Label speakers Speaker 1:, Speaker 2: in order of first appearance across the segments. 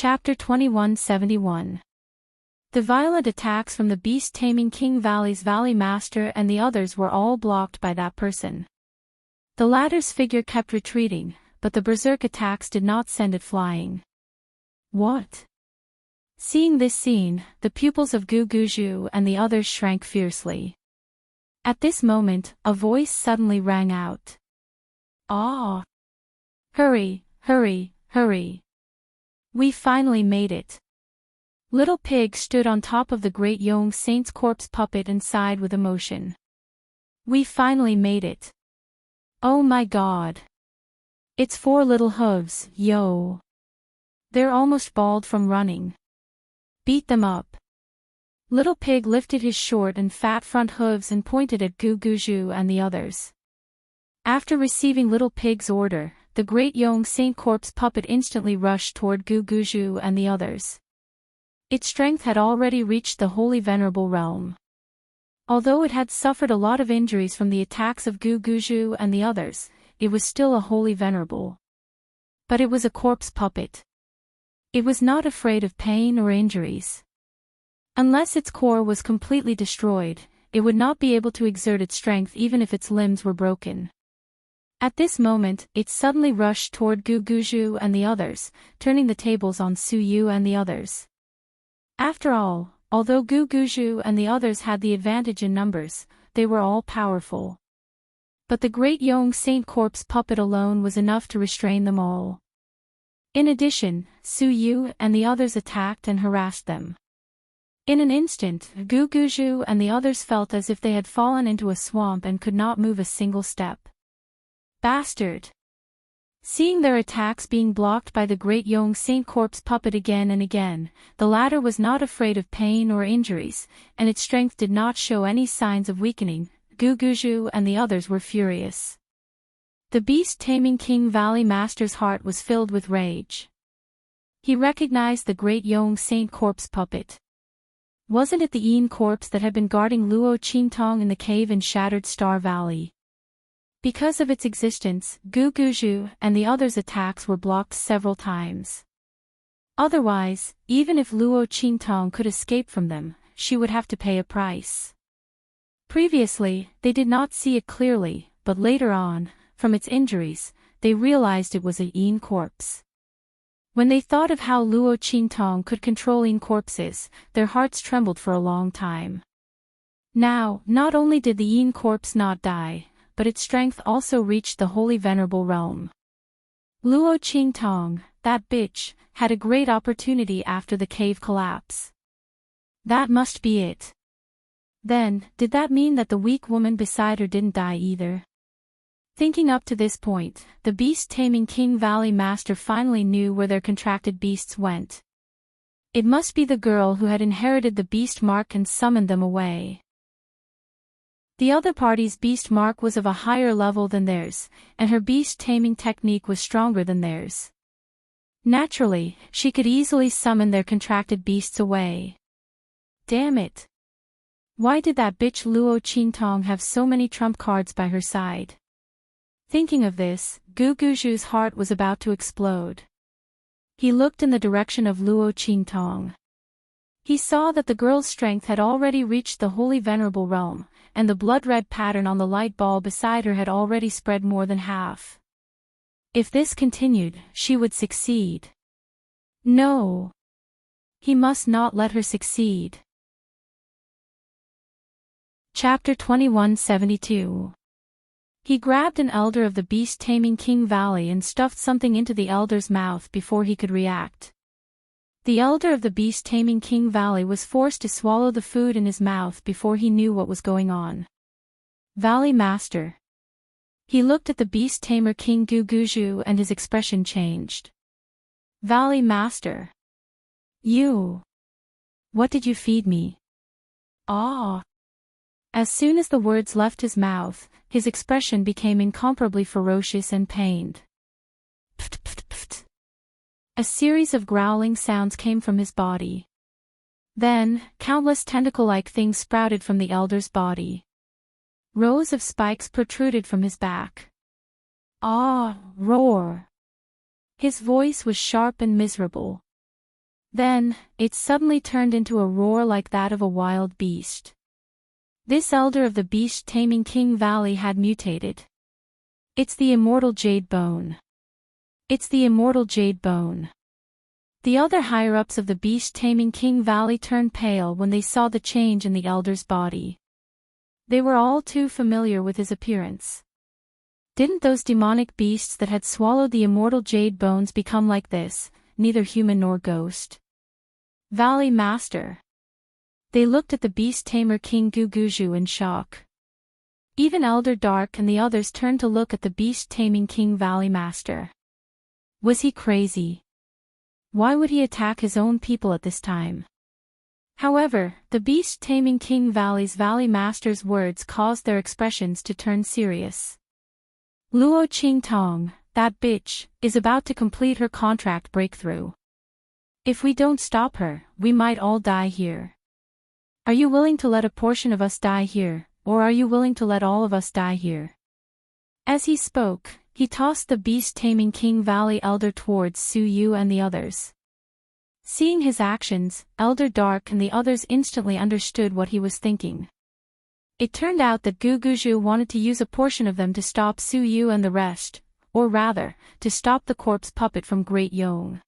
Speaker 1: Chapter 2171. The violent attacks from the beast-taming King Valley's Valley Master and the others were all blocked by that person. The latter's figure kept retreating, but the berserk attacks did not send it flying. What? Seeing this scene, the pupils of Guguju and the others shrank fiercely. At this moment, a voice suddenly rang out. "Ah! Hurry, hurry, hurry! We finally made it." Little Pig stood on top of the great young saint's corpse puppet and sighed with emotion. "We finally made it. Oh my God. It's 4 little hooves, yo. They're almost bald from running. Beat them up." Little Pig lifted his short and fat front hooves and pointed at Guguju and the others. After receiving Little Pig's order, the great young saint corpse puppet instantly rushed toward Guguju and the others. Its strength had already reached the holy venerable realm. Although it had suffered a lot of injuries from the attacks of Guguju and the others, it was still a holy venerable. But it was a corpse puppet. It was not afraid of pain or injuries. Unless its core was completely destroyed, it would not be able to exert its strength even if its limbs were broken. At this moment, it suddenly rushed toward Guguju and the others, turning the tables on Suyu and the others. After all, although Guguju and the others had the advantage in numbers, they were all powerful. But the great young saint corpse puppet alone was enough to restrain them all. In addition, Suyu and the others attacked and harassed them. In an instant, Guguju and the others felt as if they had fallen into a swamp and could not move a single step. Bastard! Seeing their attacks being blocked by the great young saint corpse puppet again and again, the latter was not afraid of pain or injuries, and its strength did not show any signs of weakening. Guguju and the others were furious. The beast-taming King Valley Master's heart was filled with rage. He recognized the great young saint corpse puppet. Wasn't it the Een corpse that had been guarding Luo Qingtong in the cave in Shattered Star Valley? Because of its existence, Guguju and the others' attacks were blocked several times. Otherwise, even if Luo Qingtong could escape from them, she would have to pay a price. Previously, they did not see it clearly, but later on, from its injuries, they realized it was a Een corpse. When they thought of how Luo Qingtong could control Een corpses, their hearts trembled for a long time. Now, not only did the Een corpse not die, but its strength also reached the holy venerable realm. Luo Qingtong, that bitch, had a great opportunity after the cave collapse. That must be it. Then, did that mean that the weak woman beside her didn't die either? Thinking up to this point, the beast-taming King Valley Master finally knew where their contracted beasts went. It must be the girl who had inherited the beast mark and summoned them away. The other party's beast mark was of a higher level than theirs, and her beast-taming technique was stronger than theirs. Naturally, she could easily summon their contracted beasts away. Damn it! Why did that bitch Luo Qingtong have so many trump cards by her side? Thinking of this, Guguju's heart was about to explode. He looked in the direction of Luo Qingtong. He saw that the girl's strength had already reached the holy venerable realm, and the blood-red pattern on the light ball beside her had already spread more than half. If this continued, she would succeed. No! He must not let her succeed. Chapter 2172. He grabbed an elder of the beast-taming King Valley and stuffed something into the elder's mouth before he could react. The elder of the beast-taming King Valley was forced to swallow the food in his mouth before he knew what was going on. Valley Master. He looked at the beast-tamer King Guguju and his expression changed. Valley Master. You. What did you feed me? Ah. As soon as the words left his mouth, his expression became incomparably ferocious and pained. Pft, pft, pft. A series of growling sounds came from his body. Then, countless tentacle-like things sprouted from the elder's body. Rows of spikes protruded from his back. Ah, roar! His voice was sharp and miserable. Then, it suddenly turned into a roar like that of a wild beast. This elder of the beast-taming King Valley had mutated. It's the immortal Jade Bone. It's the immortal Jade Bone. The other higher-ups of the beast-taming King Valley turned pale when they saw the change in the elder's body. They were all too familiar with his appearance. Didn't those demonic beasts that had swallowed the immortal Jade Bones become like this, neither human nor ghost? Valley Master. They looked at the beast-tamer King Guguju in shock. Even Elder Dark and the others turned to look at the beast-taming King Valley Master. Was he crazy? Why would he attack his own people at this time? However, the beast-taming King Valley's Valley Master's words caused their expressions to turn serious. Luo Qingtong, that bitch, is about to complete her contract breakthrough. If we don't stop her, we might all die here. Are you willing to let a portion of us die here, or are you willing to let all of us die here? As he spoke, he tossed the beast-taming King Valley Elder towards Su Yu and the others. Seeing his actions, Elder Dark and the others instantly understood what he was thinking. It turned out that Guguju wanted to use a portion of them to stop Su Yu and the rest, or rather, to stop the corpse puppet from Great Yong.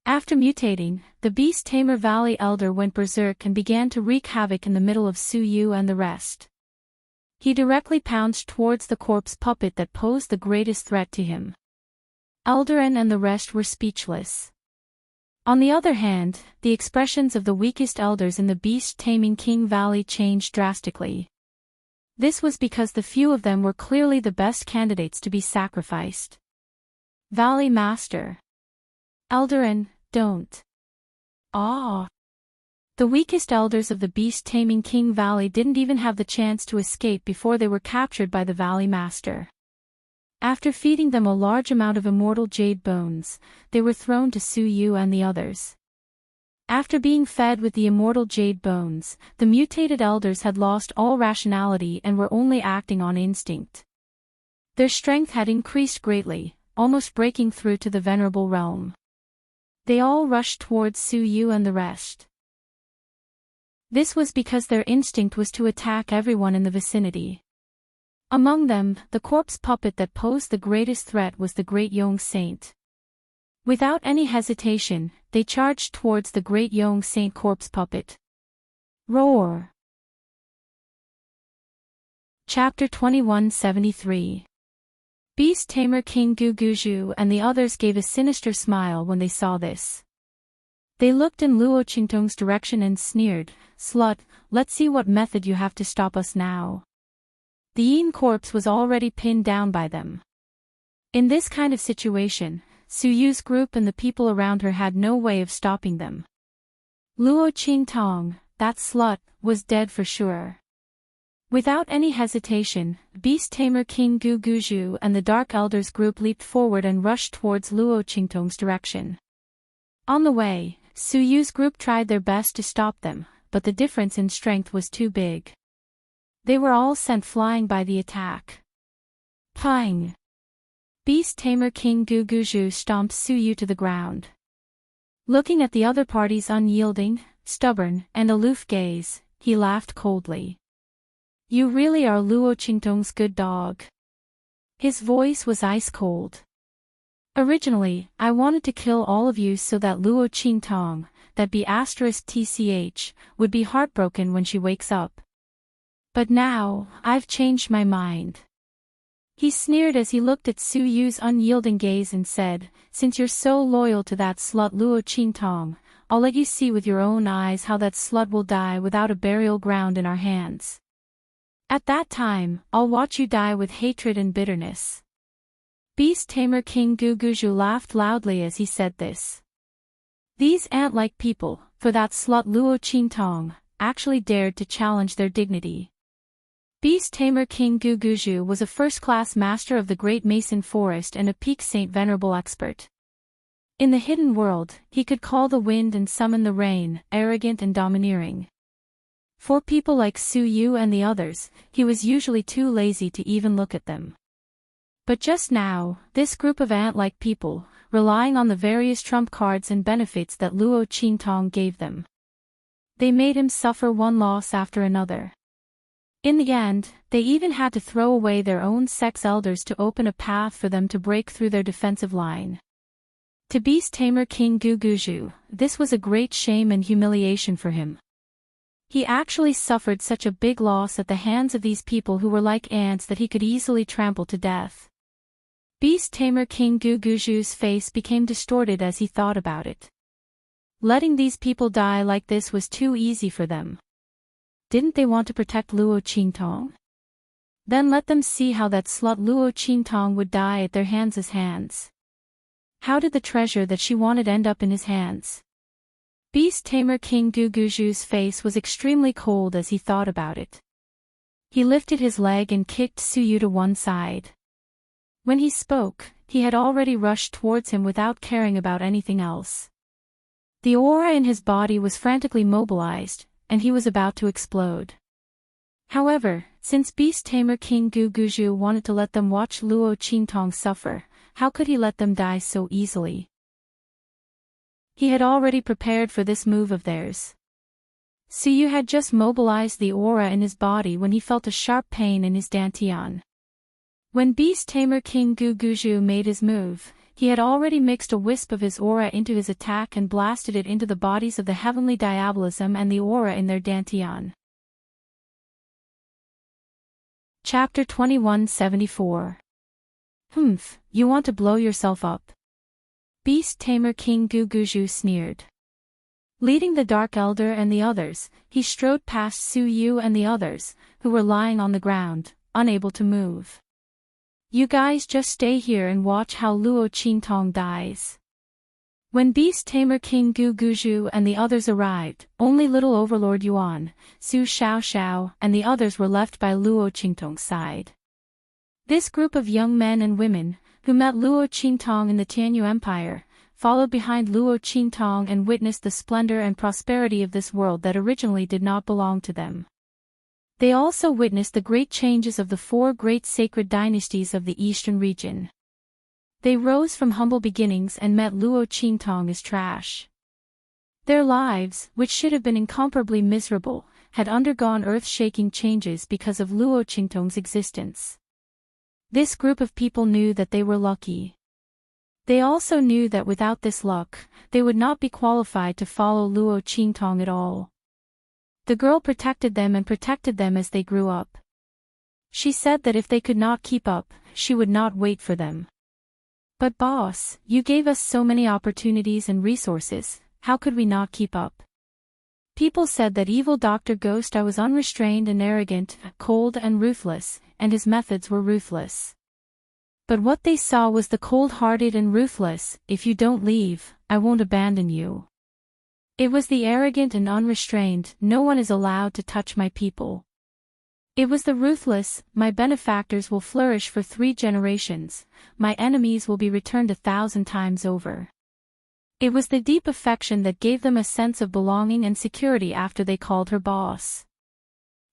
Speaker 1: After mutating, the Beast-Tamer Valley Elder went berserk and began to wreak havoc in the middle of Su Yu and the rest. He directly pounced towards the corpse puppet that posed the greatest threat to him. Eldarin and the rest were speechless. On the other hand, the expressions of the weakest elders in the beast-taming King Valley changed drastically. This was because the few of them were clearly the best candidates to be sacrificed. Valley Master. Eldarin, don't. Ah. The weakest elders of the beast-taming King Valley didn't even have the chance to escape before they were captured by the Valley Master. After feeding them a large amount of immortal jade bones, they were thrown to Su Yu and the others. After being fed with the immortal jade bones, the mutated elders had lost all rationality and were only acting on instinct. Their strength had increased greatly, almost breaking through to the venerable realm. They all rushed towards Su Yu and the rest. This was because their instinct was to attack everyone in the vicinity. Among them, the corpse puppet that posed the greatest threat was the Great Yong Saint. Without any hesitation, they charged towards the Great Yong Saint corpse puppet. Roar! Chapter 2173. Beast-Tamer King Guguju and the others gave a sinister smile when they saw this. They looked in Luo Qingtong's direction and sneered, "Slut, let's see what method you have to stop us now." The Yin corpse was already pinned down by them. In this kind of situation, Su Yu's group and the people around her had no way of stopping them. Luo Qingtong, that slut, was dead for sure. Without any hesitation, Beast-Tamer King Guguju and the Dark Elders group leaped forward and rushed towards Luo Qingtong's direction. On the way, Su Yu's group tried their best to stop them, but the difference in strength was too big. They were all sent flying by the attack. Pang! Beast-Tamer King Guguju stomped Su Yu to the ground. Looking at the other party's unyielding, stubborn, and aloof gaze, he laughed coldly. "You really are Luo Qingtong's good dog." His voice was ice-cold. "Originally, I wanted to kill all of you so that Luo Qingtong, that be *tch, would be heartbroken when she wakes up. But now, I've changed my mind." He sneered as he looked at Su Yu's unyielding gaze and said, "Since you're so loyal to that slut Luo Qingtong, I'll let you see with your own eyes how that slut will die without a burial ground in our hands. At that time, I'll watch you die with hatred and bitterness." Beast-Tamer King Guguju laughed loudly as he said this. These ant-like people, for that slut Luo Qingtong, actually dared to challenge their dignity. Beast-Tamer King Guguju was a first-class master of the Great Mason Forest and a peak Saint Venerable expert. In the hidden world, he could call the wind and summon the rain, arrogant and domineering. For people like Su Yu and the others, he was usually too lazy to even look at them. But just now, this group of ant-like people, relying on the various trump cards and benefits that Luo Qingtong gave them. They made him suffer one loss after another. In the end, they even had to throw away their own sex elders to open a path for them to break through their defensive line. To Beast Tamer King Guguju, this was a great shame and humiliation for him. He actually suffered such a big loss at the hands of these people who were like ants that he could easily trample to death. Beast Tamer King Guguju's face became distorted as he thought about it. Letting these people die like this was too easy for them. Didn't they want to protect Luo Qingtong? Then let them see how that slut Luo Qingtong would die at their hands. How did the treasure that she wanted end up in his hands? Beast Tamer King Guguju's face was extremely cold as he thought about it. He lifted his leg and kicked Suyu to one side. When he spoke, he had already rushed towards him without caring about anything else. The aura in his body was frantically mobilized, and he was about to explode. However, since Beast Tamer King Guguju wanted to let them watch Luo Qingtong suffer, how could he let them die so easily? He had already prepared for this move of theirs. Suyu had just mobilized the aura in his body when he felt a sharp pain in his dantian. When Beast Tamer King Guguju made his move, he had already mixed a wisp of his aura into his attack and blasted it into the bodies of the heavenly diabolism and the aura in their dantian. Chapter 2174. Humph, you want to blow yourself up? Beast Tamer King Guguju sneered. Leading the Dark Elder and the others, he strode past Suyu and the others, who were lying on the ground, unable to move. You guys just stay here and watch how Luo Qingtong dies. When Beast Tamer King Guguju and the others arrived, only little Overlord Yuan, Su Xiaoxiao, and the others were left by Luo Qingtong's side. This group of young men and women, who met Luo Qingtong in the Tianyu Empire, followed behind Luo Qingtong and witnessed the splendor and prosperity of this world that originally did not belong to them. They also witnessed the great changes of the four great sacred dynasties of the eastern region. They rose from humble beginnings and met Luo Qingtong as trash. Their lives, which should have been incomparably miserable, had undergone earth-shaking changes because of Luo Qingtong's existence. This group of people knew that they were lucky. They also knew that without this luck, they would not be qualified to follow Luo Qingtong at all. The girl protected them as they grew up. She said that if they could not keep up, she would not wait for them. But boss, you gave us so many opportunities and resources, how could we not keep up? People said that evil Dr. Ghost I was unrestrained and arrogant, cold and ruthless, and his methods were ruthless. But what they saw was the cold-hearted and ruthless, if you don't leave, I won't abandon you. It was the arrogant and unrestrained, no one is allowed to touch my people. It was the ruthless, my benefactors will flourish for 3 generations, my enemies will be returned 1,000 times over. It was the deep affection that gave them a sense of belonging and security after they called her boss.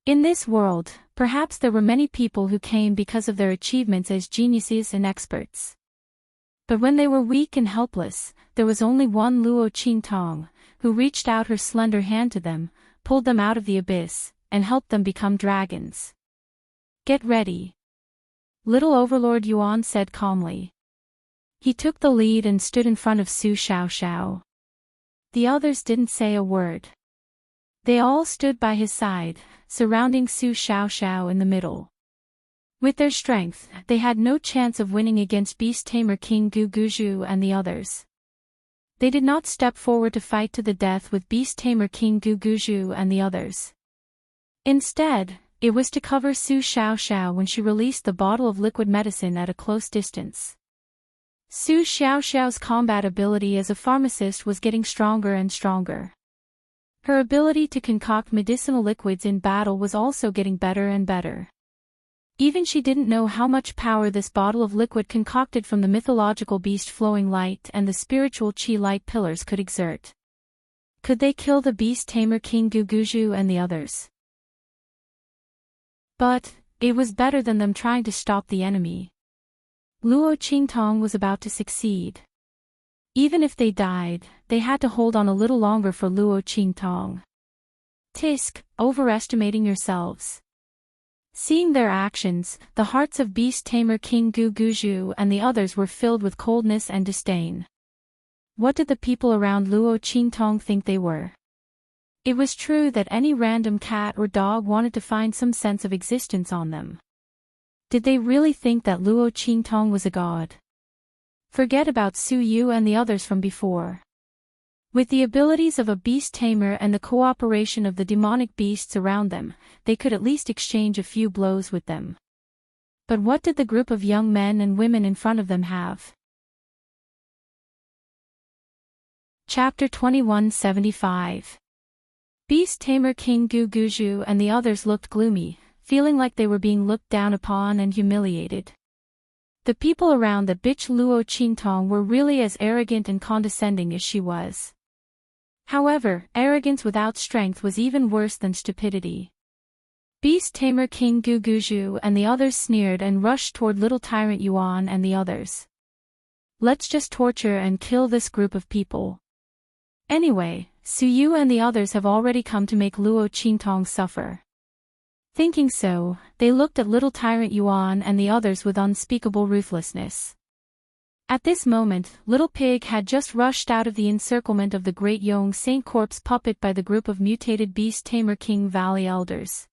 Speaker 1: In this world, perhaps there were many people who came because of their achievements as geniuses and experts. But when they were weak and helpless, there was only one Luo Qingtong, who reached out her slender hand to them, pulled them out of the abyss, and helped them become dragons. Get ready. Little Overlord Yuan said calmly. He took the lead and stood in front of Su Xiaoxiao. The others didn't say a word. They all stood by his side, surrounding Su Xiaoxiao in the middle. With their strength, they had no chance of winning against Beast Tamer King Guguju and the others. They did not step forward to fight to the death with Beast Tamer King Guguju and the others. Instead, it was to cover Su Xiaoxiao when she released the bottle of liquid medicine at a close distance. Su Xiaoxiao's combat ability as a pharmacist was getting stronger and stronger. Her ability to concoct medicinal liquids in battle was also getting better and better. Even she didn't know how much power this bottle of liquid concocted from the mythological beast flowing light and the spiritual chi light pillars could exert. Could they kill the Beast Tamer King Guguju and the others? But, it was better than them trying to stop the enemy. Luo Qingtong was about to succeed. Even if they died, they had to hold on a little longer for Luo Qingtong. Tisk, overestimating yourselves. Seeing their actions, the hearts of beast tamer King Gu Guju and the others were filled with coldness and disdain. What did the people around Luo Qingtong think they were? It was true that any random cat or dog wanted to find some sense of existence on them. Did they really think that Luo Qingtong was a god? Forget about Su Yu and the others from before. With the abilities of a beast tamer and the cooperation of the demonic beasts around them, they could at least exchange a few blows with them. But what did the group of young men and women in front of them have? Chapter 2175. Beast tamer King Gu Guju and the others looked gloomy, feeling like they were being looked down upon and humiliated. The people around the bitch Luo Qingtong were really as arrogant and condescending as she was. However, arrogance without strength was even worse than stupidity. Beast tamer King Gu Guju and the others sneered and rushed toward little tyrant Yuan and the others. Let's just torture and kill this group of people. Anyway, Su Yu and the others have already come to make Luo Qingtong suffer. Thinking so, they looked at little tyrant Yuan and the others with unspeakable ruthlessness. At this moment, Little Pig had just rushed out of the encirclement of the great Yong Saint corpse puppet by the group of mutated beast tamer King Valley elders.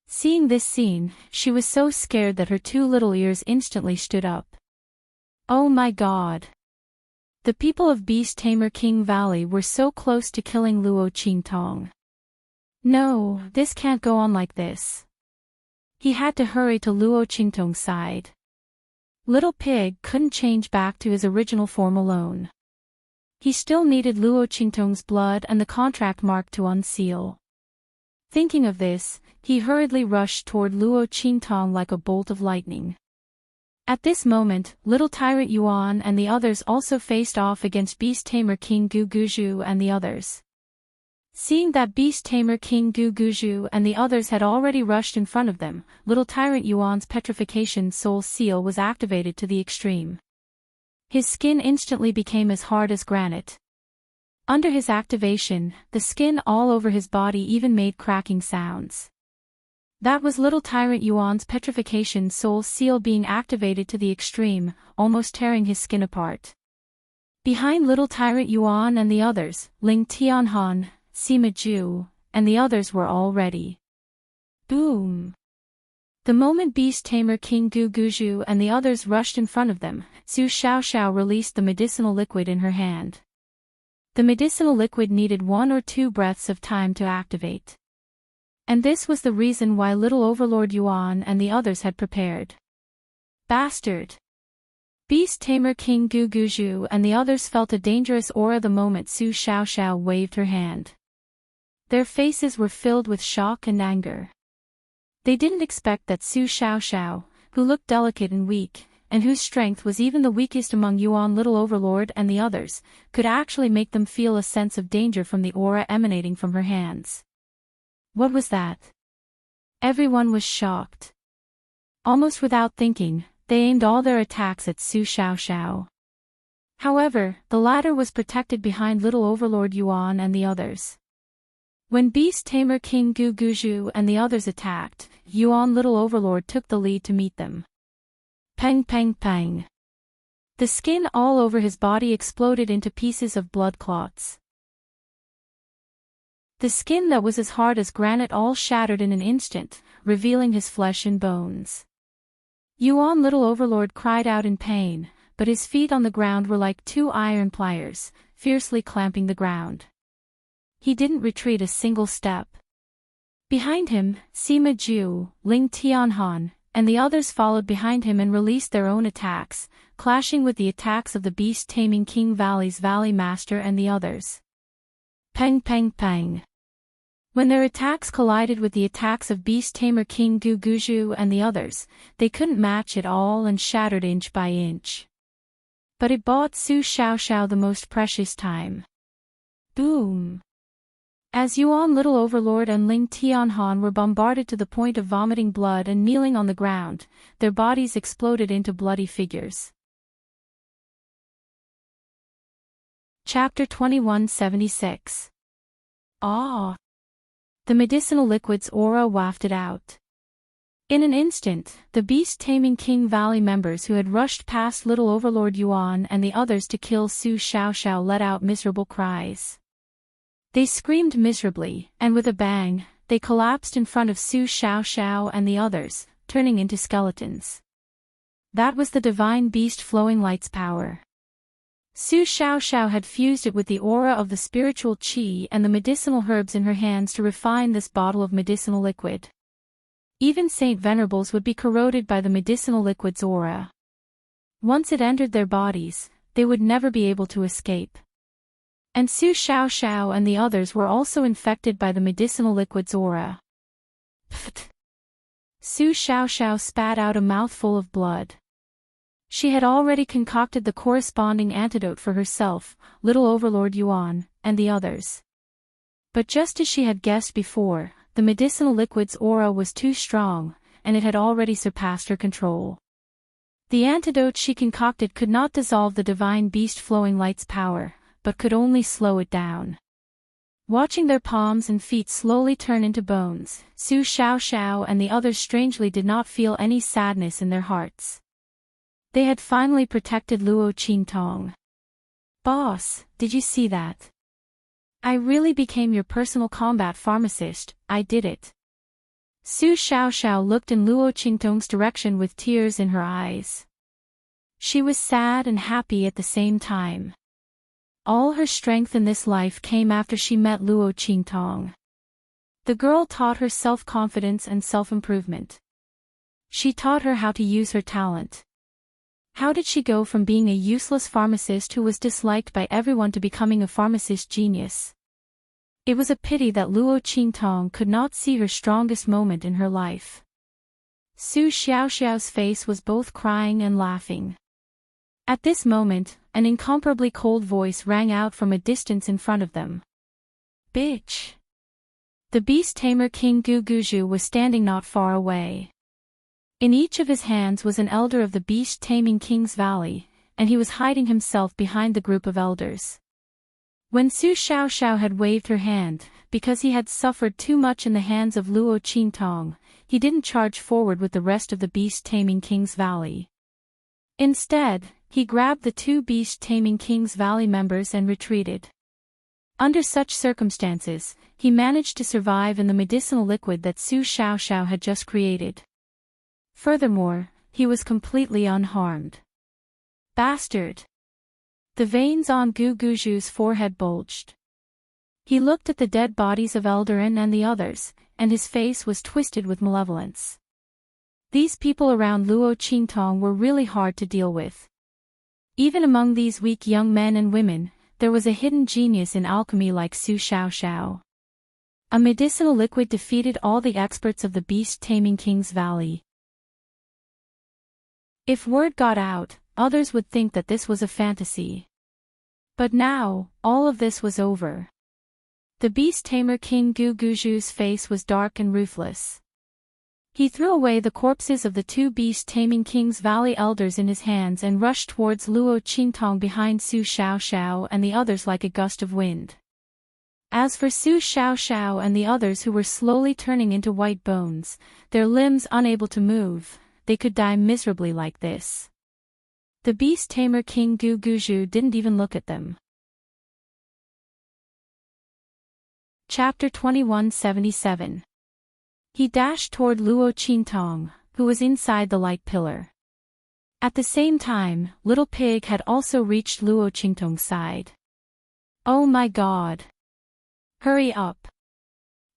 Speaker 1: Seeing this scene, she was so scared that her two little ears instantly stood up. Oh my god! The people of beast tamer King Valley were so close to killing Luo Qingtong. No, this can't go on like this. He had to hurry to Luo Qingtong's side. Little Pig couldn't change back to his original form alone. He still needed Luo Qingtong's blood and the contract mark to unseal. Thinking of this, he hurriedly rushed toward Luo Qingtong like a bolt of lightning. At this moment, little tyrant Yuan and the others also faced off against beast tamer King Gu Guju and the others. Seeing that beast tamer King Gu Guju and the others had already rushed in front of them, little tyrant Yuan's petrification soul seal was activated to the extreme. His skin instantly became as hard as granite. Under his activation, the skin all over his body even made cracking sounds. That was little tyrant Yuan's petrification soul seal being activated to the extreme, almost tearing his skin apart. Behind little tyrant Yuan and the others, Ling Tianhan, Sima Ju, and the others were all ready. Boom! The moment beast tamer King Gu Guju and the others rushed in front of them, Su Xiaoxiao released the medicinal liquid in her hand. The medicinal liquid needed 1 or 2 breaths of time to activate. And this was the reason why little Overlord Yuan and the others had prepared. Bastard! Beast tamer King Gu Guju and the others felt a dangerous aura the moment Su Xiaoxiao waved her hand. Their faces were filled with shock and anger. They didn't expect that Su Xiaoxiao, who looked delicate and weak, and whose strength was even the weakest among Yuan little Overlord and the others, could actually make them feel a sense of danger from the aura emanating from her hands. What was that? Everyone was shocked. Almost without thinking, they aimed all their attacks at Su Xiaoxiao. However, the latter was protected behind little Overlord Yuan and the others. When beast tamer King Gu Guju and the others attacked, Yuan little Overlord took the lead to meet them. Peng peng peng. The skin all over his body exploded into pieces of blood clots. The skin that was as hard as granite all shattered in an instant, revealing his flesh and bones. Yuan little Overlord cried out in pain, but his feet on the ground were like 2 iron pliers, fiercely clamping the ground. He didn't retreat a single step. Behind him, Sima Ju, Ling Tianhan, and the others followed behind him and released their own attacks, clashing with the attacks of the beast-taming King Valley's Valley Master and the others. Peng peng peng. When their attacks collided with the attacks of beast-tamer King Gu Guju and the others, they couldn't match at all and shattered inch by inch. But it bought Su Xiaoxiao the most precious time. Boom! As Yuan little Overlord and Ling Tianhan were bombarded to the point of vomiting blood and kneeling on the ground, their bodies exploded into bloody figures. Chapter 2176. Ah! The medicinal liquid's aura wafted out. In an instant, the beast-taming King Valley members who had rushed past little Overlord Yuan and the others to kill Su Xiaoxiao let out miserable cries. They screamed miserably, and with a bang, they collapsed in front of Su Xiaoxiao and the others, turning into skeletons. That was the divine beast flowing light's power. Su Xiaoxiao had fused it with the aura of the spiritual qi and the medicinal herbs in her hands to refine this bottle of medicinal liquid. Even Saint Venerables would be corroded by the medicinal liquid's aura. Once it entered their bodies, they would never be able to escape. And Su Xiaoxiao and the others were also infected by the medicinal liquid's aura. Pfft! Su Xiaoxiao spat out a mouthful of blood. She had already concocted the corresponding antidote for herself, little Overlord Yuan, and the others. But just as she had guessed before, the medicinal liquid's aura was too strong, and it had already surpassed her control. The antidote she concocted could not dissolve the divine beast flowing light's power, but could only slow it down. Watching their palms and feet slowly turn into bones, Su Xiaoxiao and the others strangely did not feel any sadness in their hearts. They had finally protected Luo Qingtong. Boss, did you see that? I really became your personal combat pharmacist, I did it. Su Xiaoxiao looked in Luo Qingtong's direction with tears in her eyes. She was sad and happy at the same time. All her strength in this life came after she met Luo Qingtong. The girl taught her self-confidence and self-improvement. She taught her how to use her talent. How did she go from being a useless pharmacist who was disliked by everyone to becoming a pharmacist genius? It was a pity that Luo Qingtong could not see her strongest moment in her life. Su Xiaoxiao's face was both crying and laughing. At this moment, an incomparably cold voice rang out from a distance in front of them. Bitch! The beast-tamer King Guguju was standing not far away. In each of his hands was an elder of the beast-taming King's Valley, and he was hiding himself behind the group of elders. When Su Xiaoxiao had waved her hand, because he had suffered too much in the hands of Luo Qingtong, he didn't charge forward with the rest of the beast-taming King's Valley. Instead, he grabbed the two beast-taming King's Valley members and retreated. Under such circumstances, he managed to survive in the medicinal liquid that Su Xiaoxiao had just created. Furthermore, he was completely unharmed. Bastard! The veins on Guguju's forehead bulged. He looked at the dead bodies of Eldarin and the others, and his face was twisted with malevolence. These people around Luo Qingtong were really hard to deal with. Even among these weak young men and women, there was a hidden genius in alchemy like Su Xiaoxiao. A medicinal liquid defeated all the experts of the beast-taming King's Valley. If word got out, others would think that this was a fantasy. But now, all of this was over. The beast-tamer King Guguju's face was dark and ruthless. He threw away the corpses of the two beast-taming King's Valley elders in his hands and rushed towards Luo Qingtong behind Su Xiaoxiao and the others like a gust of wind. As for Su Xiaoxiao and the others who were slowly turning into white bones, their limbs unable to move, they could die miserably like this. The beast-tamer King Guguju didn't even look at them. Chapter 2177. He dashed toward Luo Qingtong, who was inside the light pillar. At the same time, Little Pig had also reached Luo Qingtong's side. Oh my god! Hurry up!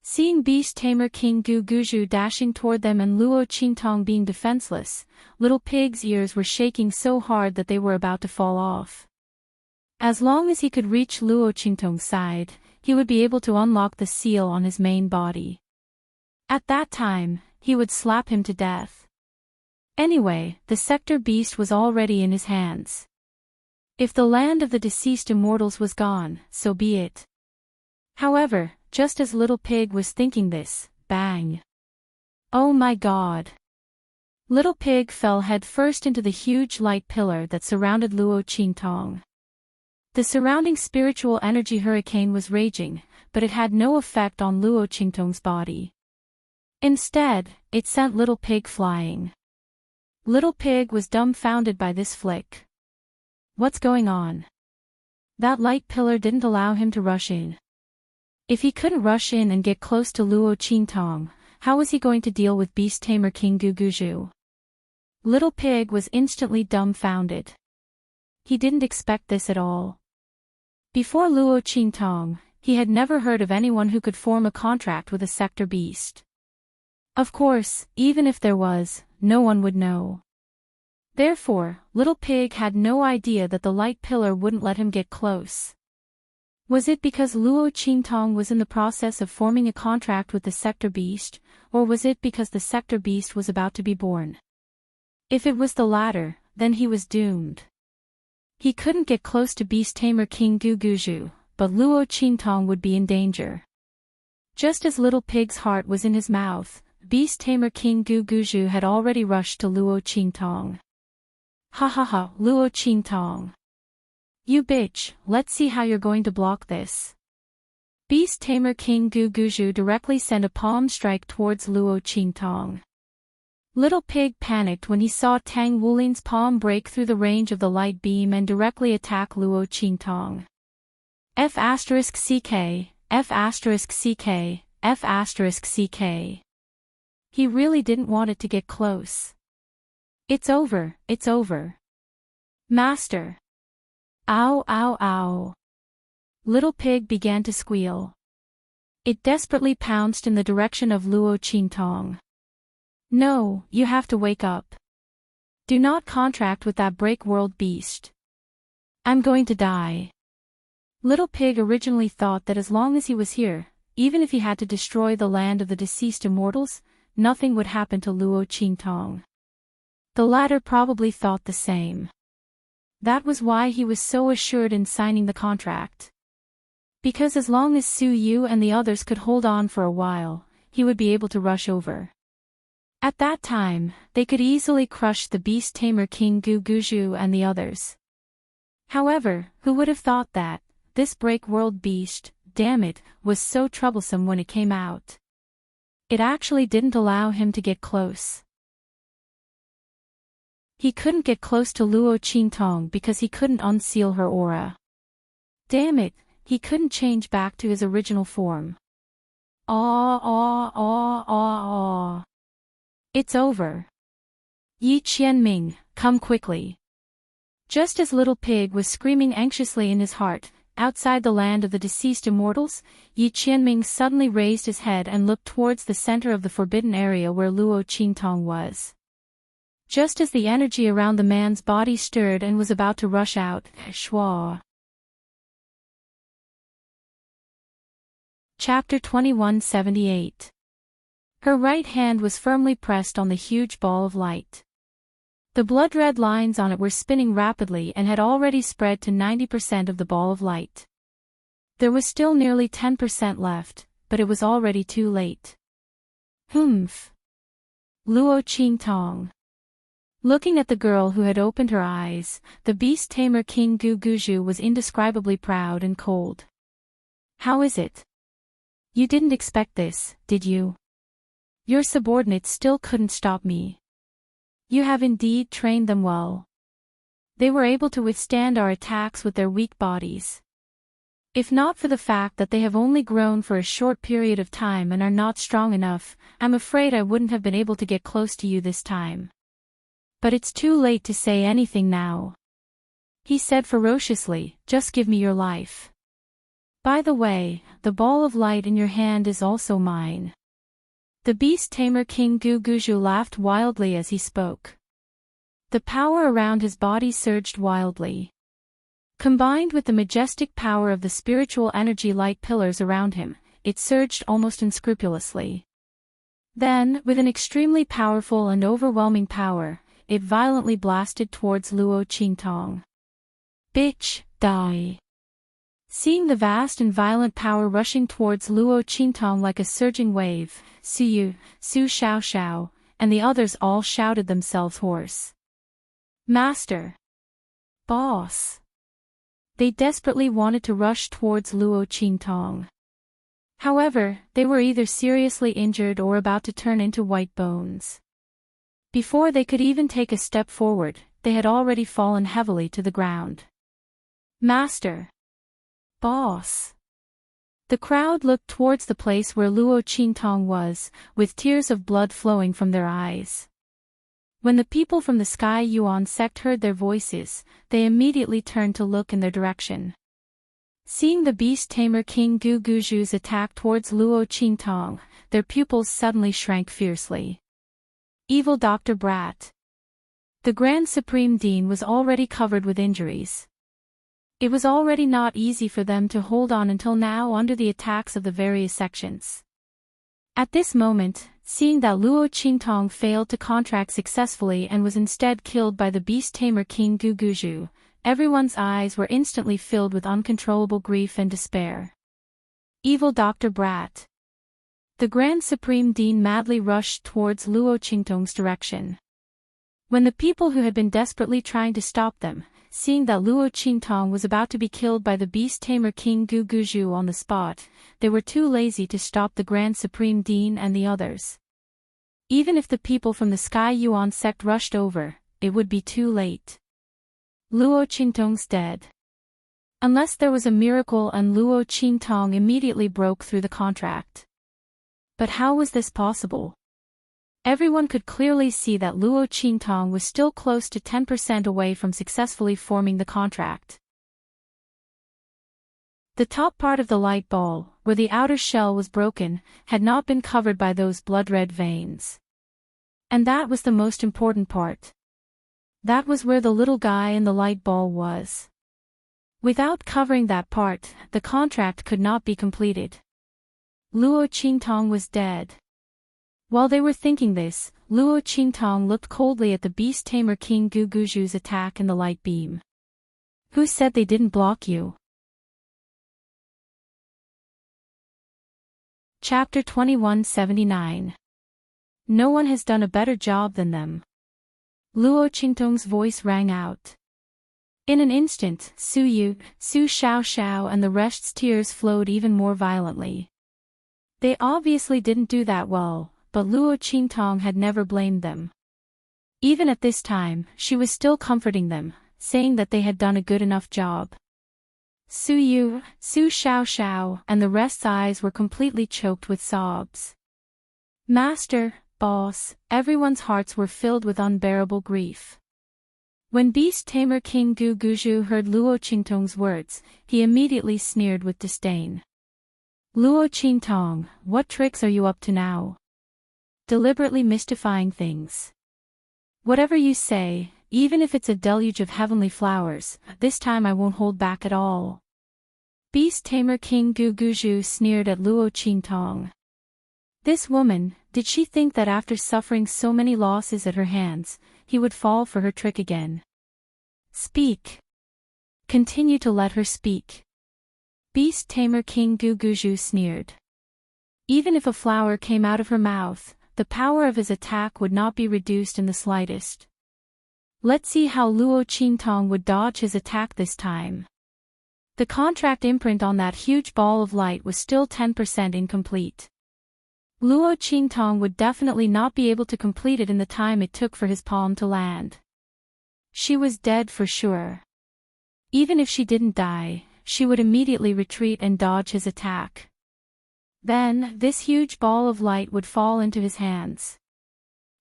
Speaker 1: Seeing beast-tamer King Guguju dashing toward them and Luo Qingtong being defenseless, Little Pig's ears were shaking so hard that they were about to fall off. As long as he could reach Luo Qingtong's side, he would be able to unlock the seal on his main body. At that time, he would slap him to death. Anyway, the Sector Beast was already in his hands. If the land of the deceased immortals was gone, so be it. However, just as Little Pig was thinking this, bang! Oh my god! Little Pig fell head first into the huge light pillar that surrounded Luo Qingtong. The surrounding spiritual energy hurricane was raging, but it had no effect on Luo Qingtong's body. Instead, it sent Little Pig flying. Little Pig was dumbfounded by this flick. What's going on? That light pillar didn't allow him to rush in. If he couldn't rush in and get close to Luo Qingtong, how was he going to deal with Beast Tamer King Guguju? Little Pig was instantly dumbfounded. He didn't expect this at all. Before Luo Qingtong, he had never heard of anyone who could form a contract with a sector beast. Of course, even if there was, no one would know. Therefore, Little Pig had no idea that the light pillar wouldn't let him get close. Was it because Luo Qingtong was in the process of forming a contract with the sector beast, or was it because the sector beast was about to be born? If it was the latter, then he was doomed. He couldn't get close to Beast Tamer King Guguju, but Luo Qingtong would be in danger. Just as Little Pig's heart was in his mouth, Beast Tamer King Guguju had already rushed to Luo Qingtong. Ha ha ha, Luo Qingtong. You bitch, let's see how you're going to block this. Beast Tamer King Guguju directly sent a palm strike towards Luo Qingtong. Little Pig panicked when he saw Tang Wulin's palm break through the range of the light beam and directly attack Luo Qingtong. F***CK, F***CK, F***CK. He really didn't want it to get close. It's over, it's over. Master. Ow ow ow. Little Pig began to squeal. It desperately pounced in the direction of Luo Qingtong. No, you have to wake up. Do not contract with that break world beast. I'm going to die. Little Pig originally thought that as long as he was here, even if he had to destroy the land of the deceased immortals, nothing would happen to Luo Qingtong. The latter probably thought the same. That was why he was so assured in signing the contract. Because as long as Su Yu and the others could hold on for a while, he would be able to rush over. At that time, they could easily crush the Beast Tamer King Guguju and the others. However, who would have thought that, this break world beast, damn it, was so troublesome when it came out. It actually didn't allow him to get close. He couldn't get close to Luo Qingtong because he couldn't unseal her aura. Damn it, he couldn't change back to his original form. Aw aw aw aw aw. It's over. Yi Qianming, come quickly. Just as Little Pig was screaming anxiously in his heart, outside the land of the deceased immortals, Yi Qianming suddenly raised his head and looked towards the center of the forbidden area where Luo Qingtong was. Just as the energy around the man's body stirred and was about to rush out, Shwa. Chapter 2178. Her right hand was firmly pressed on the huge ball of light. The blood-red lines on it were spinning rapidly and had already spread to 90% of the ball of light. There was still nearly 10% left, but it was already too late. Humph. Luo Qingtong. Looking at the girl who had opened her eyes, the Beast Tamer King Guguju was indescribably proud and cold. How is it? You didn't expect this, did you? Your subordinates still couldn't stop me. You have indeed trained them well. They were able to withstand our attacks with their weak bodies. If not for the fact that they have only grown for a short period of time and are not strong enough, I'm afraid I wouldn't have been able to get close to you this time. But it's too late to say anything now. He said ferociously, just give me your life. By the way, the ball of light in your hand is also mine. The Beast Tamer King Guguju laughed wildly as he spoke. The power around his body surged wildly. Combined with the majestic power of the spiritual energy light pillars around him, it surged almost unscrupulously. Then, with an extremely powerful and overwhelming power, it violently blasted towards Luo Qingtong. Bitch, die. Seeing the vast and violent power rushing towards Luo Qingtong like a surging wave, Su Yu, Su Xiaoxiao, and the others all shouted themselves hoarse. Master! Boss! They desperately wanted to rush towards Luo Qingtong. However, they were either seriously injured or about to turn into white bones. Before they could even take a step forward, they had already fallen heavily to the ground. Master! Boss! The crowd looked towards the place where Luo Qingtong was, with tears of blood flowing from their eyes. When the people from the Sky Yuan sect heard their voices, they immediately turned to look in their direction. Seeing the beast tamer King Gu Guzhu's attack towards Luo Qingtong, their pupils suddenly shrank fiercely. Evil Dr. Brat! The Grand Supreme Dean was already covered with injuries. It was already not easy for them to hold on until now under the attacks of the various sections. At this moment, seeing that Luo Qingtong failed to contract successfully and was instead killed by the beast tamer King Gu Guzhu, everyone's eyes were instantly filled with uncontrollable grief and despair. Evil Dr. Brat! The Grand Supreme Dean madly rushed towards Luo Qingtong's direction. When the people who had been desperately trying to stop them, seeing that Luo Qingtong was about to be killed by the beast tamer King Gu Guzhu on the spot, they were too lazy to stop the Grand Supreme Dean and the others. Even if the people from the Sky Yuan sect rushed over, it would be too late. Luo Qingtong's dead. Unless there was a miracle and Luo Qingtong immediately broke through the contract. But how was this possible? Everyone could clearly see that Luo Qingtong was still close to 10% away from successfully forming the contract. The top part of the light ball, where the outer shell was broken, had not been covered by those blood-red veins. And that was the most important part. That was where the little guy in the light ball was. Without covering that part, the contract could not be completed. Luo Qingtong was dead. While they were thinking this, Luo Qingtong looked coldly at the beast tamer King Gu Guzhu's attack in the light beam. Who said they didn't block you? Chapter 2179. No one has done a better job than them. Luo Qingtong's voice rang out. In an instant, Su Yu, Su Xiaoxiao and the rest's tears flowed even more violently. They obviously didn't do that well, but Luo Qingtong had never blamed them. Even at this time, she was still comforting them, saying that they had done a good enough job. Su Yu, Su Xiaoxiao, and the rest's eyes were completely choked with sobs. Master, boss, everyone's hearts were filled with unbearable grief. When beast tamer King Gu Guzhu heard Luo Qingtong's words, he immediately sneered with disdain. Luo Qingtong, what tricks are you up to now? Deliberately mystifying things. Whatever you say, even if it's a deluge of heavenly flowers, this time I won't hold back at all. Beast tamer King Gu Guzhu sneered at Luo Qingtong. This woman, did she think that after suffering so many losses at her hands, he would fall for her trick again? Speak. Continue to let her speak. Beast tamer King Gu Guzhu sneered. Even if a flower came out of her mouth, the power of his attack would not be reduced in the slightest. Let's see how Luo Qingtong would dodge his attack this time. The contract imprint on that huge ball of light was still 10% incomplete. Luo Qingtong would definitely not be able to complete it in the time it took for his palm to land. She was dead for sure. Even if she didn't die, she would immediately retreat and dodge his attack. Then, this huge ball of light would fall into his hands.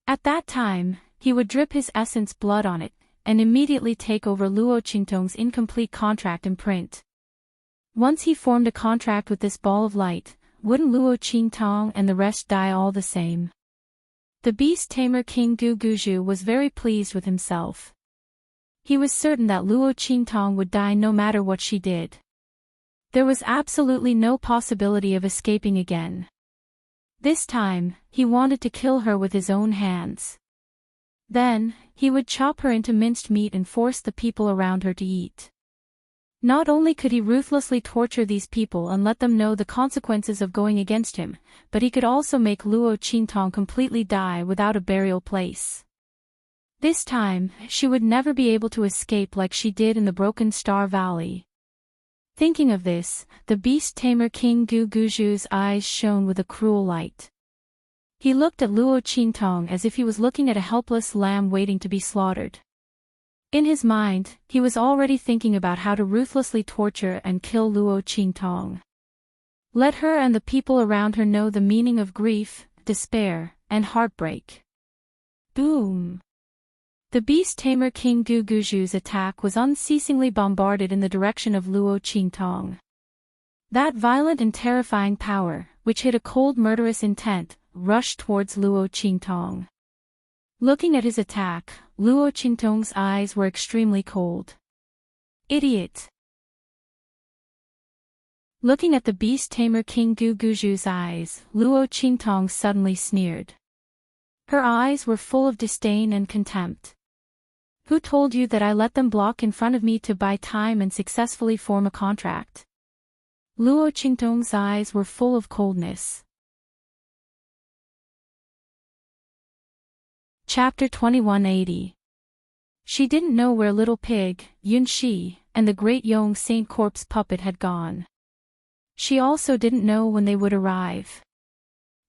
Speaker 1: At that time, he would drip his essence blood on it, and immediately take over Luo Qingtong's incomplete contract imprint. Once he formed a contract with this ball of light, wouldn't Luo Qingtong and the rest die all the same? The beast tamer King Gu Guzhu was very pleased with himself. He was certain that Luo Qingtong would die no matter what she did. There was absolutely no possibility of escaping again. This time, he wanted to kill her with his own hands. Then, he would chop her into minced meat and force the people around her to eat. Not only could he ruthlessly torture these people and let them know the consequences of going against him, but he could also make Luo Qingtong completely die without a burial place. This time, she would never be able to escape like she did in the Broken Star Valley. Thinking of this, the beast tamer King Guguju's eyes shone with a cruel light. He looked at Luo Qingtong as if he was looking at a helpless lamb waiting to be slaughtered. In his mind, he was already thinking about how to ruthlessly torture and kill Luo Qingtong. Let her and the people around her know the meaning of grief, despair, and heartbreak. Boom! The beast tamer King Guguju's attack was unceasingly bombarded in the direction of Luo Qingtong. That violent and terrifying power, which hid a cold murderous intent, rushed towards Luo Qingtong. Looking at his attack, Luo Qingtong's eyes were extremely cold. Idiot! Looking at the beast tamer King Guguju's eyes, Luo Qingtong suddenly sneered. Her eyes were full of disdain and contempt. Who told you that I let them block in front of me to buy time and successfully form a contract? Luo Qingtong's eyes were full of coldness. Chapter 2180. She didn't know where Little Pig, Yunxi, and the Great Yong Saint Corpse puppet had gone. She also didn't know when they would arrive.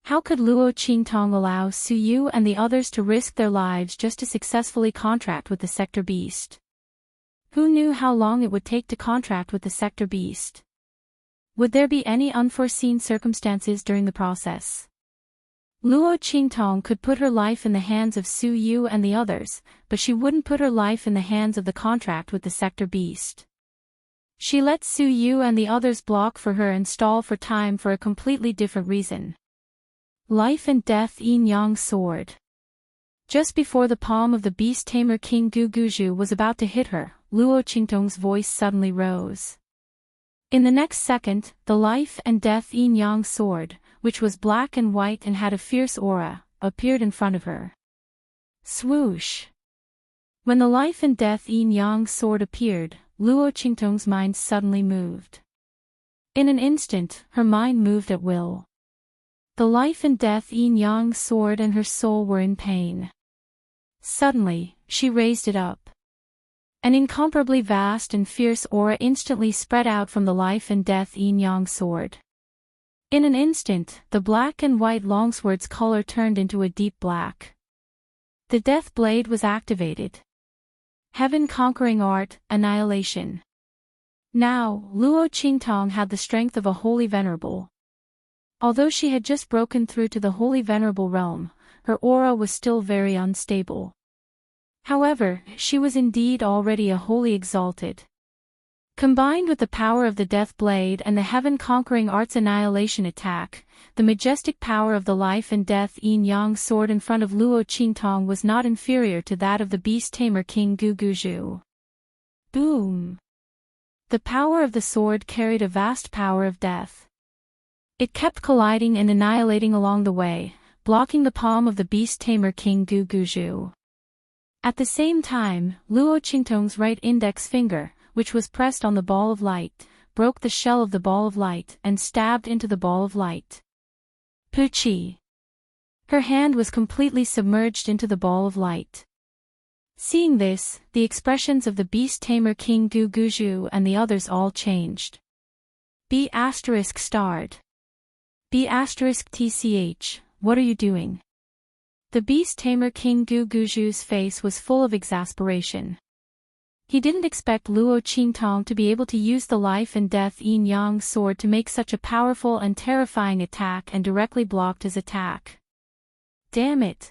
Speaker 1: How could Luo Qingtong allow Su Yu and the others to risk their lives just to successfully contract with the Sector Beast? Who knew how long it would take to contract with the Sector Beast? Would there be any unforeseen circumstances during the process? Luo Qingtong could put her life in the hands of Su Yu and the others, but she wouldn't put her life in the hands of the contract with the Sector Beast. She let Su Yu and the others block for her and stall for time for a completely different reason. Life and Death Yin-Yang Sword. Just before the palm of the beast tamer King Guguju was about to hit her, Luo Qingtong's voice suddenly rose. In the next second, the Life and Death Yin-Yang Sword, which was black and white and had a fierce aura, appeared in front of her. Swoosh! When the Life and Death Yin-Yang Sword appeared, Luo Qingtong's mind suddenly moved. In an instant, her mind moved at will. The Life and Death Yin-Yang Sword and her soul were in pain. Suddenly, she raised it up. An incomparably vast and fierce aura instantly spread out from the Life and Death Yin-Yang Sword. In an instant, the black and white longsword's color turned into a deep black. The Death Blade was activated. Heaven-conquering art, annihilation. Now, Luo Qingtong had the strength of a Holy Venerable. Although she had just broken through to the Holy Venerable realm, her aura was still very unstable. However, she was indeed already a Holy Exalted. Combined with the power of the Death Blade and the Heaven-conquering art's annihilation attack, the majestic power of the Life and Death Yin-Yang Sword in front of Luo Qingtong was not inferior to that of the beast tamer King Guguju. Boom! The power of the sword carried a vast power of death. It kept colliding and annihilating along the way, blocking the palm of the beast tamer King Guguju. At the same time, Luo Qingtong's right index finger, which was pressed on the ball of light, broke the shell of the ball of light and stabbed into the ball of light. Puchi! Her hand was completely submerged into the ball of light. Seeing this, the expressions of the beast tamer King Guguju and the others all changed. B** starred. B** tch, what are you doing? The beast tamer King Guguju's face was full of exasperation. He didn't expect Luo Qingtong to be able to use the Life and Death Yin-Yang Sword to make such a powerful and terrifying attack and directly blocked his attack. Damn it!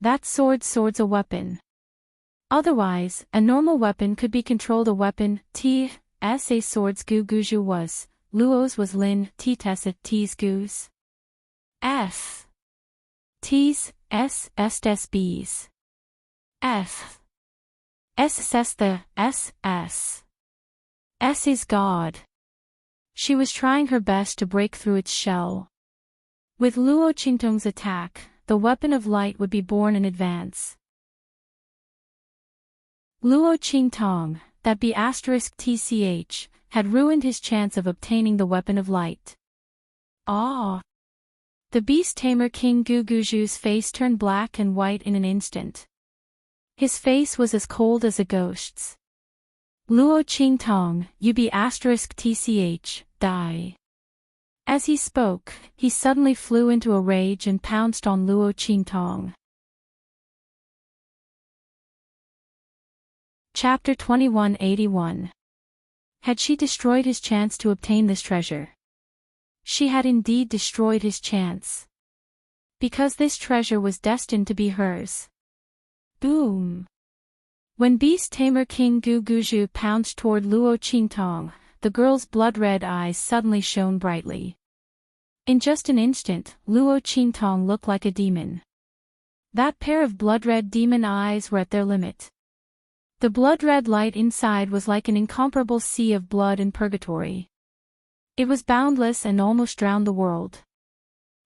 Speaker 1: That sword's a weapon. Otherwise, a normal weapon could be controlled. A weapon, a sword's Guguju was, Luo's was Lin, tessa t's goose. F. T's, s b's. F. S says the, s. S is God. She was trying her best to break through its shell. With Luo Qingtong's attack, the weapon of light would be born in advance. Luo Qingtong, that be *tch, had ruined his chance of obtaining the weapon of light. Ah! The beast tamer King Guguju's face turned black and white in an instant. His face was as cold as a ghost's. Luo Qingtong, UB*TCH, die. As he spoke, he suddenly flew into a rage and pounced on Luo Qingtong. Chapter 2181. Had she destroyed his chance to obtain this treasure? She had indeed destroyed his chance. Because this treasure was destined to be hers. Boom! When Beast Tamer King Gu Guju pounced toward Luo Qingtong, the girl's blood-red eyes suddenly shone brightly. In just an instant, Luo Qingtong looked like a demon. That pair of blood-red demon eyes were at their limit. The blood-red light inside was like an incomparable sea of blood in purgatory. It was boundless and almost drowned the world.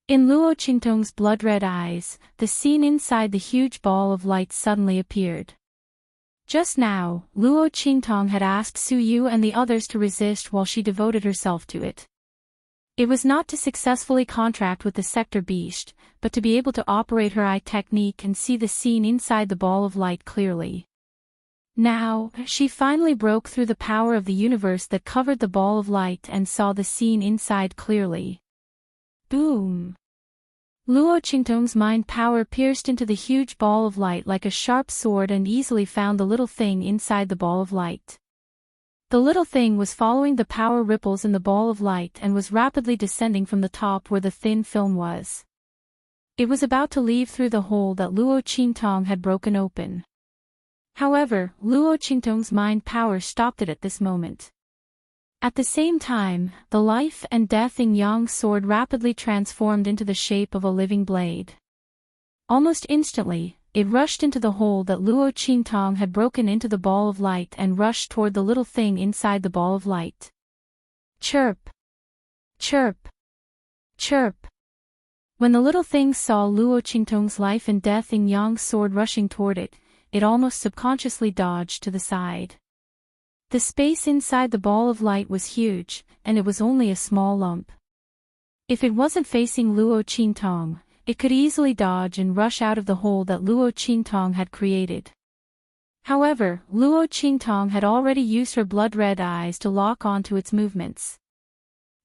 Speaker 1: In Luo Qingtong's blood-red eyes, the scene inside the huge ball of light suddenly appeared. Just now, Luo Qingtong had asked Su Yu and the others to resist while she devoted herself to it. It was not to successfully contract with the sector beast, but to be able to operate her eye technique and see the scene inside the ball of light clearly. Now, she finally broke through the power of the universe that covered the ball of light and saw the scene inside clearly. Boom! Luo Qingtong's mind power pierced into the huge ball of light like a sharp sword and easily found the little thing inside the ball of light. The little thing was following the power ripples in the ball of light and was rapidly descending from the top where the thin film was. It was about to leave through the hole that Luo Qingtong had broken open. However, Luo Qingtong's mind power stopped it at this moment. At the same time, the life and death yin-yang sword rapidly transformed into the shape of a living blade. Almost instantly, it rushed into the hole that Luo Qingtong had broken into the ball of light and rushed toward the little thing inside the ball of light. Chirp! Chirp! Chirp! When the little thing saw Luo Qingtong's life and death yin-yang sword rushing toward it, it almost subconsciously dodged to the side. The space inside the ball of light was huge, and it was only a small lump. If it wasn't facing Luo Qingtong, it could easily dodge and rush out of the hole that Luo Qingtong had created. However, Luo Qingtong had already used her blood-red eyes to lock onto its movements.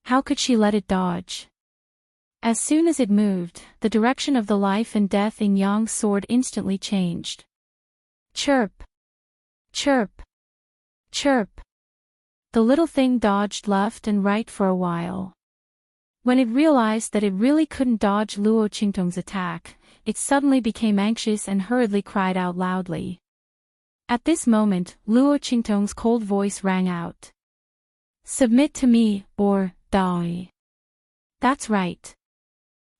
Speaker 1: How could she let it dodge? As soon as it moved, the direction of the life and death yin-yang sword instantly changed. Chirp! Chirp! Chirp! The little thing dodged left and right for a while. When it realized that it really couldn't dodge Luo Qingtong's attack, it suddenly became anxious and hurriedly cried out loudly. At this moment, Luo Qingtong's cold voice rang out. Submit to me, or die. That's right.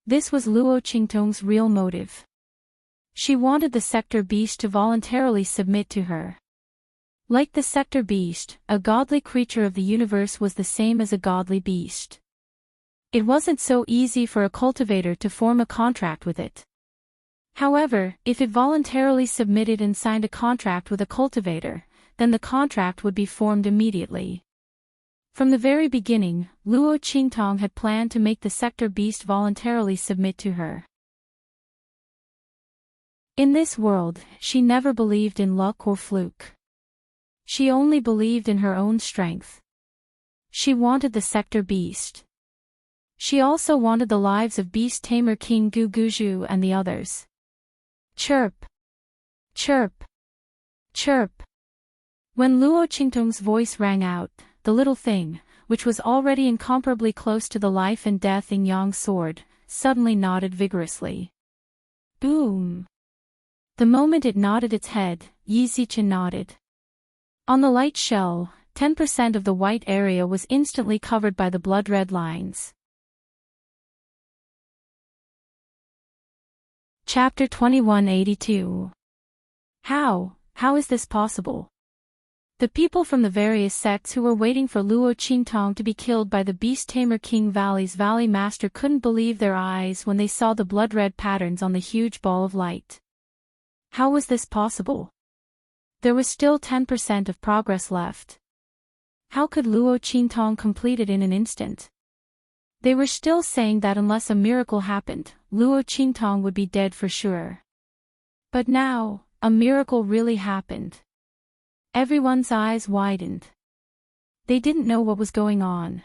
Speaker 1: This was Luo Qingtong's real motive. She wanted the sector beast to voluntarily submit to her. Like the sector beast, a godly creature of the universe was the same as a godly beast. It wasn't so easy for a cultivator to form a contract with it. However, if it voluntarily submitted and signed a contract with a cultivator, then the contract would be formed immediately. From the very beginning, Luo Qingtong had planned to make the sector beast voluntarily submit to her. In this world, she never believed in luck or fluke. She only believed in her own strength. She wanted the sector beast. She also wanted the lives of Beast Tamer King Gu Guju and the others. Chirp! Chirp! Chirp! When Luo Qingtong's voice rang out, the little thing, which was already incomparably close to the life and death yin-yang sword, suddenly nodded vigorously. Boom! The moment it nodded its head, Yi Zichen nodded. On the light shell, 10% of the white area was instantly covered by the blood-red lines. Chapter 2182. How is this possible? The people from the various sects who were waiting for Luo Qingtong to be killed by the Beast Tamer King Valley's Valley Master couldn't believe their eyes when they saw the blood-red patterns on the huge ball of light. How was this possible? There was still 10% of progress left. How could Luo Qingtong complete it in an instant? They were still saying that unless a miracle happened, Luo Qingtong would be dead for sure. But now, a miracle really happened. Everyone's eyes widened. They didn't know what was going on.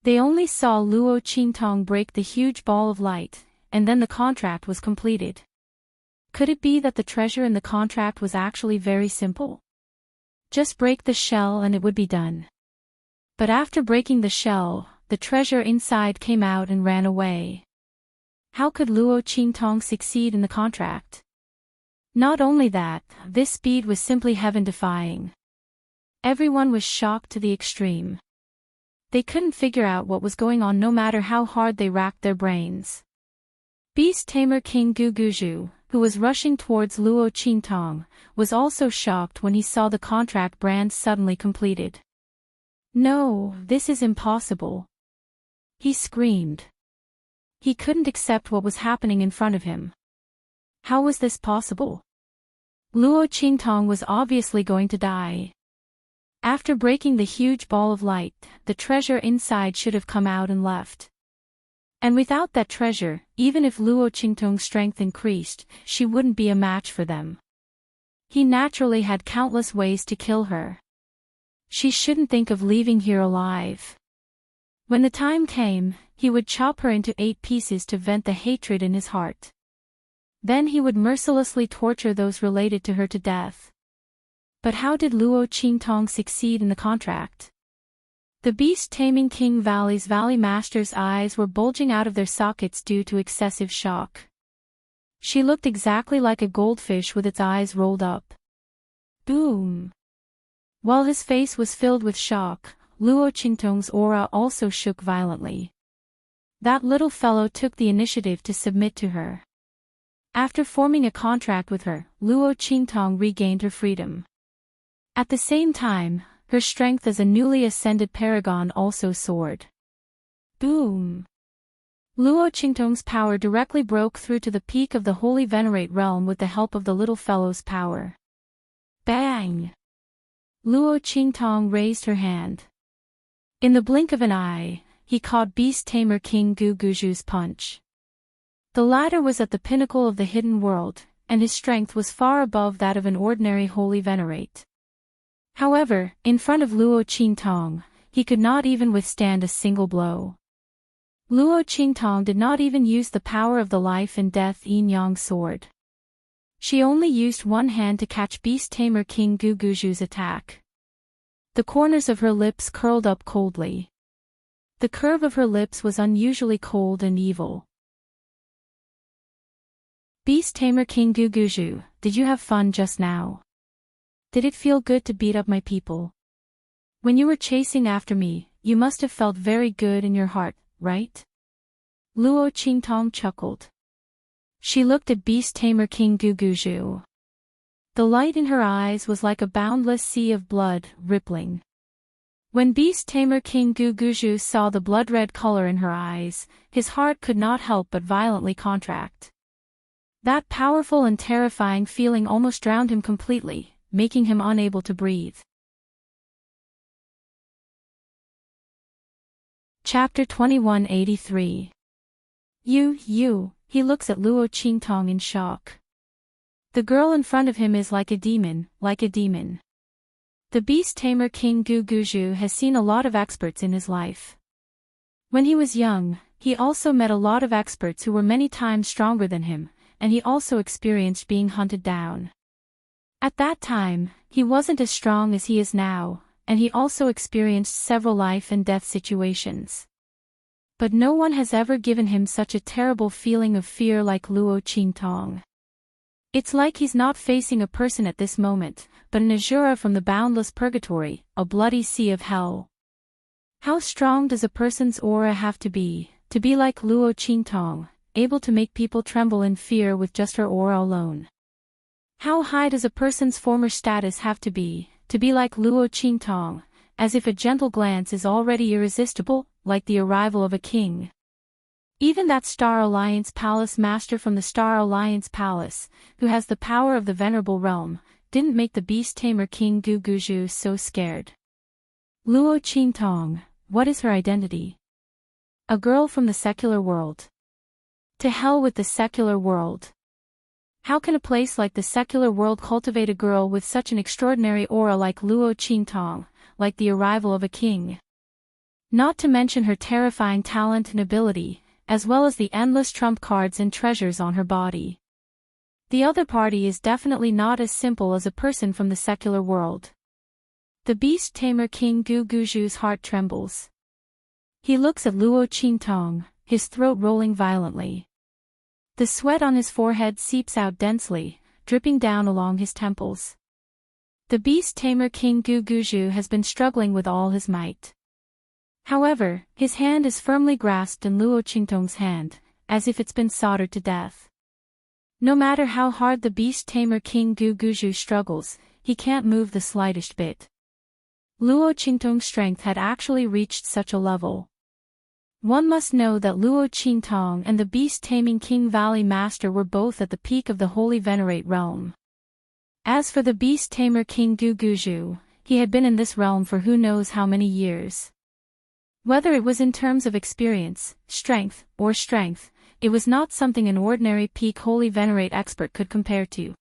Speaker 1: They only saw Luo Qingtong break the huge ball of light, and then the contract was completed. Could it be that the treasure in the contract was actually very simple? Just break the shell and it would be done. But after breaking the shell, the treasure inside came out and ran away. How could Luo Qingtong succeed in the contract? Not only that, this speed was simply heaven-defying. Everyone was shocked to the extreme. They couldn't figure out what was going on no matter how hard they racked their brains. Beast Tamer King Guguju, who was rushing towards Luo Qingtong, was also shocked when he saw the contract brand suddenly completed. "No, this is impossible," he screamed. He couldn't accept what was happening in front of him. How was this possible? Luo Qingtong was obviously going to die. After breaking the huge ball of light, the treasure inside should have come out and left. And without that treasure, even if Luo Qingtong's strength increased, she wouldn't be a match for them. He naturally had countless ways to kill her. She shouldn't think of leaving here alive. When the time came, he would chop her into 8 pieces to vent the hatred in his heart. Then he would mercilessly torture those related to her to death. But how did Luo Qingtong succeed in the contract? The beast-taming King Valley's Valley Master's eyes were bulging out of their sockets due to excessive shock. She looked exactly like a goldfish with its eyes rolled up. Boom! While his face was filled with shock, Luo Qingtong's aura also shook violently. That little fellow took the initiative to submit to her. After forming a contract with her, Luo Qingtong regained her freedom. At the same time, her strength as a newly ascended paragon also soared. Boom! Luo Qingtong's power directly broke through to the peak of the Holy Venerate realm with the help of the little fellow's power. Bang! Luo Qingtong raised her hand. In the blink of an eye, he caught Beast Tamer King Guguju's punch. The latter was at the pinnacle of the hidden world, and his strength was far above that of an ordinary Holy Venerate. However, in front of Luo Qingtong, he could not even withstand a single blow. Luo Qingtong did not even use the power of the life and death yin-yang sword. She only used one hand to catch Beast Tamer King Guguju's attack. The corners of her lips curled up coldly. The curve of her lips was unusually cold and evil. Beast Tamer King Guguju, did you have fun just now? Did it feel good to beat up my people? When you were chasing after me, you must have felt very good in your heart, right? Luo Qingtong chuckled. She looked at Beast Tamer King Guguju. The light in her eyes was like a boundless sea of blood, rippling. When Beast Tamer King Guguju saw the blood-red color in her eyes, his heart could not help but violently contract. That powerful and terrifying feeling almost drowned him completely, making him unable to breathe. Chapter 2183. He looks at Luo Qingtong in shock. The girl in front of him is like a demon, The Beast Tamer King Guguju has seen a lot of experts in his life. When he was young, he also met a lot of experts who were many times stronger than him, and he also experienced being hunted down. At that time, he wasn't as strong as he is now, and he also experienced several life and death situations. But no one has ever given him such a terrible feeling of fear like Luo Qingtong. It's like he's not facing a person at this moment, but an Azura from the boundless purgatory, a bloody sea of hell. How strong does a person's aura have to be like Luo Qingtong, able to make people tremble in fear with just her aura alone? How high does a person's former status have to be like Luo Qingtong, as if a gentle glance is already irresistible, like the arrival of a king? Even that Star Alliance Palace master from the Star Alliance Palace, who has the power of the Venerable Realm, didn't make the Beast Tamer King Guguju so scared. Luo Qingtong, what is her identity? A girl from the secular world. To hell with the secular world. How can a place like the secular world cultivate a girl with such an extraordinary aura like Luo Qingtong, like the arrival of a king? Not to mention her terrifying talent and ability, as well as the endless trump cards and treasures on her body. The other party is definitely not as simple as a person from the secular world. The beast tamer King Gu Guju's heart trembles. He looks at Luo Qingtong, his throat rolling violently. The sweat on his forehead seeps out densely, dripping down along his temples. The beast tamer King Gu Guju has been struggling with all his might. However, his hand is firmly grasped in Luo Qingtong's hand, as if it's been soldered to death. No matter how hard the beast tamer King Gu Guju struggles, he can't move the slightest bit. Luo Qingtong's strength had actually reached such a level. One must know that Luo Qingtong and the beast-taming King Valley Master were both at the peak of the Holy Venerate realm. As for the beast-tamer King Gu Guju, he had been in this realm for who knows how many years. Whether it was in terms of experience, strength, it was not something an ordinary peak Holy Venerate expert could compare to.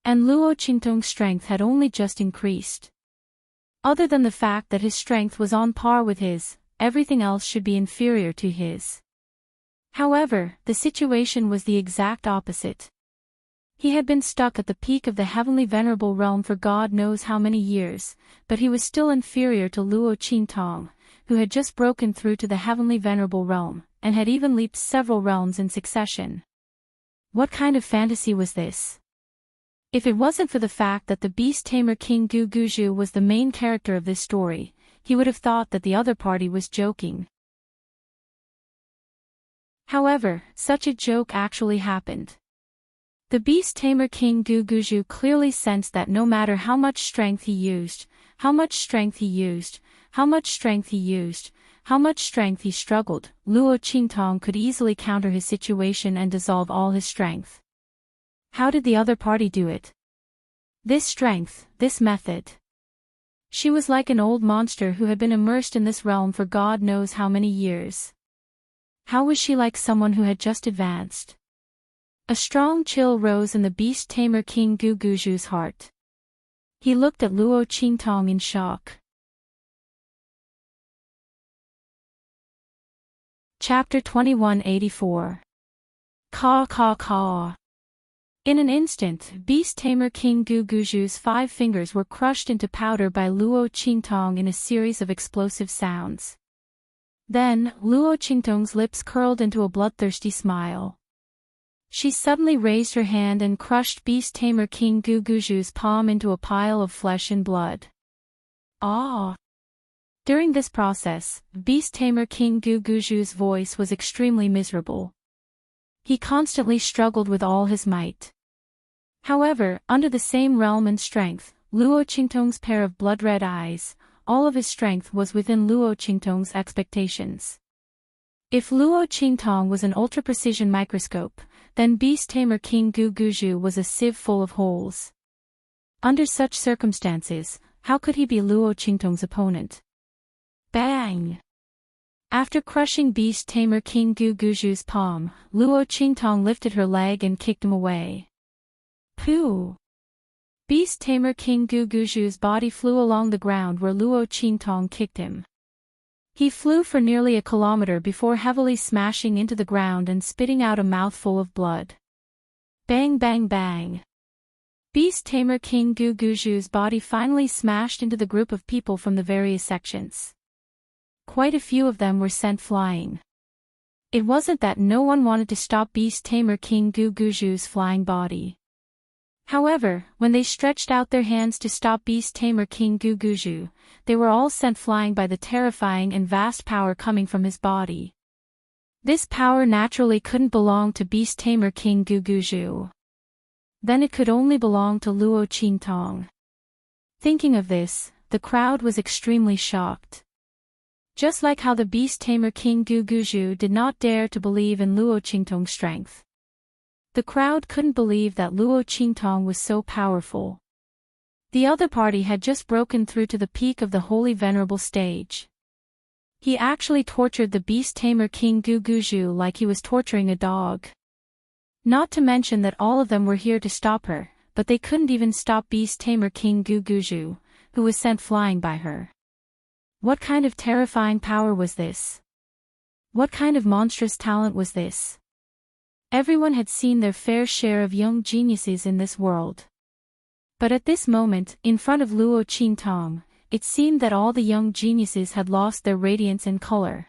Speaker 1: And Luo Qingtong's strength had only just increased. Other than the fact that his strength was on par with his, everything else should be inferior to his. However, the situation was the exact opposite. He had been stuck at the peak of the heavenly venerable realm for God knows how many years, but he was still inferior to Luo Qingtong, who had just broken through to the heavenly venerable realm, and had even leaped several realms in succession. What kind of fantasy was this? If it wasn't for the fact that the beast-tamer King Gu Guju was the main character of this story, he would have thought that the other party was joking. However, such a joke actually happened. The beast-tamer King Gu Guju clearly sensed that no matter how much strength he used, how much strength he struggled, Luo Qingtong could easily counter his situation and dissolve all his strength. How did the other party do it? This strength, this method. She was like an old monster who had been immersed in this realm for God knows how many years. How was she like someone who had just advanced? A strong chill rose in the beast-tamer King Gu Guju's heart. He looked at Luo Qingtong in shock. Chapter 2184. Caw caw caw. In an instant, beast-tamer King Gu Guju's 5 fingers were crushed into powder by Luo Qingtong in a series of explosive sounds. Then, Luo Qingtong's lips curled into a bloodthirsty smile. She suddenly raised her hand and crushed beast-tamer King Gu Guju's palm into a pile of flesh and blood. Ah! During this process, beast-tamer King Gu Guju's voice was extremely miserable. He constantly struggled with all his might. However, under the same realm and strength, Luo Qingtong's pair of blood-red eyes, all of his strength was within Luo Qingtong's expectations. If Luo Qingtong was an ultra-precision microscope, then beast-tamer King Gu Guju was a sieve full of holes. Under such circumstances, how could he be Luo Qingtong's opponent? Bang! After crushing beast-tamer King Gu Guju's palm, Luo Qingtong lifted her leg and kicked him away. Pooh! Beast-tamer King Gu Guju's body flew along the ground where Luo Qingtong kicked him. He flew for nearly a kilometer before heavily smashing into the ground and spitting out a mouthful of blood. Bang bang bang! Beast-tamer King Gu Guju's body finally smashed into the group of people from the various sections. Quite a few of them were sent flying. It wasn't that no one wanted to stop beast-tamer King Gu Guju's flying body. However, when they stretched out their hands to stop beast-tamer King Gu Guju, they were all sent flying by the terrifying and vast power coming from his body. This power naturally couldn't belong to beast-tamer King Gu Guju. Then it could only belong to Luo Qingtong. Thinking of this, the crowd was extremely shocked. Just like how the beast-tamer King Gu Guju did not dare to believe in Luo Qingtong's strength. The crowd couldn't believe that Luo Qingtong was so powerful. The other party had just broken through to the peak of the Holy Venerable stage. He actually tortured the beast-tamer King Gu Guju like he was torturing a dog. Not to mention that all of them were here to stop her, but they couldn't even stop Beast Tamer King Guguju, who was sent flying by her. What kind of terrifying power was this? What kind of monstrous talent was this? Everyone had seen their fair share of young geniuses in this world. But at this moment, in front of Luo Qingtong, it seemed that all the young geniuses had lost their radiance and color.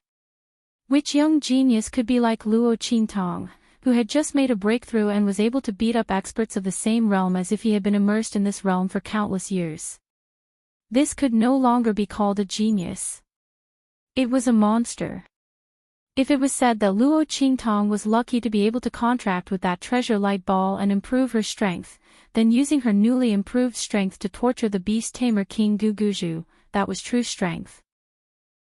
Speaker 1: Which young genius could be like Luo Qingtong, who had just made a breakthrough and was able to beat up experts of the same realm as if he had been immersed in this realm for countless years? This could no longer be called a genius. It was a monster. If it was said that Luo Qingtong was lucky to be able to contract with that treasure light ball and improve her strength, then using her newly improved strength to torture the Beast Tamer King Guguju, that was true strength.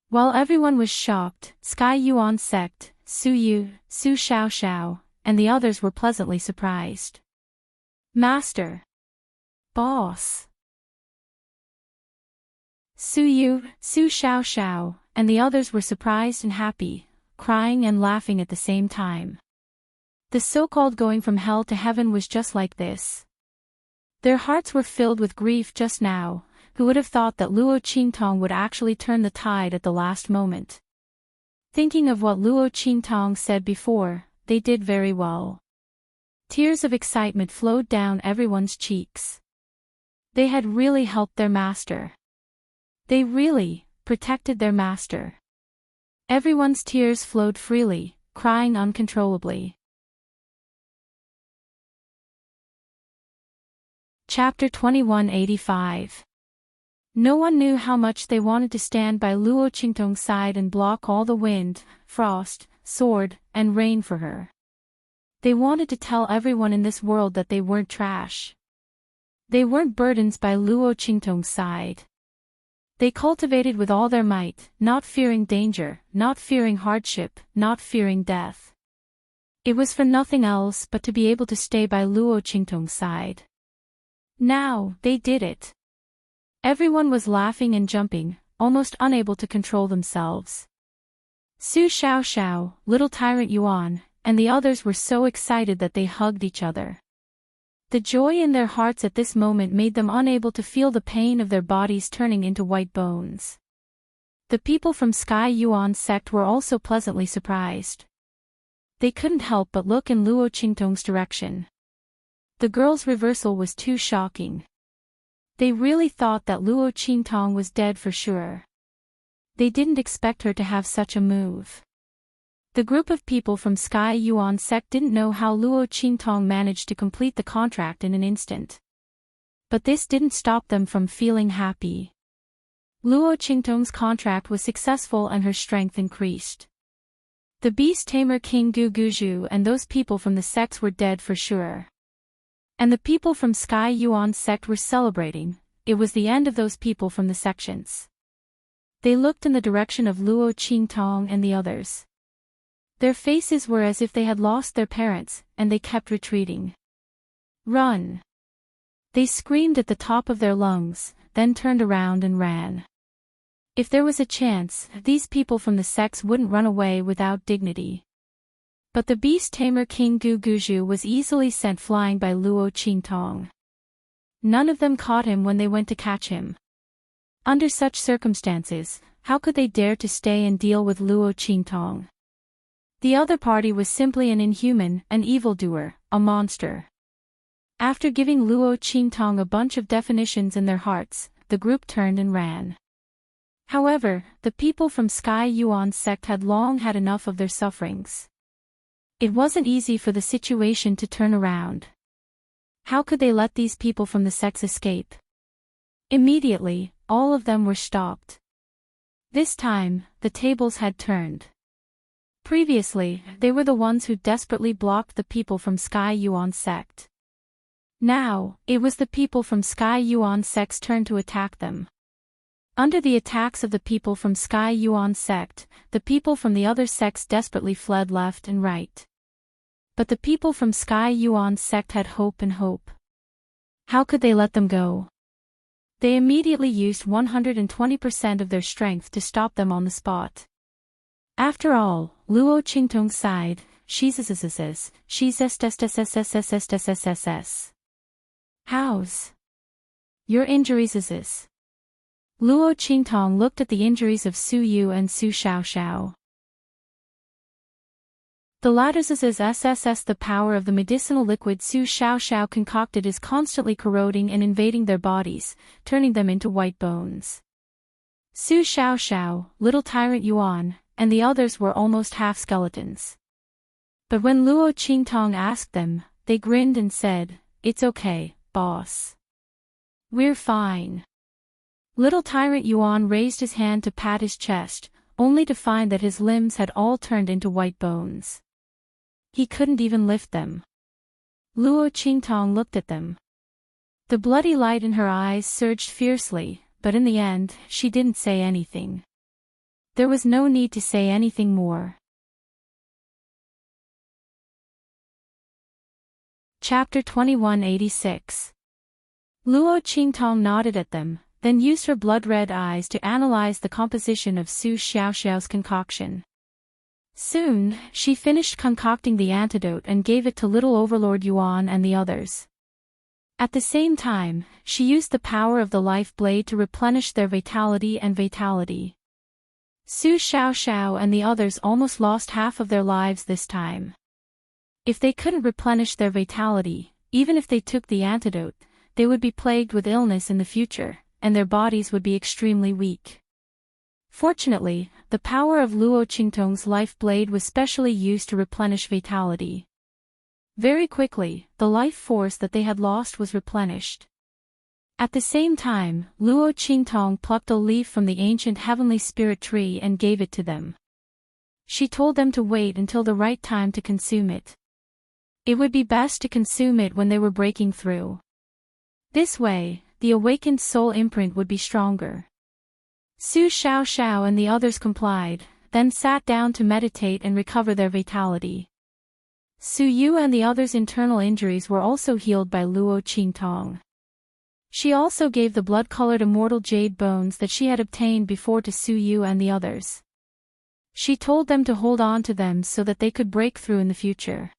Speaker 1: While everyone was shocked, Sky Yuan Sect, Su Yu, Su Xiaoxiao, and the others were pleasantly surprised. Master. Boss. Su Yu, Su Xiaoxiao, and the others were surprised and happy, crying and laughing at the same time. The so-called going from hell to heaven was just like this. Their hearts were filled with grief just now. Who would have thought that Luo Qingtong would actually turn the tide at the last moment? Thinking of what Luo Qingtong said before, they did very well. Tears of excitement flowed down everyone's cheeks. They had really helped their master. They really protected their master. Everyone's tears flowed freely, crying uncontrollably. Chapter 2185. No one knew how much they wanted to stand by Luo Qingtong's side and block all the wind, frost, sword, and rain for her. They wanted to tell everyone in this world that they weren't trash. They weren't burdens by Luo Qingtong's side. They cultivated with all their might, not fearing danger, not fearing hardship, not fearing death. It was for nothing else but to be able to stay by Luo Qingtong's side. Now, they did it. Everyone was laughing and jumping, almost unable to control themselves. Su Xiaoxiao, Little Tyrant Yuan, and the others were so excited that they hugged each other. The joy in their hearts at this moment made them unable to feel the pain of their bodies turning into white bones. The people from Sky Yuan Sect were also pleasantly surprised. They couldn't help but look in Luo Qingtong's direction. The girl's reversal was too shocking. They really thought that Luo Qingtong was dead for sure. They didn't expect her to have such a move. The group of people from Sky Yuan Sect didn't know how Luo Qingtong managed to complete the contract in an instant. But this didn't stop them from feeling happy. Luo Qingtong's contract was successful and her strength increased. The Beast Tamer King Guguju and those people from the sects were dead for sure. And the people from Sky Yuan Sect were celebrating. It was the end of those people from the sections. They looked in the direction of Luo Qingtong and the others. Their faces were as if they had lost their parents, and they kept retreating. Run! They screamed at the top of their lungs, then turned around and ran. If there was a chance, these people from the sects wouldn't run away without dignity. But the Beast Tamer King Guguju was easily sent flying by Luo Qingtong. None of them caught him when they went to catch him. Under such circumstances, how could they dare to stay and deal with Luo Qingtong? The other party was simply an inhuman, an evildoer, a monster. After giving Luo Qingtong a bunch of definitions in their hearts, the group turned and ran. However, the people from Sky Yuan Sect had long had enough of their sufferings. It wasn't easy for the situation to turn around. How could they let these people from the sects escape? Immediately, all of them were stopped. This time, the tables had turned. Previously, they were the ones who desperately blocked the people from Sky Yuan Sect. Now, it was the people from Sky Yuan Sect's turn to attack them. Under the attacks of the people from Sky Yuan Sect, the people from the other sects desperately fled left and right. But the people from Sky Yuan Sect had hope and hope. How could they let them go? They immediately used 120% of their strength to stop them on the spot. After all, Luo Qingtong's side, she's s. How's your injuries is? Luo Qingtong looked at the injuries of Su Yu and Su Xiaoxiao. The latter's SSS. The power of the medicinal liquid Su Xiaoxiao concocted is constantly corroding and invading their bodies, turning them into white bones. Su Xiaoxiao, little tyrant Yuan, and the others were almost half skeletons. But when Luo Qingtong asked them, they grinned and said, "It's okay, boss. We're fine." Little tyrant Yuan raised his hand to pat his chest, only to find that his limbs had all turned into white bones. He couldn't even lift them. Luo Qingtong looked at them. The bloody light in her eyes surged fiercely, but in the end, she didn't say anything. There was no need to say anything more. Chapter 2186. Luo Qingtong nodded at them, then used her blood-red eyes to analyze the composition of Su Xiaoxiao's concoction. Soon, she finished concocting the antidote and gave it to little Overlord Yuan and the others. At the same time, she used the power of the life blade to replenish their vitality. Su Xiaoxiao and the others almost lost half of their lives this time. If they couldn't replenish their vitality, even if they took the antidote, they would be plagued with illness in the future, and their bodies would be extremely weak. Fortunately, the power of Luo Qingtong's life blade was specially used to replenish vitality. Very quickly, the life force that they had lost was replenished. At the same time, Luo Qingtong plucked a leaf from the ancient heavenly spirit tree and gave it to them. She told them to wait until the right time to consume it. It would be best to consume it when they were breaking through. This way, the awakened soul imprint would be stronger. Su Xiaoxiao and the others complied, then sat down to meditate and recover their vitality. Su Yu and the others' internal injuries were also healed by Luo Qingtong. She also gave the blood-colored immortal jade bones that she had obtained before to Su Yu and the others. She told them to hold on to them so that they could break through in the future.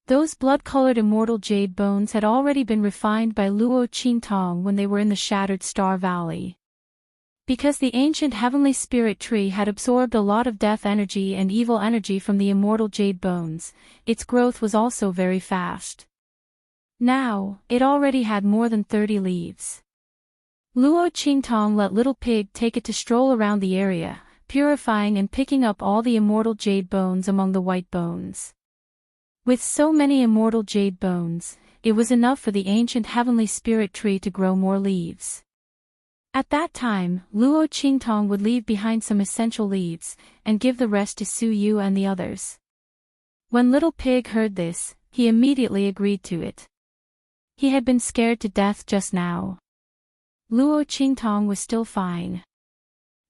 Speaker 1: Those blood-colored immortal jade bones had already been refined by Luo Qingtong when they were in the Shattered Star Valley. Because the ancient heavenly spirit tree had absorbed a lot of death energy and evil energy from the immortal jade bones, its growth was also very fast. Now, it already had more than 30 leaves. Luo Qingtong let Little Pig take it to stroll around the area, purifying and picking up all the immortal jade bones among the white bones. With so many immortal jade bones, it was enough for the ancient heavenly spirit tree to grow more leaves. At that time, Luo Qingtong would leave behind some essential leaves, and give the rest to Su Yu and the others. When Little Pig heard this, he immediately agreed to it. He had been scared to death just now. Luo Qingtong was still fine.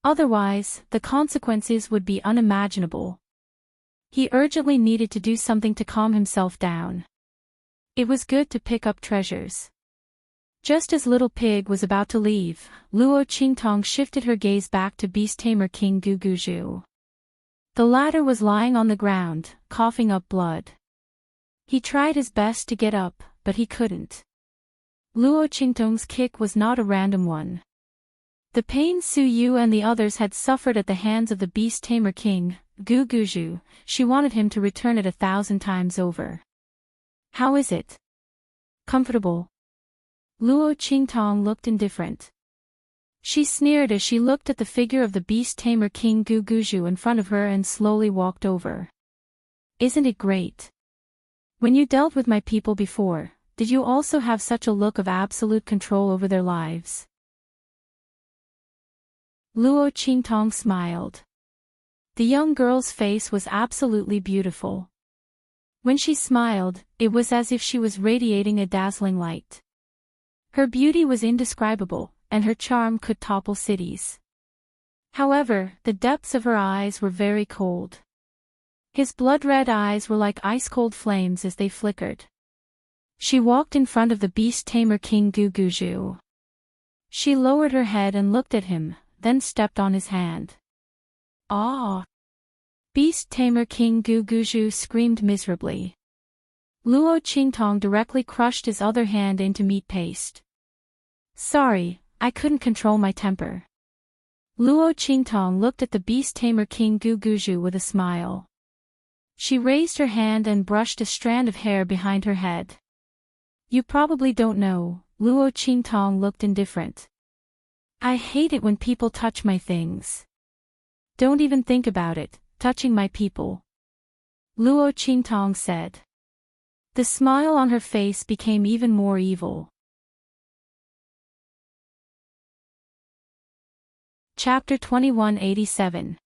Speaker 1: Otherwise, the consequences would be unimaginable. He urgently needed to do something to calm himself down. It was good to pick up treasures. Just as Little Pig was about to leave, Luo Qingtong shifted her gaze back to Beast Tamer King Guguju. The latter was lying on the ground, coughing up blood. He tried his best to get up, but he couldn't. Luo Qingtong's kick was not a random one. The pain Su Yu and the others had suffered at the hands of the Beast Tamer King, Guguju, she wanted him to return it 1,000 times over. "How is it? Comfortable?" Luo Qingtong looked indifferent. She sneered as she looked at the figure of the Beast Tamer King Guguju in front of her and slowly walked over. "Isn't it great? When you dealt with my people before, did you also have such a look of absolute control over their lives?" Luo Qingtong smiled. The young girl's face was absolutely beautiful. When she smiled, it was as if she was radiating a dazzling light. Her beauty was indescribable, and her charm could topple cities. However, the depths of her eyes were very cold. His blood-red eyes were like ice-cold flames as they flickered. She walked in front of the Beast Tamer King Guguju. She lowered her head and looked at him, then stepped on his hand. "Ah!" Beast Tamer King Guguju screamed miserably. Luo Qingtong directly crushed his other hand into meat paste. Sorry, I couldn't control my temper. Luo Qingtong looked at the Beast Tamer King Guguju with a smile. She raised her hand and brushed a strand of hair behind her head. You probably don't know, Luo Qingtong looked indifferent. I hate it when people touch my things. Don't even think about it, touching my people. Luo Qingtong said. The smile on her face became even more evil. Chapter 2187.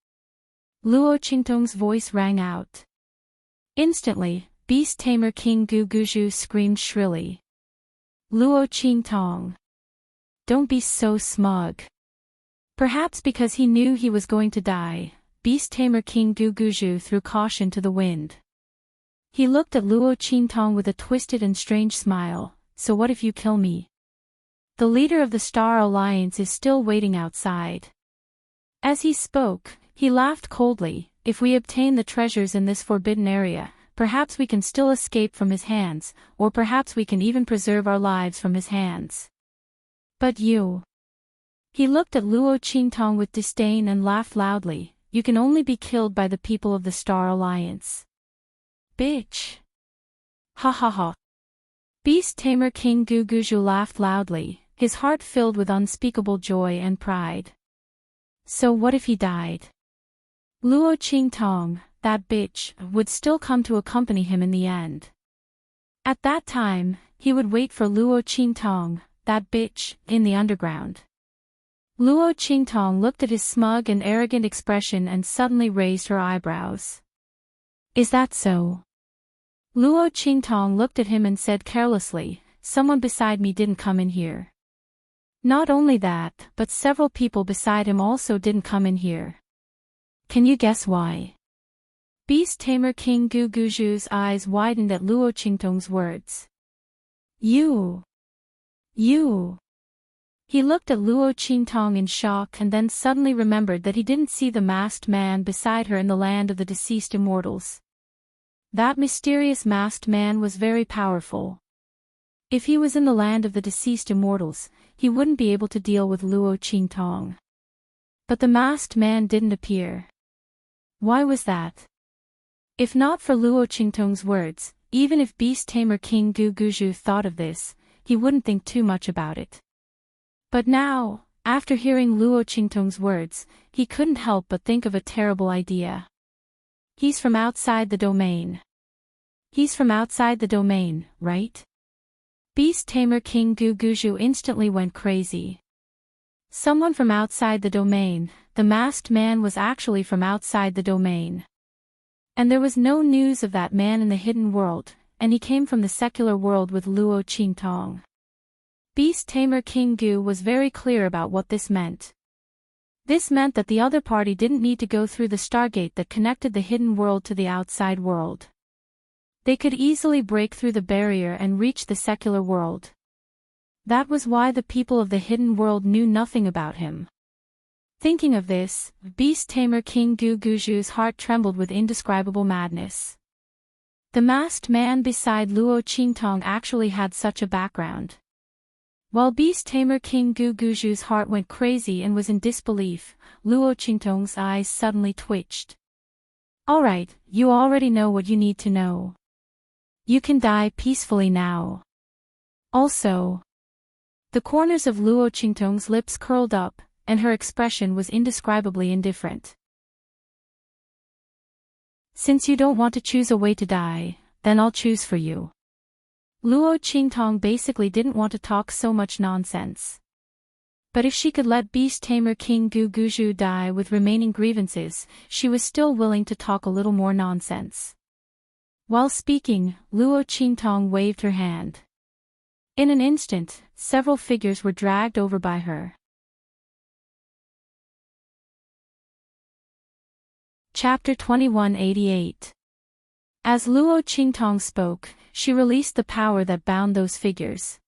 Speaker 1: Luo Qingtong's voice rang out. Instantly, Beast Tamer King Guguju screamed shrilly. Luo Qingtong. Don't be so smug. Perhaps because he knew he was going to die, Beast Tamer King Guguju threw caution to the wind. He looked at Luo Qingtong with a twisted and strange smile. So what if you kill me? The leader of the Star Alliance is still waiting outside. As he spoke, he laughed coldly. If we obtain the treasures in this forbidden area, perhaps we can still escape from his hands, or perhaps we can even preserve our lives from his hands. But you. He looked at Luo Qingtong with disdain and laughed loudly. You can only be killed by the people of the Star Alliance. Bitch. Ha ha ha. Beast Tamer King Guguju laughed loudly, his heart filled with unspeakable joy and pride. So what if he died? Luo Qingtong, that bitch, would still come to accompany him in the end. At that time, he would wait for Luo Qingtong, that bitch, in the underground. Luo Qingtong looked at his smug and arrogant expression and suddenly raised her eyebrows. Is that so? Luo Qingtong looked at him and said carelessly, someone beside me didn't come in here. Not only that, but several people beside him also didn't come in here. Can you guess why? Beast Tamer King Guguju's eyes widened at Luo Qingtong's words. You. He looked at Luo Qingtong in shock and then suddenly remembered that he didn't see the masked man beside her in the land of the deceased immortals. That mysterious masked man was very powerful. If he was in the land of the deceased immortals, he wouldn't be able to deal with Luo Qingtong. But the masked man didn't appear. Why was that? If not for Luo Qingtong's words, even if Beast Tamer King Guguju thought of this, he wouldn't think too much about it. But now, after hearing Luo Qingtong's words, he couldn't help but think of a terrible idea. He's from outside the domain. He's from outside the domain, right? Beast Tamer King Guguju instantly went crazy. Someone from outside the domain, the masked man was actually from outside the domain. And there was no news of that man in the hidden world, and he came from the secular world with Luo Qingtong. Beast Tamer King Gu was very clear about what this meant. This meant that the other party didn't need to go through the stargate that connected the hidden world to the outside world. They could easily break through the barrier and reach the secular world. That was why the people of the hidden world knew nothing about him. Thinking of this, Beast Tamer King Guguju's heart trembled with indescribable madness. The masked man beside Luo Qingtong actually had such a background. While Beast Tamer King Guguju's heart went crazy and was in disbelief, Luo Qingtong's eyes suddenly twitched. Alright, you already know what you need to know. You can die peacefully now. Also. The corners of Luo Qingtong's lips curled up, and her expression was indescribably indifferent. Since you don't want to choose a way to die, then I'll choose for you. Luo Qingtong basically didn't want to talk so much nonsense. But if she could let Beast Tamer King Guguju die with remaining grievances, she was still willing to talk a little more nonsense. While speaking, Luo Qingtong waved her hand. In an instant, several figures were dragged over by her. Chapter 2188. As Luo Qingtong spoke, she released the power that bound those figures.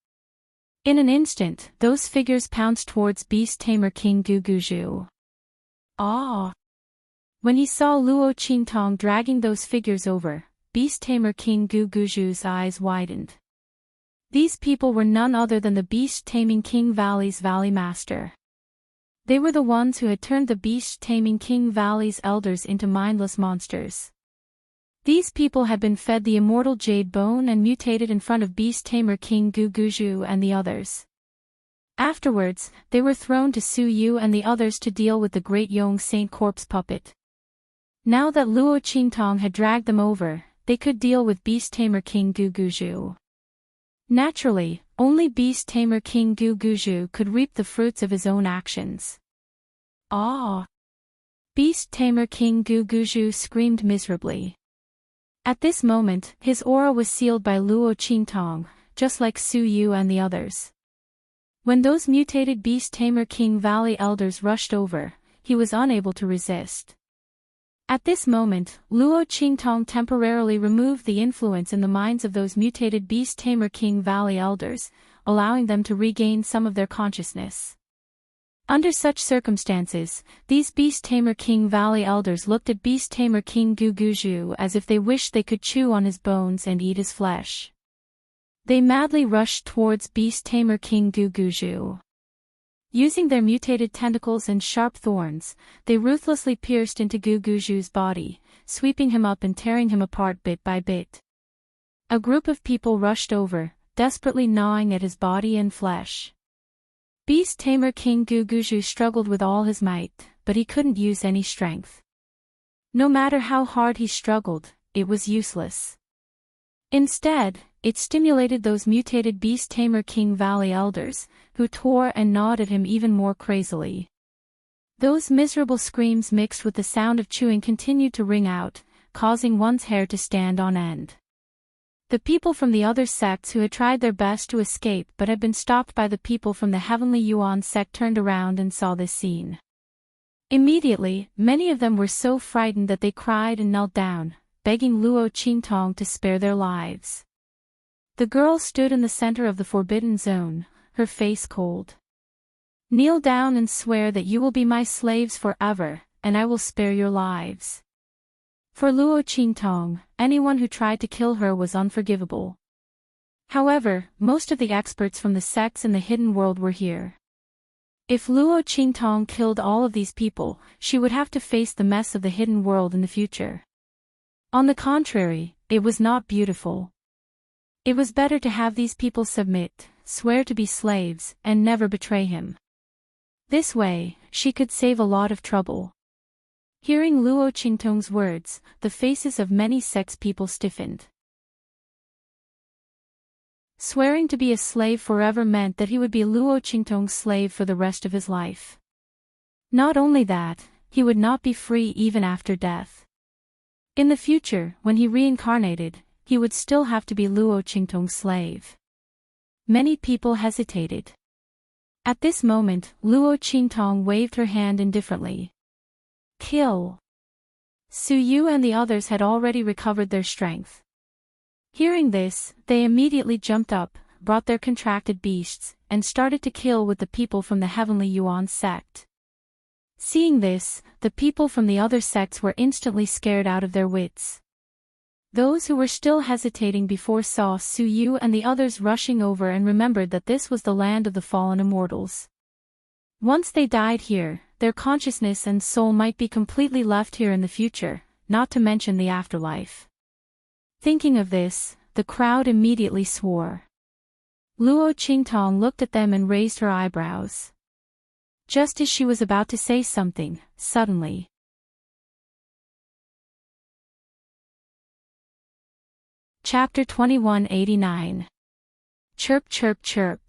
Speaker 1: In an instant, those figures pounced towards Beast Tamer King Guguju. Ah! When he saw Luo Qingtong dragging those figures over, Beast Tamer King Gu Guzhu's eyes widened. These people were none other than the Beast Taming King Valley's Valley Master. They were the ones who had turned the Beast Taming King Valley's elders into mindless monsters. These people had been fed the immortal jade bone and mutated in front of Beast Tamer King Gu Guzhu and the others. Afterwards, they were thrown to Su Yu and the others to deal with the great Yong Saint corpse puppet. Now that Luo Qingtong had dragged them over, they could deal with Beast Tamer King Gu Guzhu. Naturally, only Beast Tamer King Gu Guzhu could reap the fruits of his own actions. Ah! Beast Tamer King Gu Guzhu screamed miserably. At this moment, his aura was sealed by Luo Qingtong, just like Su Yu and the others. When those mutated Beast Tamer King Valley elders rushed over, he was unable to resist. At this moment, Luo Qingtong temporarily removed the influence in the minds of those mutated Beast Tamer King Valley elders, allowing them to regain some of their consciousness. Under such circumstances, these Beast Tamer King Valley elders looked at Beast Tamer King Gu Guzhu as if they wished they could chew on his bones and eat his flesh. They madly rushed towards Beast Tamer King Gu Guzhu. Using their mutated tentacles and sharp thorns, they ruthlessly pierced into Gu Guzhu's body, sweeping him up and tearing him apart bit by bit. A group of people rushed over, desperately gnawing at his body and flesh. Beast Tamer King Gu Guzhu struggled with all his might, but he couldn't use any strength. No matter how hard he struggled, it was useless. Instead, it stimulated those mutated Beast Tamer King Valley elders, who tore and gnawed at him even more crazily. Those miserable screams mixed with the sound of chewing continued to ring out, causing one's hair to stand on end. The people from the other sects who had tried their best to escape but had been stopped by the people from the Heavenly Yuan sect turned around and saw this scene. Immediately, many of them were so frightened that they cried and knelt down, begging Luo Qingtong to spare their lives. The girl stood in the center of the forbidden zone, her face cold. "Kneel down and swear that you will be my slaves forever, and I will spare your lives." For Luo Qingtong, anyone who tried to kill her was unforgivable. However, most of the experts from the sects in the hidden world were here. If Luo Qingtong killed all of these people, she would have to face the mess of the hidden world in the future. On the contrary, it was not beautiful. It was better to have these people submit, swear to be slaves, and never betray him. This way, she could save a lot of trouble. Hearing Luo Qingtong's words, the faces of many sects people stiffened. Swearing to be a slave forever meant that he would be Luo Qingtong's slave for the rest of his life. Not only that, he would not be free even after death. In the future, when he reincarnated, he would still have to be Luo Qingtong's slave. Many people hesitated. At this moment, Luo Qingtong waved her hand indifferently. "Kill." Su Yu and the others had already recovered their strength. Hearing this, they immediately jumped up, brought their contracted beasts, and started to kill with the people from the Heavenly Yuan sect. Seeing this, the people from the other sects were instantly scared out of their wits. Those who were still hesitating before saw Su Yu and the others rushing over and remembered that this was the land of the fallen immortals. Once they died here, their consciousness and soul might be completely left here in the future, not to mention the afterlife. Thinking of this, the crowd immediately swore. Luo Qingtong looked at them and raised her eyebrows. Just as she was about to say something, suddenly. Chapter 2189. Chirp chirp chirp.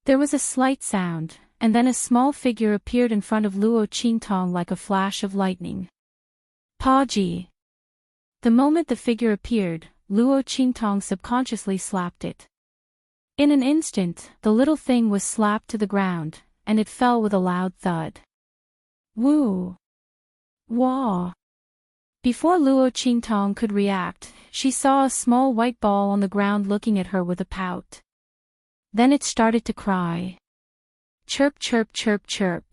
Speaker 1: There was a slight sound, and then a small figure appeared in front of Luo Qingtong like a flash of lightning. "Pa Ji." The moment the figure appeared, Luo Qingtong subconsciously slapped it. In an instant, the little thing was slapped to the ground, and it fell with a loud thud. Woo! Wah! Before Luo Qingtong could react, she saw a small white ball on the ground looking at her with a pout. Then it started to cry. Chirp chirp chirp chirp.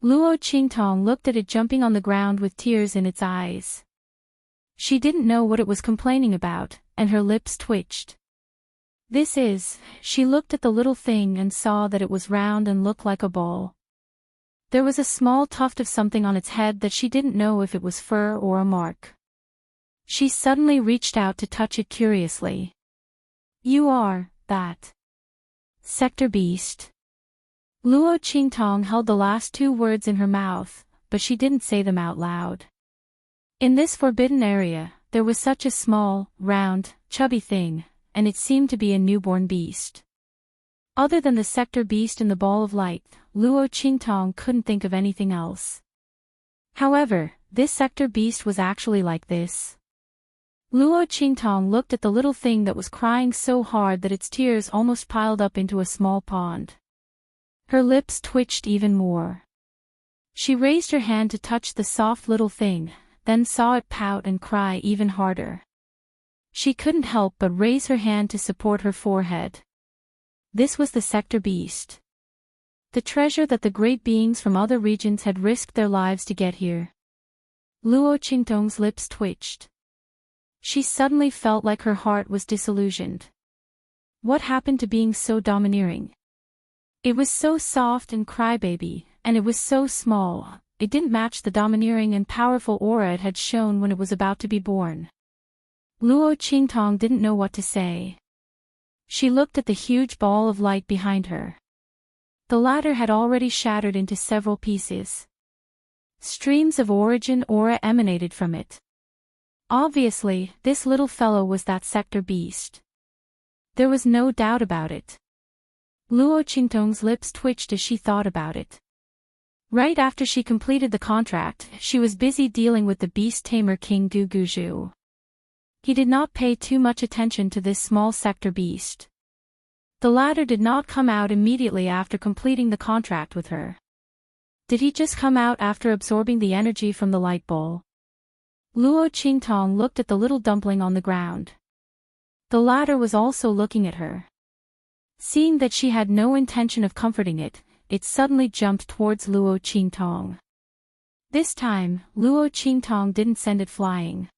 Speaker 1: Luo Qingtong looked at it jumping on the ground with tears in its eyes. She didn't know what it was complaining about, and her lips twitched. She looked at the little thing and saw that it was round and looked like a ball. There was a small tuft of something on its head that she didn't know if it was fur or a mark. She suddenly reached out to touch it curiously. You are, that sector beast. Luo Qingtong held the last two words in her mouth, but she didn't say them out loud. In this forbidden area, there was such a small, round, chubby thing, and it seemed to be a newborn beast. Other than the sector beast and the ball of light, Luo Qingtong couldn't think of anything else. However, this sector beast was actually like this. Luo Qingtong looked at the little thing that was crying so hard that its tears almost piled up into a small pond. Her lips twitched even more. She raised her hand to touch the soft little thing, then saw it pout and cry even harder. She couldn't help but raise her hand to support her forehead. This was the sector beast. The treasure that the great beings from other regions had risked their lives to get here. Luo Qingtong's lips twitched. She suddenly felt like her heart was disillusioned. What happened to being so domineering? It was so soft and crybaby, and it was so small, it didn't match the domineering and powerful aura it had shown when it was about to be born. Luo Qingtong didn't know what to say. She looked at the huge ball of light behind her. The latter had already shattered into several pieces. Streams of origin aura emanated from it. Obviously, this little fellow was that sector beast. There was no doubt about it. Luo Qingtong's lips twitched as she thought about it. Right after she completed the contract, she was busy dealing with the beast tamer King Du Guzhu. He did not pay too much attention to this small sector beast. The latter did not come out immediately after completing the contract with her. Did he just come out after absorbing the energy from the light ball? Luo Qingtong looked at the little dumpling on the ground. The latter was also looking at her. Seeing that she had no intention of comforting it, it suddenly jumped towards Luo Qingtong. This time, Luo Qingtong didn't send it flying.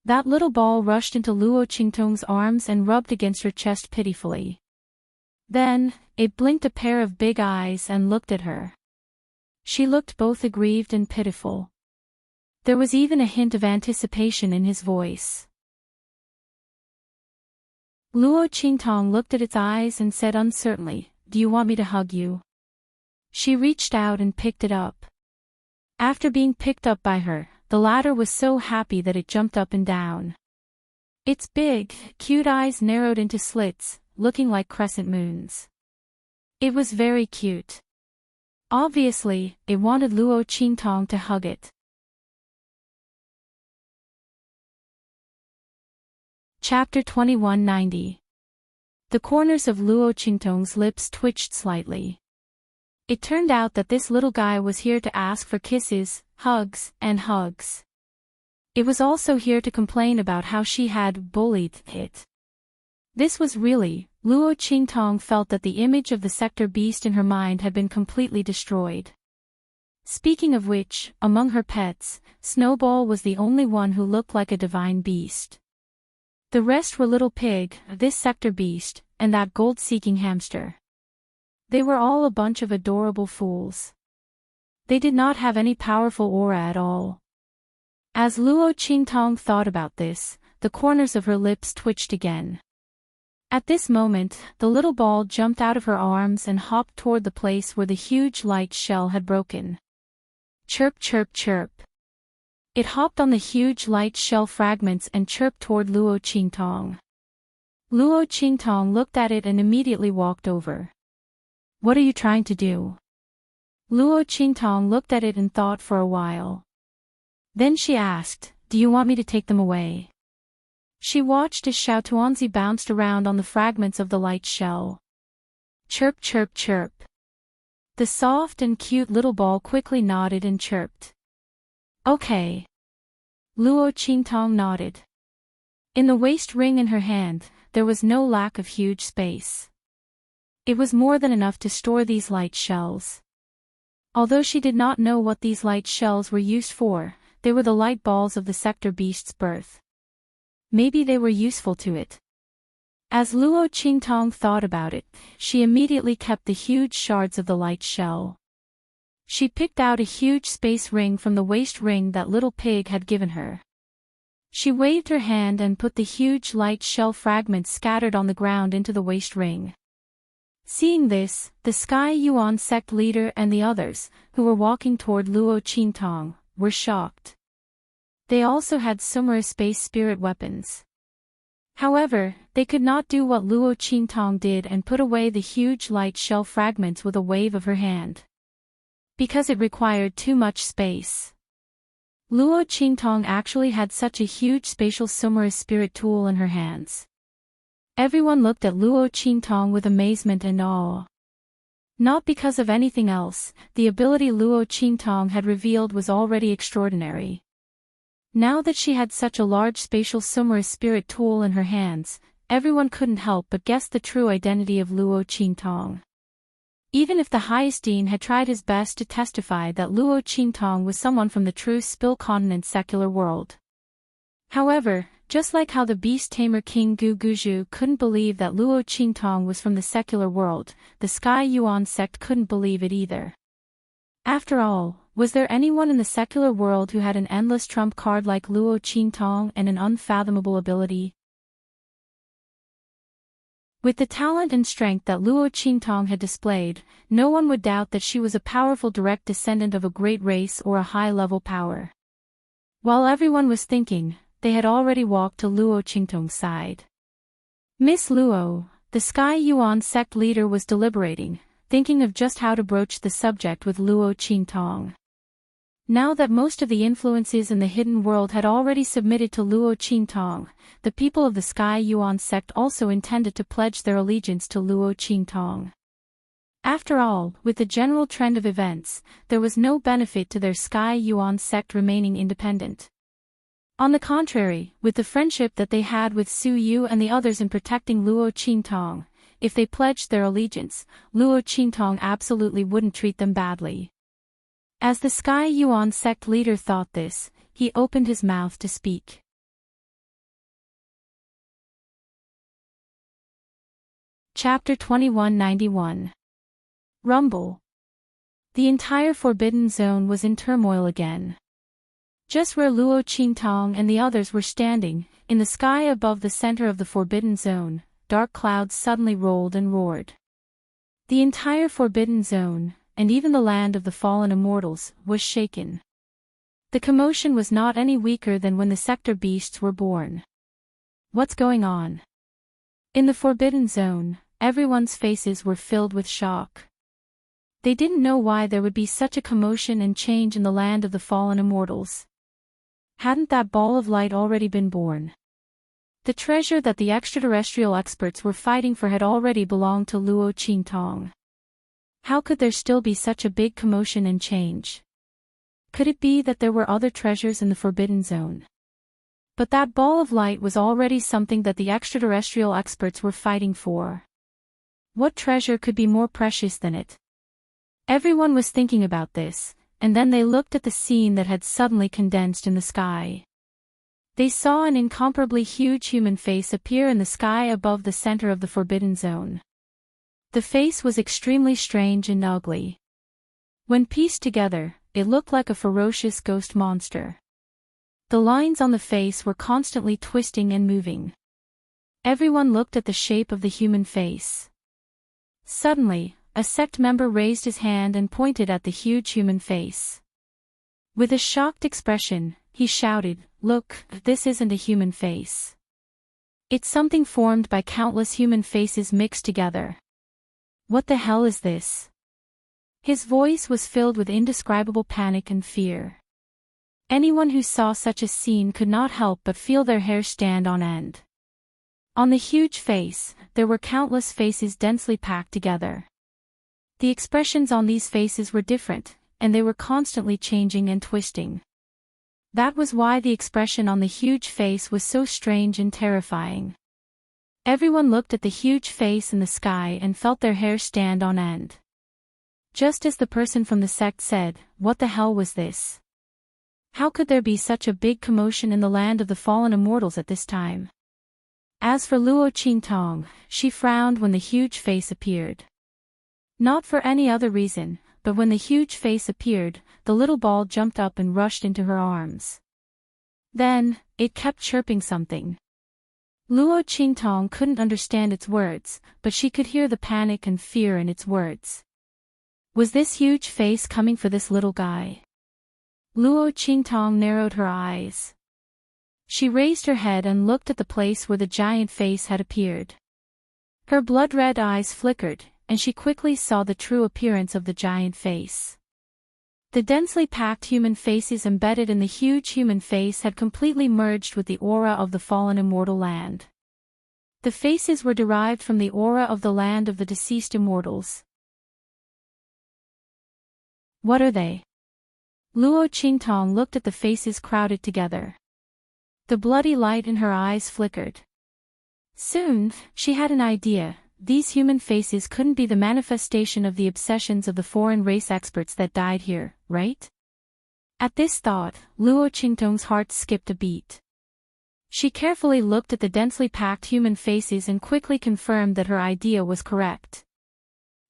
Speaker 1: That little ball rushed into Luo Qingtong's arms and rubbed against her chest pitifully. Then, it blinked a pair of big eyes and looked at her. She looked both aggrieved and pitiful. There was even a hint of anticipation in his voice. Luo Qingtong looked at its eyes and said uncertainly, "Do you want me to hug you?" She reached out and picked it up. After being picked up by her, the latter was so happy that it jumped up and down. Its big, cute eyes narrowed into slits, looking like crescent moons. It was very cute. Obviously, it wanted Luo Qingtong to hug it. Chapter 2190. The corners of Luo Qingtong's lips twitched slightly. It turned out that this little guy was here to ask for kisses, hugs, and hugs. It was also here to complain about how she had bullied it. This was really, Luo Qingtong felt that the image of the sector beast in her mind had been completely destroyed. Speaking of which, among her pets, Snowball was the only one who looked like a divine beast. The rest were Little Pig, this sector beast, and that gold-seeking hamster. They were all a bunch of adorable fools. They did not have any powerful aura at all. As Luo Qingtong thought about this, the corners of her lips twitched again. At this moment, the little ball jumped out of her arms and hopped toward the place where the huge light shell had broken. Chirp chirp chirp. It hopped on the huge light shell fragments and chirped toward Luo Qingtong. Luo Qingtong looked at it and immediately walked over. "What are you trying to do?" Luo Qingtong looked at it and thought for a while. Then she asked, "Do you want me to take them away?" She watched as Xiao Tuanzi bounced around on the fragments of the light shell. Chirp chirp chirp. The soft and cute little ball quickly nodded and chirped. "Okay." Luo Qingtong nodded. In the waist ring in her hand, there was no lack of huge space. It was more than enough to store these light shells. Although she did not know what these light shells were used for, they were the light balls of the sector beast's birth. Maybe they were useful to it. As Luo Qingtong thought about it, she immediately kept the huge shards of the light shell. She picked out a huge space ring from the waist ring that little pig had given her. She waved her hand and put the huge light shell fragments scattered on the ground into the waist ring. Seeing this, the Sky Yuan sect leader and the others, who were walking toward Luo Qingtong, were shocked. They also had Sumera space spirit weapons. However, they could not do what Luo Qingtong did and put away the huge light shell fragments with a wave of her hand. Because it required too much space. Luo Qingtong actually had such a huge spatial Sumera spirit tool in her hands. Everyone looked at Luo Qingtong with amazement and awe. Not because of anything else, the ability Luo Qingtong had revealed was already extraordinary. Now that she had such a large spatial Sumera spirit tool in her hands, everyone couldn't help but guess the true identity of Luo Qingtong. Even if the highest dean had tried his best to testify that Luo Qingtong was someone from the true Spill Continent secular world. However, just like how the beast tamer King Gu Guju couldn't believe that Luo Qingtong was from the secular world, the Sky Yuan sect couldn't believe it either. After all, was there anyone in the secular world who had an endless trump card like Luo Qingtong and an unfathomable ability? With the talent and strength that Luo Qingtong had displayed, no one would doubt that she was a powerful direct descendant of a great race or a high-level power. While everyone was thinking, they had already walked to Luo Qingtong's side. Miss Luo, the Sky Yuan sect leader, was deliberating, thinking of just how to broach the subject with Luo Qingtong. Now that most of the influences in the hidden world had already submitted to Luo Qingtong, the people of the Sky Yuan sect also intended to pledge their allegiance to Luo Qingtong. After all, with the general trend of events, there was no benefit to their Sky Yuan sect remaining independent. On the contrary, with the friendship that they had with Su Yu and the others in protecting Luo Qingtong, if they pledged their allegiance, Luo Qingtong absolutely wouldn't treat them badly. As the Sky Yuan sect leader thought this, he opened his mouth to speak. Chapter 2191. Rumble. The entire Forbidden Zone was in turmoil again. Just where Luo Qingtong and the others were standing, in the sky above the center of the Forbidden Zone, dark clouds suddenly rolled and roared. The entire Forbidden Zone, and even the land of the fallen immortals, was shaken. The commotion was not any weaker than when the sector beasts were born. What's going on? In the Forbidden Zone, everyone's faces were filled with shock. They didn't know why there would be such a commotion and change in the land of the fallen immortals. Hadn't that ball of light already been born? The treasure that the extraterrestrial experts were fighting for had already belonged to Luo Qingtong. How could there still be such a big commotion and change? Could it be that there were other treasures in the Forbidden Zone? But that ball of light was already something that the extraterrestrial experts were fighting for. What treasure could be more precious than it? Everyone was thinking about this, and then they looked at the scene that had suddenly condensed in the sky. They saw an incomparably huge human face appear in the sky above the center of the Forbidden Zone. The face was extremely strange and ugly. When pieced together, it looked like a ferocious ghost monster. The lines on the face were constantly twisting and moving. Everyone looked at the shape of the human face. Suddenly, a sect member raised his hand and pointed at the huge human face. With a shocked expression, he shouted, "Look, this isn't a human face. It's something formed by countless human faces mixed together. What the hell is this?" His voice was filled with indescribable panic and fear. Anyone who saw such a scene could not help but feel their hair stand on end. On the huge face, there were countless faces densely packed together. The expressions on these faces were different, and they were constantly changing and twisting. That was why the expression on the huge face was so strange and terrifying. Everyone looked at the huge face in the sky and felt their hair stand on end. Just as the person from the sect said, what the hell was this? How could there be such a big commotion in the land of the fallen immortals at this time? As for Luo Qingtong, she frowned when the huge face appeared. Not for any other reason, but when the huge face appeared, the little ball jumped up and rushed into her arms. Then, it kept chirping something. Luo Qingtong couldn't understand its words, but she could hear the panic and fear in its words. Was this huge face coming for this little guy? Luo Qingtong narrowed her eyes. She raised her head and looked at the place where the giant face had appeared. Her blood-red eyes flickered, and she quickly saw the true appearance of the giant face. The densely packed human faces embedded in the huge human face had completely merged with the aura of the fallen immortal land. The faces were derived from the aura of the land of the deceased immortals. What are they? Luo Qingtong looked at the faces crowded together. The bloody light in her eyes flickered. Soon, she had an idea. These human faces couldn't be the manifestation of the obsessions of the foreign race experts that died here, right? At this thought, Luo Qingtong's heart skipped a beat. She carefully looked at the densely packed human faces and quickly confirmed that her idea was correct.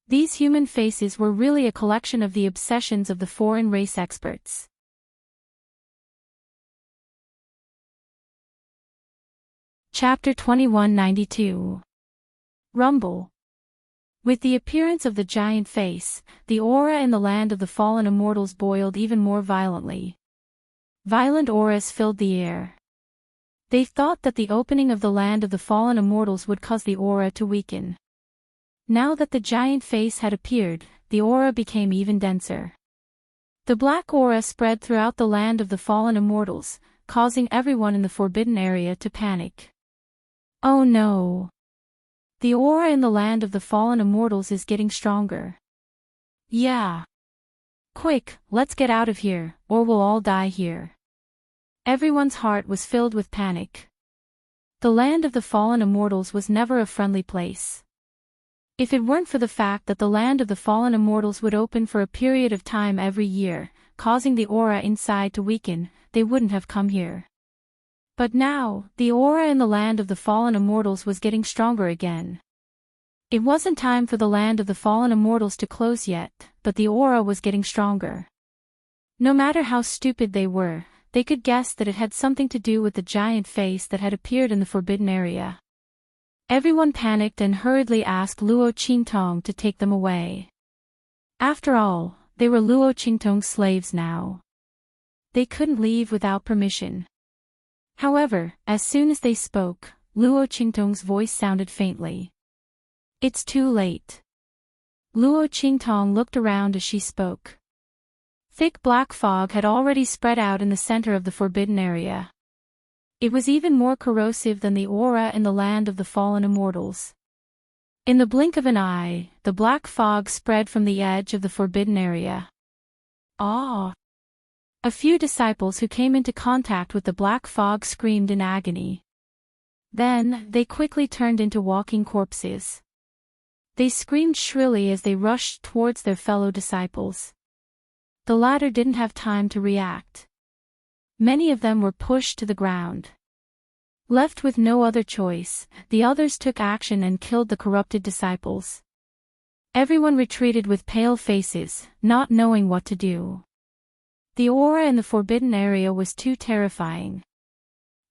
Speaker 1: These human faces were really a collection of the obsessions of the foreign race experts. Chapter 2192. Rumble. With the appearance of the giant face, the aura in the land of the fallen immortals boiled even more violently. Violent auras filled the air. They thought that the opening of the land of the fallen immortals would cause the aura to weaken. Now that the giant face had appeared, the aura became even denser. The black aura spread throughout the land of the fallen immortals, causing everyone in the forbidden area to panic. Oh no! The aura in the land of the fallen immortals is getting stronger. Yeah. Quick, let's get out of here, or we'll all die here. Everyone's heart was filled with panic. The land of the fallen immortals was never a friendly place. If it weren't for the fact that the land of the fallen immortals would open for a period of time every year, causing the aura inside to weaken, they wouldn't have come here. But now, the aura in the land of the fallen immortals was getting stronger again. It wasn't time for the land of the fallen immortals to close yet, but the aura was getting stronger. No matter how stupid they were, they could guess that it had something to do with the giant face that had appeared in the forbidden area. Everyone panicked and hurriedly asked Luo Qingtong to take them away. After all, they were Luo Qingtong's slaves now. They couldn't leave without permission. However, as soon as they spoke, Luo Qingtong's voice sounded faintly. It's too late. Luo Qingtong looked around as she spoke. Thick black fog had already spread out in the center of the forbidden area. It was even more corrosive than the aura in the land of the fallen immortals. In the blink of an eye, the black fog spread from the edge of the forbidden area. Ah! A few disciples who came into contact with the black fog screamed in agony. Then, they quickly turned into walking corpses. They screamed shrilly as they rushed towards their fellow disciples. The latter didn't have time to react. Many of them were pushed to the ground. Left with no other choice, the others took action and killed the corrupted disciples. Everyone retreated with pale faces, not knowing what to do. The aura in the forbidden area was too terrifying.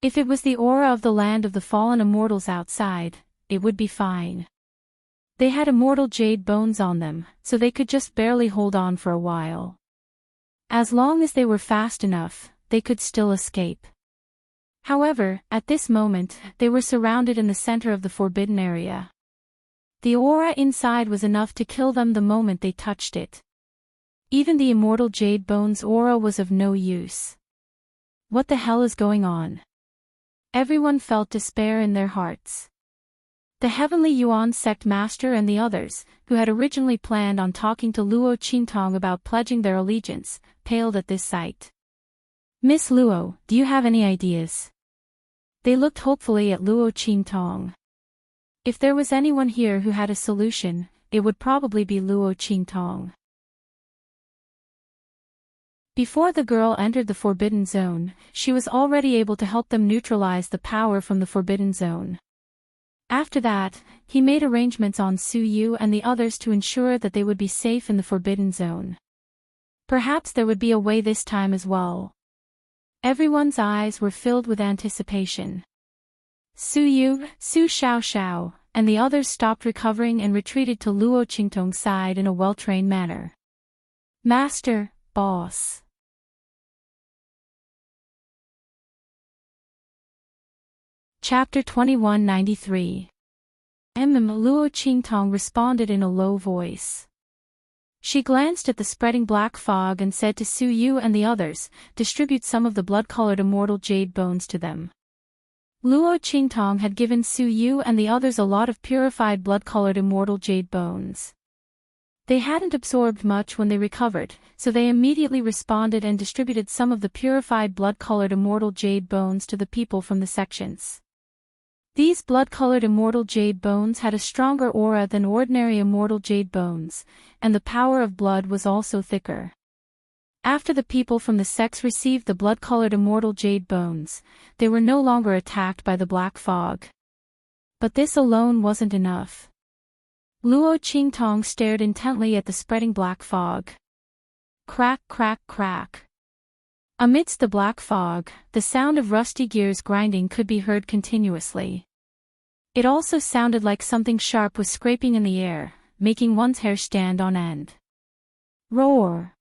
Speaker 1: If it was the aura of the land of the fallen immortals outside, it would be fine. They had immortal jade bones on them, so they could just barely hold on for a while. As long as they were fast enough, they could still escape. However, at this moment, they were surrounded in the center of the forbidden area. The aura inside was enough to kill them the moment they touched it. Even the immortal jade bones aura was of no use. What the hell is going on? Everyone felt despair in their hearts. The Heavenly Yuan sect master and the others, who had originally planned on talking to Luo Qingtong about pledging their allegiance, paled at this sight. Miss Luo, do you have any ideas? They looked hopefully at Luo Qingtong. If there was anyone here who had a solution, it would probably be Luo Qingtong. Before the girl entered the Forbidden Zone, she was already able to help them neutralize the power from the Forbidden Zone. After that, he made arrangements on Suyu and the others to ensure that they would be safe in the Forbidden Zone. Perhaps there would be a way this time as well. Everyone's eyes were filled with anticipation. Suyu, Su Xiaoxiao, and the others stopped recovering and retreated to Luo Qingtong's side in a well-trained manner. Master, boss. Chapter 2193. Luo Qingtong responded in a low voice. She glanced at the spreading black fog and said to Su Yu and the others, "Distribute some of the blood-colored immortal jade bones to them." Luo Qingtong had given Su Yu and the others a lot of purified blood-colored immortal jade bones. They hadn't absorbed much when they recovered, so they immediately responded and distributed some of the purified blood-colored immortal jade bones to the people from the sections. These blood-colored immortal jade bones had a stronger aura than ordinary immortal jade bones, and the power of blood was also thicker. After the people from the sects received the blood-colored immortal jade bones, they were no longer attacked by the black fog. But this alone wasn't enough. Luo Qingtong stared intently at the spreading black fog. Crack, crack, crack. Amidst the black fog, the sound of rusty gears grinding could be heard continuously. It also sounded like something sharp was scraping in the air, making one's hair stand on end. Roar!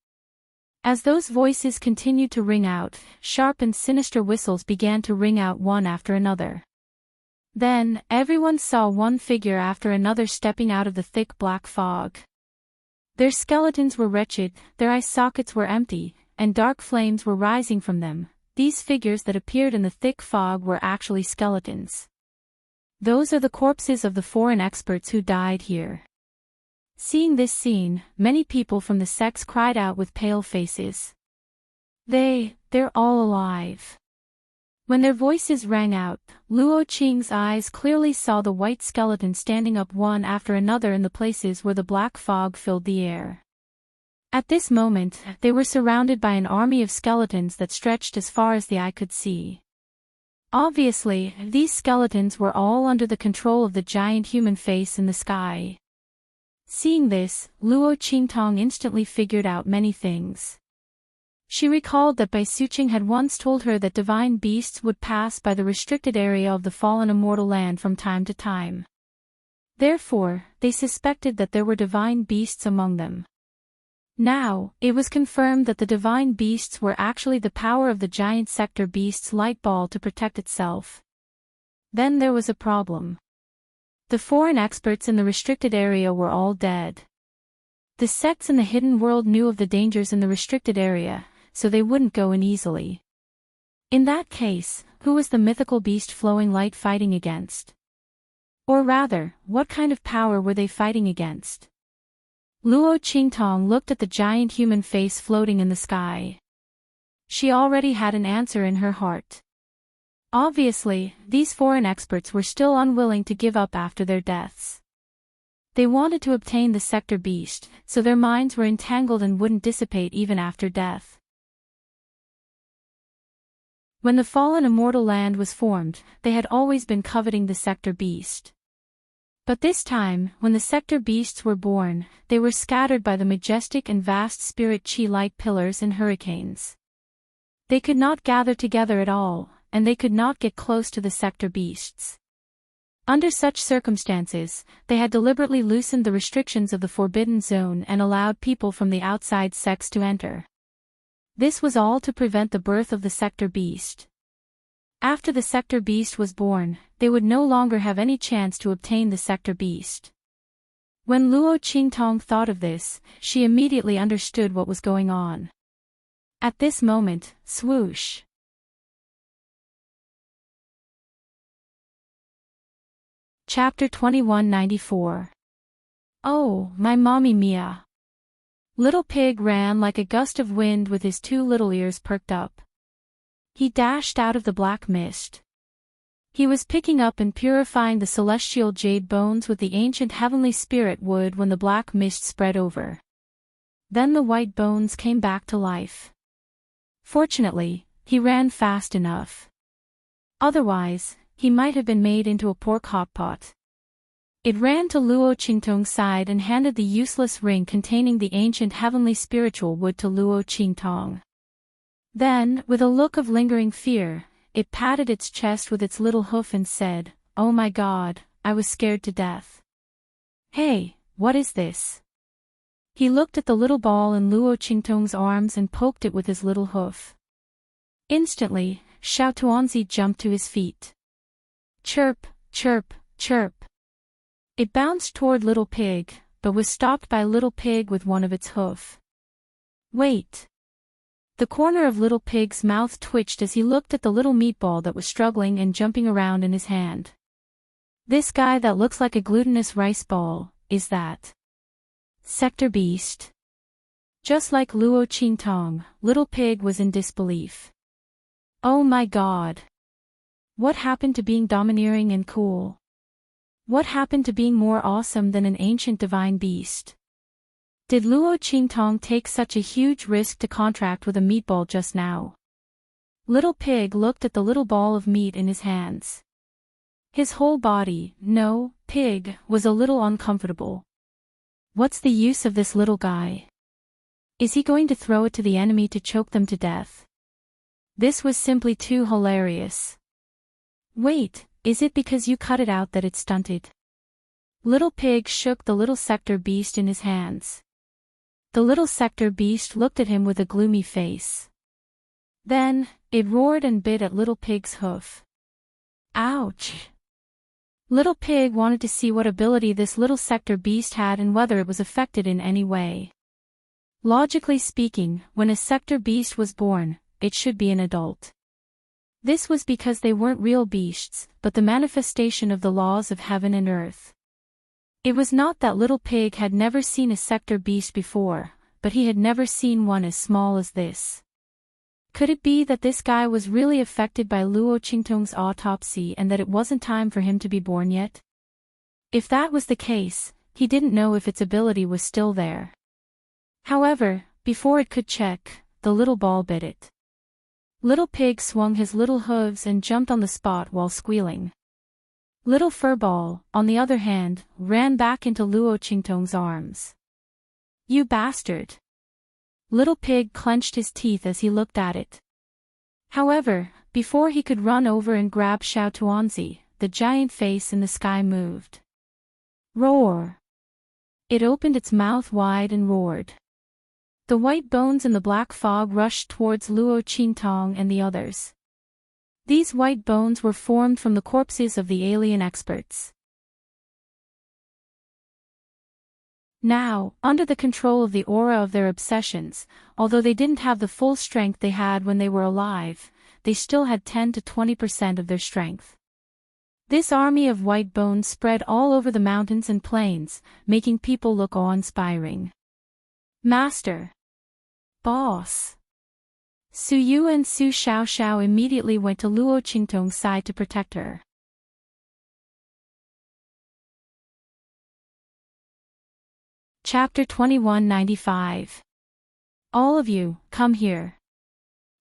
Speaker 1: As those voices continued to ring out, sharp and sinister whistles began to ring out one after another. Then, everyone saw one figure after another stepping out of the thick black fog. Their skeletons were wretched, their eye sockets were empty, and dark flames were rising from them. These figures that appeared in the thick fog were actually skeletons. Those are the corpses of the foreign experts who died here. Seeing this scene, many people from the sects cried out with pale faces. They're all alive. When their voices rang out, Luo Qing's eyes clearly saw the white skeletons standing up one after another in the places where the black fog filled the air. At this moment, they were surrounded by an army of skeletons that stretched as far as the eye could see. Obviously, these skeletons were all under the control of the giant human face in the sky. Seeing this, Luo Qingtong instantly figured out many things. She recalled that Bai Suqing had once told her that divine beasts would pass by the restricted area of the fallen immortal land from time to time. Therefore, they suspected that there were divine beasts among them. Now, it was confirmed that the divine beasts were actually the power of the giant sector beast's light ball to protect itself. Then there was a problem. The foreign experts in the restricted area were all dead. The sects in the hidden world knew of the dangers in the restricted area, so they wouldn't go in easily. In that case, who was the mythical beast flowing light fighting against? Or rather, what kind of power were they fighting against? Luo Qingtong looked at the giant human face floating in the sky. She already had an answer in her heart. Obviously, these foreign experts were still unwilling to give up after their deaths. They wanted to obtain the sector beast, so their minds were entangled and wouldn't dissipate even after death. When the fallen immortal land was formed, they had always been coveting the sector beast. But this time, when the sector beasts were born, they were scattered by the majestic and vast spirit chi light pillars and hurricanes. They could not gather together at all, and they could not get close to the sector beasts. Under such circumstances, they had deliberately loosened the restrictions of the Forbidden Zone and allowed people from the outside sects to enter. This was all to prevent the birth of the sector beast. After the sector beast was born, they would no longer have any chance to obtain the sector beast. When Luo Qingtong thought of this, she immediately understood what was going on. At this moment, swoosh. Chapter 2194. Oh, my mommy Mia. Little Pig ran like a gust of wind with his two little ears perked up. He dashed out of the black mist. He was picking up and purifying the celestial jade bones with the ancient heavenly spirit wood when the black mist spread over. Then the white bones came back to life. Fortunately, he ran fast enough. Otherwise, he might have been made into a pork hot pot. It ran to Luo Qingtong's side and handed the useless ring containing the ancient heavenly spiritual wood to Luo Qingtong. Then, with a look of lingering fear, it patted its chest with its little hoof and said, "Oh my God, I was scared to death." "Hey, what is this?" He looked at the little ball in Luo Qingtong's arms and poked it with his little hoof. Instantly, Xiao Tuanzi jumped to his feet. Chirp, chirp, chirp. It bounced toward Little Pig, but was stopped by Little Pig with one of its hoof. "Wait." The corner of Little Pig's mouth twitched as he looked at the little meatball that was struggling and jumping around in his hand. "This guy that looks like a glutinous rice ball, is that Sector Beast?" Just like Luo Qingtong, Little Pig was in disbelief. Oh my God! What happened to being domineering and cool? What happened to being more awesome than an ancient divine beast? Did Luo Qingtong take such a huge risk to contract with a meatball just now? Little Pig looked at the little ball of meat in his hands. His whole body, no, pig, was a little uncomfortable. What's the use of this little guy? Is he going to throw it to the enemy to choke them to death? This was simply too hilarious. Wait, is it because you cut it out that it's stunted? Little Pig shook the little sector beast in his hands. The little sector beast looked at him with a gloomy face. Then, it roared and bit at Little Pig's hoof. Ouch! Little Pig wanted to see what ability this little sector beast had and whether it was affected in any way. Logically speaking, when a sector beast was born, it should be an adult. This was because they weren't real beasts, but the manifestation of the laws of heaven and earth. It was not that Little Pig had never seen a sector beast before, but he had never seen one as small as this. Could it be that this guy was really affected by Luo Qingtong's autopsy and that it wasn't time for him to be born yet? If that was the case, he didn't know if its ability was still there. However, before it could check, the little ball bit it. Little Pig swung his little hooves and jumped on the spot while squealing. Little Furball, on the other hand, ran back into Luo Qingtong's arms. "You bastard!" Little Pig clenched his teeth as he looked at it. However, before he could run over and grab Xiao Tuanzi, the giant face in the sky moved. Roar! It opened its mouth wide and roared. The white bones in the black fog rushed towards Luo Qingtong and the others. These white bones were formed from the corpses of the alien experts. Now, under the control of the aura of their obsessions, although they didn't have the full strength they had when they were alive, they still had 10 to 20% of their strength. This army of white bones spread all over the mountains and plains, making people look awe-inspiring. Master! Boss! Su Yu and Su Xiaoxiao immediately went to Luo Qingtong's side to protect her. Chapter 2195. All of you, come here.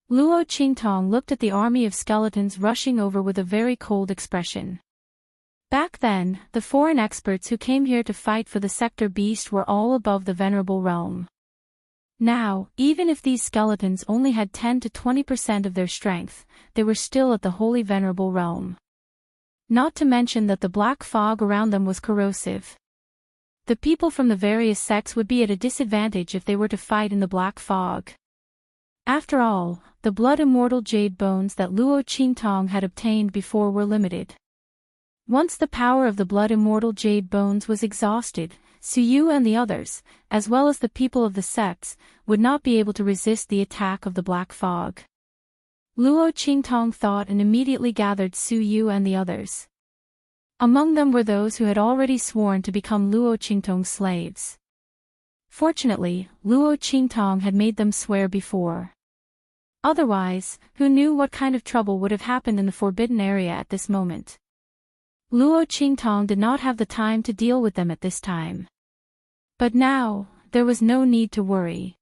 Speaker 1: Luo Qingtong looked at the army of skeletons rushing over with a very cold expression. Back then, the foreign experts who came here to fight for the sector beast were all above the venerable realm. Now, even if these skeletons only had 10 to 20% of their strength, they were still at the holy venerable realm. Not to mention that the black fog around them was corrosive. The people from the various sects would be at a disadvantage if they were to fight in the black fog. After all, the blood-immortal jade bones that Luo Qingtong had obtained before were limited. Once the power of the blood-immortal jade bones was exhausted, Su Yu and the others, as well as the people of the sects, would not be able to resist the attack of the black fog. Luo Qingtong thought and immediately gathered Su Yu and the others. Among them were those who had already sworn to become Luo Qingtong's slaves. Fortunately, Luo Qingtong had made them swear before. Otherwise, who knew what kind of trouble would have happened in the forbidden area at this moment? Luo Qingtong did not have the time to deal with them at this time. But now, there was no need to worry.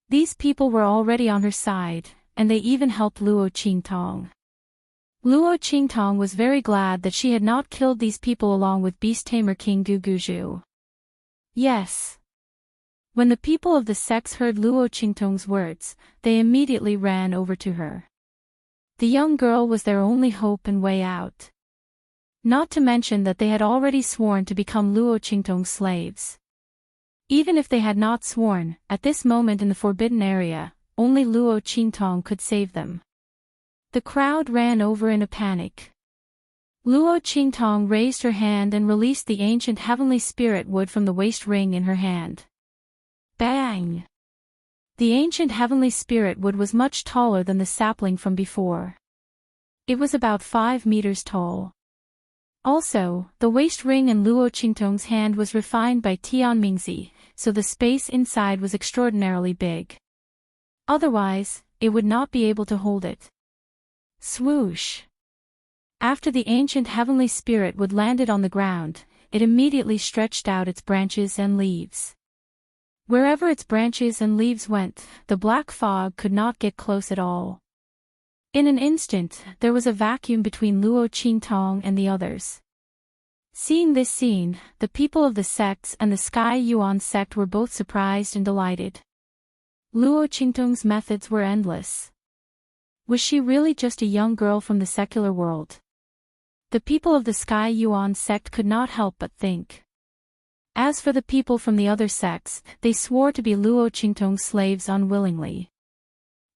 Speaker 1: These people were already on her side, and they even helped Luo Qingtong. Luo Qingtong was very glad that she had not killed these people along with Beast Tamer King Guguju. Yes. When the people of the sects heard Luo Qingtong's words, they immediately ran over to her. The young girl was their only hope and way out. Not to mention that they had already sworn to become Luo Qingtong's slaves. Even if they had not sworn, at this moment in the forbidden area, only Luo Qingtong could save them. The crowd ran over in a panic. Luo Qingtong raised her hand and released the ancient heavenly spirit wood from the waist ring in her hand. Bang! The ancient heavenly spirit wood was much taller than the sapling from before. It was about 5 meters tall. Also, the waist ring in Luo Qingtong's hand was refined by Tianmingzi, so the space inside was extraordinarily big. Otherwise, it would not be able to hold it. Swoosh! After the ancient heavenly spirit wood landed on the ground, it immediately stretched out its branches and leaves. Wherever its branches and leaves went, the black fog could not get close at all. In an instant, there was a vacuum between Luo Qingtong and the others. Seeing this scene, the people of the sects and the Sky Yuan sect were both surprised and delighted. Luo Qingtong's methods were endless. Was she really just a young girl from the secular world? The people of the Sky Yuan sect could not help but think. As for the people from the other sects, they swore to be Luo Qingtong's slaves unwillingly.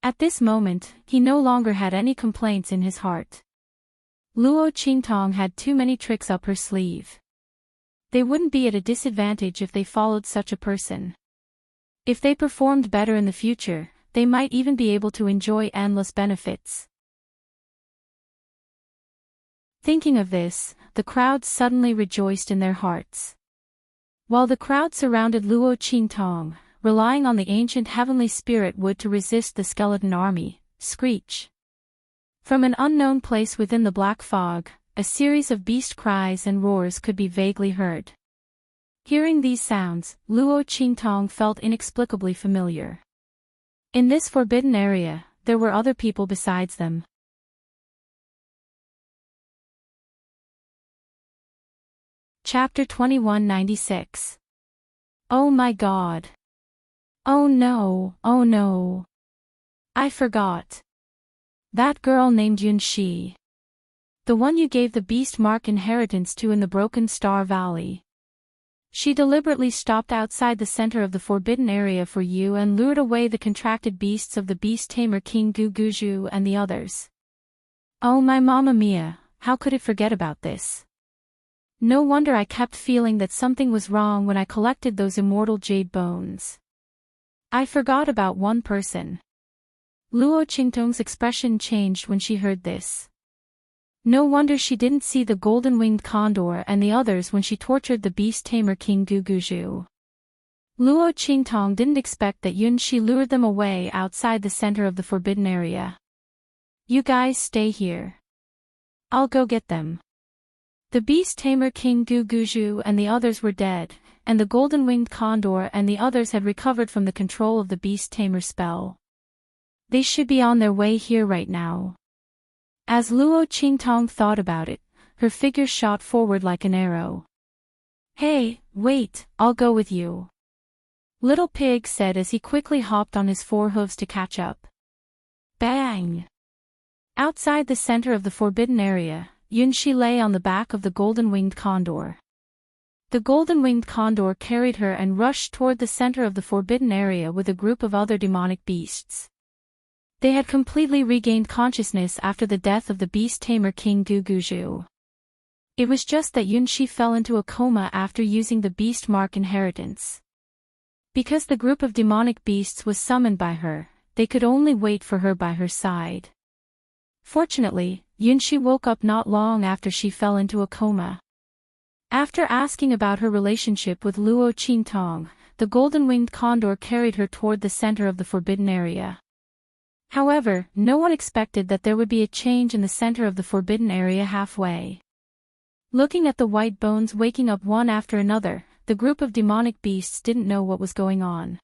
Speaker 1: At this moment, he no longer had any complaints in his heart. Luo Qingtong had too many tricks up her sleeve. They wouldn't be at a disadvantage if they followed such a person. If they performed better in the future, they might even be able to enjoy endless benefits. Thinking of this, the crowd suddenly rejoiced in their hearts. While the crowd surrounded Luo Qingtong, relying on the ancient heavenly spirit wood to resist the skeleton army, screech. From an unknown place within the black fog, a series of beast cries and roars could be vaguely heard. Hearing these sounds, Luo Qingtong felt inexplicably familiar. In this forbidden area, there were other people besides them. Chapter 2196. Oh my God. Oh no, oh no. I forgot. That girl named Yunxi. The one you gave the beast mark inheritance to in the Broken Star Valley. She deliberately stopped outside the center of the forbidden area for you and lured away the contracted beasts of the beast tamer King Guguju and the others. Oh my Mamma Mia, how could it forget about this? No wonder I kept feeling that something was wrong when I collected those immortal jade bones. I forgot about one person. Luo Qingtong's expression changed when she heard this. No wonder she didn't see the golden-winged condor and the others when she tortured the beast tamer King Guguju. Luo Qingtong didn't expect that Yunxi lured them away outside the center of the forbidden area. You guys stay here. I'll go get them. The beast tamer King Guguju and the others were dead, and the golden-winged condor and the others had recovered from the control of the beast tamer spell. They should be on their way here right now. As Luo Qingtong thought about it, her figure shot forward like an arrow. Hey, wait, I'll go with you. Little Pig said as he quickly hopped on his 4 hooves to catch up. Bang! Outside the center of the forbidden area, Yunxi lay on the back of the golden-winged condor. The golden-winged condor carried her and rushed toward the center of the forbidden area with a group of other demonic beasts. They had completely regained consciousness after the death of the beast tamer King Guguju. It was just that Yunxi fell into a coma after using the beast mark inheritance. Because the group of demonic beasts was summoned by her, they could only wait for her by her side. Fortunately, Yunxi woke up not long after she fell into a coma. After asking about her relationship with Luo Qingtong, the golden-winged condor carried her toward the center of the forbidden area. However, no one expected that there would be a change in the center of the forbidden area halfway. Looking at the white bones waking up one after another, the group of demonic beasts didn't know what was going on.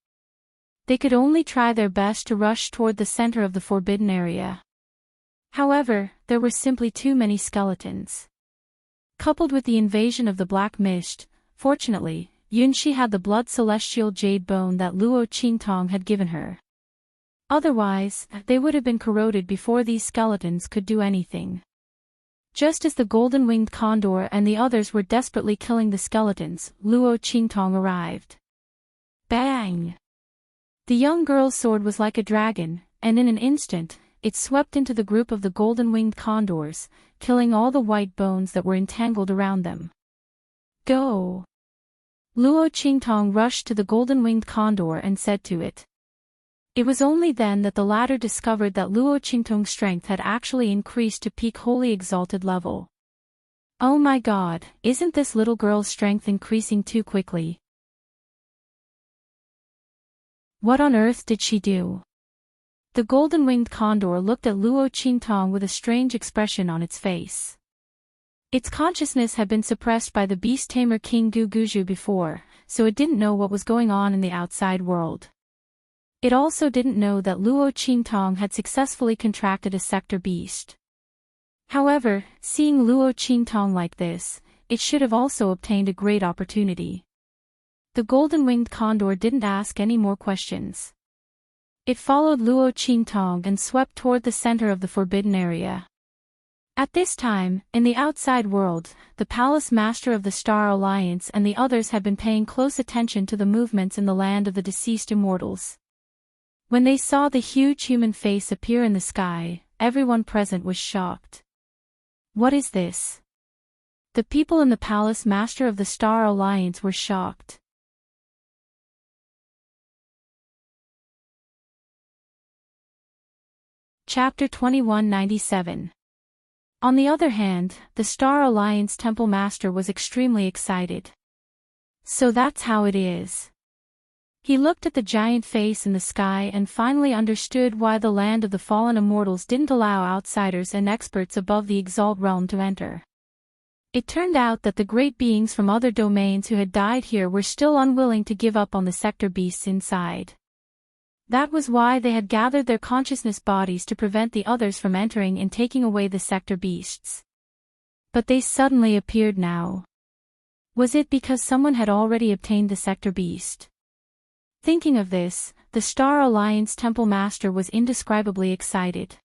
Speaker 1: They could only try their best to rush toward the center of the forbidden area. However, there were simply too many skeletons. Coupled with the invasion of the black mist, fortunately, Yunxi had the blood celestial jade bone that Luo Qingtong had given her. Otherwise, they would have been corroded before these skeletons could do anything. Just as the golden-winged condor and the others were desperately killing the skeletons, Luo Qingtong arrived. Bang! The young girl's sword was like a dragon, and in an instant, it swept into the group of the golden-winged condors, killing all the white bones that were entangled around them. Go! Luo Qingtong rushed to the golden-winged condor and said to it. It was only then that the latter discovered that Luo Qingtong's strength had actually increased to peak holy exalted level. Oh my god, isn't this little girl's strength increasing too quickly? What on earth did she do? The golden-winged condor looked at Luo Qingtong with a strange expression on its face. Its consciousness had been suppressed by the beast tamer King Guguju before, so it didn't know what was going on in the outside world. It also didn't know that Luo Qingtong had successfully contracted a sector beast. However, seeing Luo Qingtong like this, it should have also obtained a great opportunity. The golden-winged condor didn't ask any more questions. It followed Luo Qingtong and swept toward the center of the forbidden area. At this time, in the outside world, the palace master of the Star Alliance and the others had been paying close attention to the movements in the land of the deceased immortals. When they saw the huge human face appear in the sky, everyone present was shocked. What is this? The people in the palace master of the Star Alliance were shocked. Chapter 2197. On the other hand, the Star Alliance Temple Master was extremely excited. So that's how it is. He looked at the giant face in the sky and finally understood why the land of the fallen immortals didn't allow outsiders and experts above the Exalt realm to enter. It turned out that the great beings from other domains who had died here were still unwilling to give up on the sector beasts inside. That was why they had gathered their consciousness bodies to prevent the others from entering and taking away the sector beasts. But they suddenly appeared now. Was it because someone had already obtained the sector beast? Thinking of this, the Star Alliance Temple Master was indescribably excited.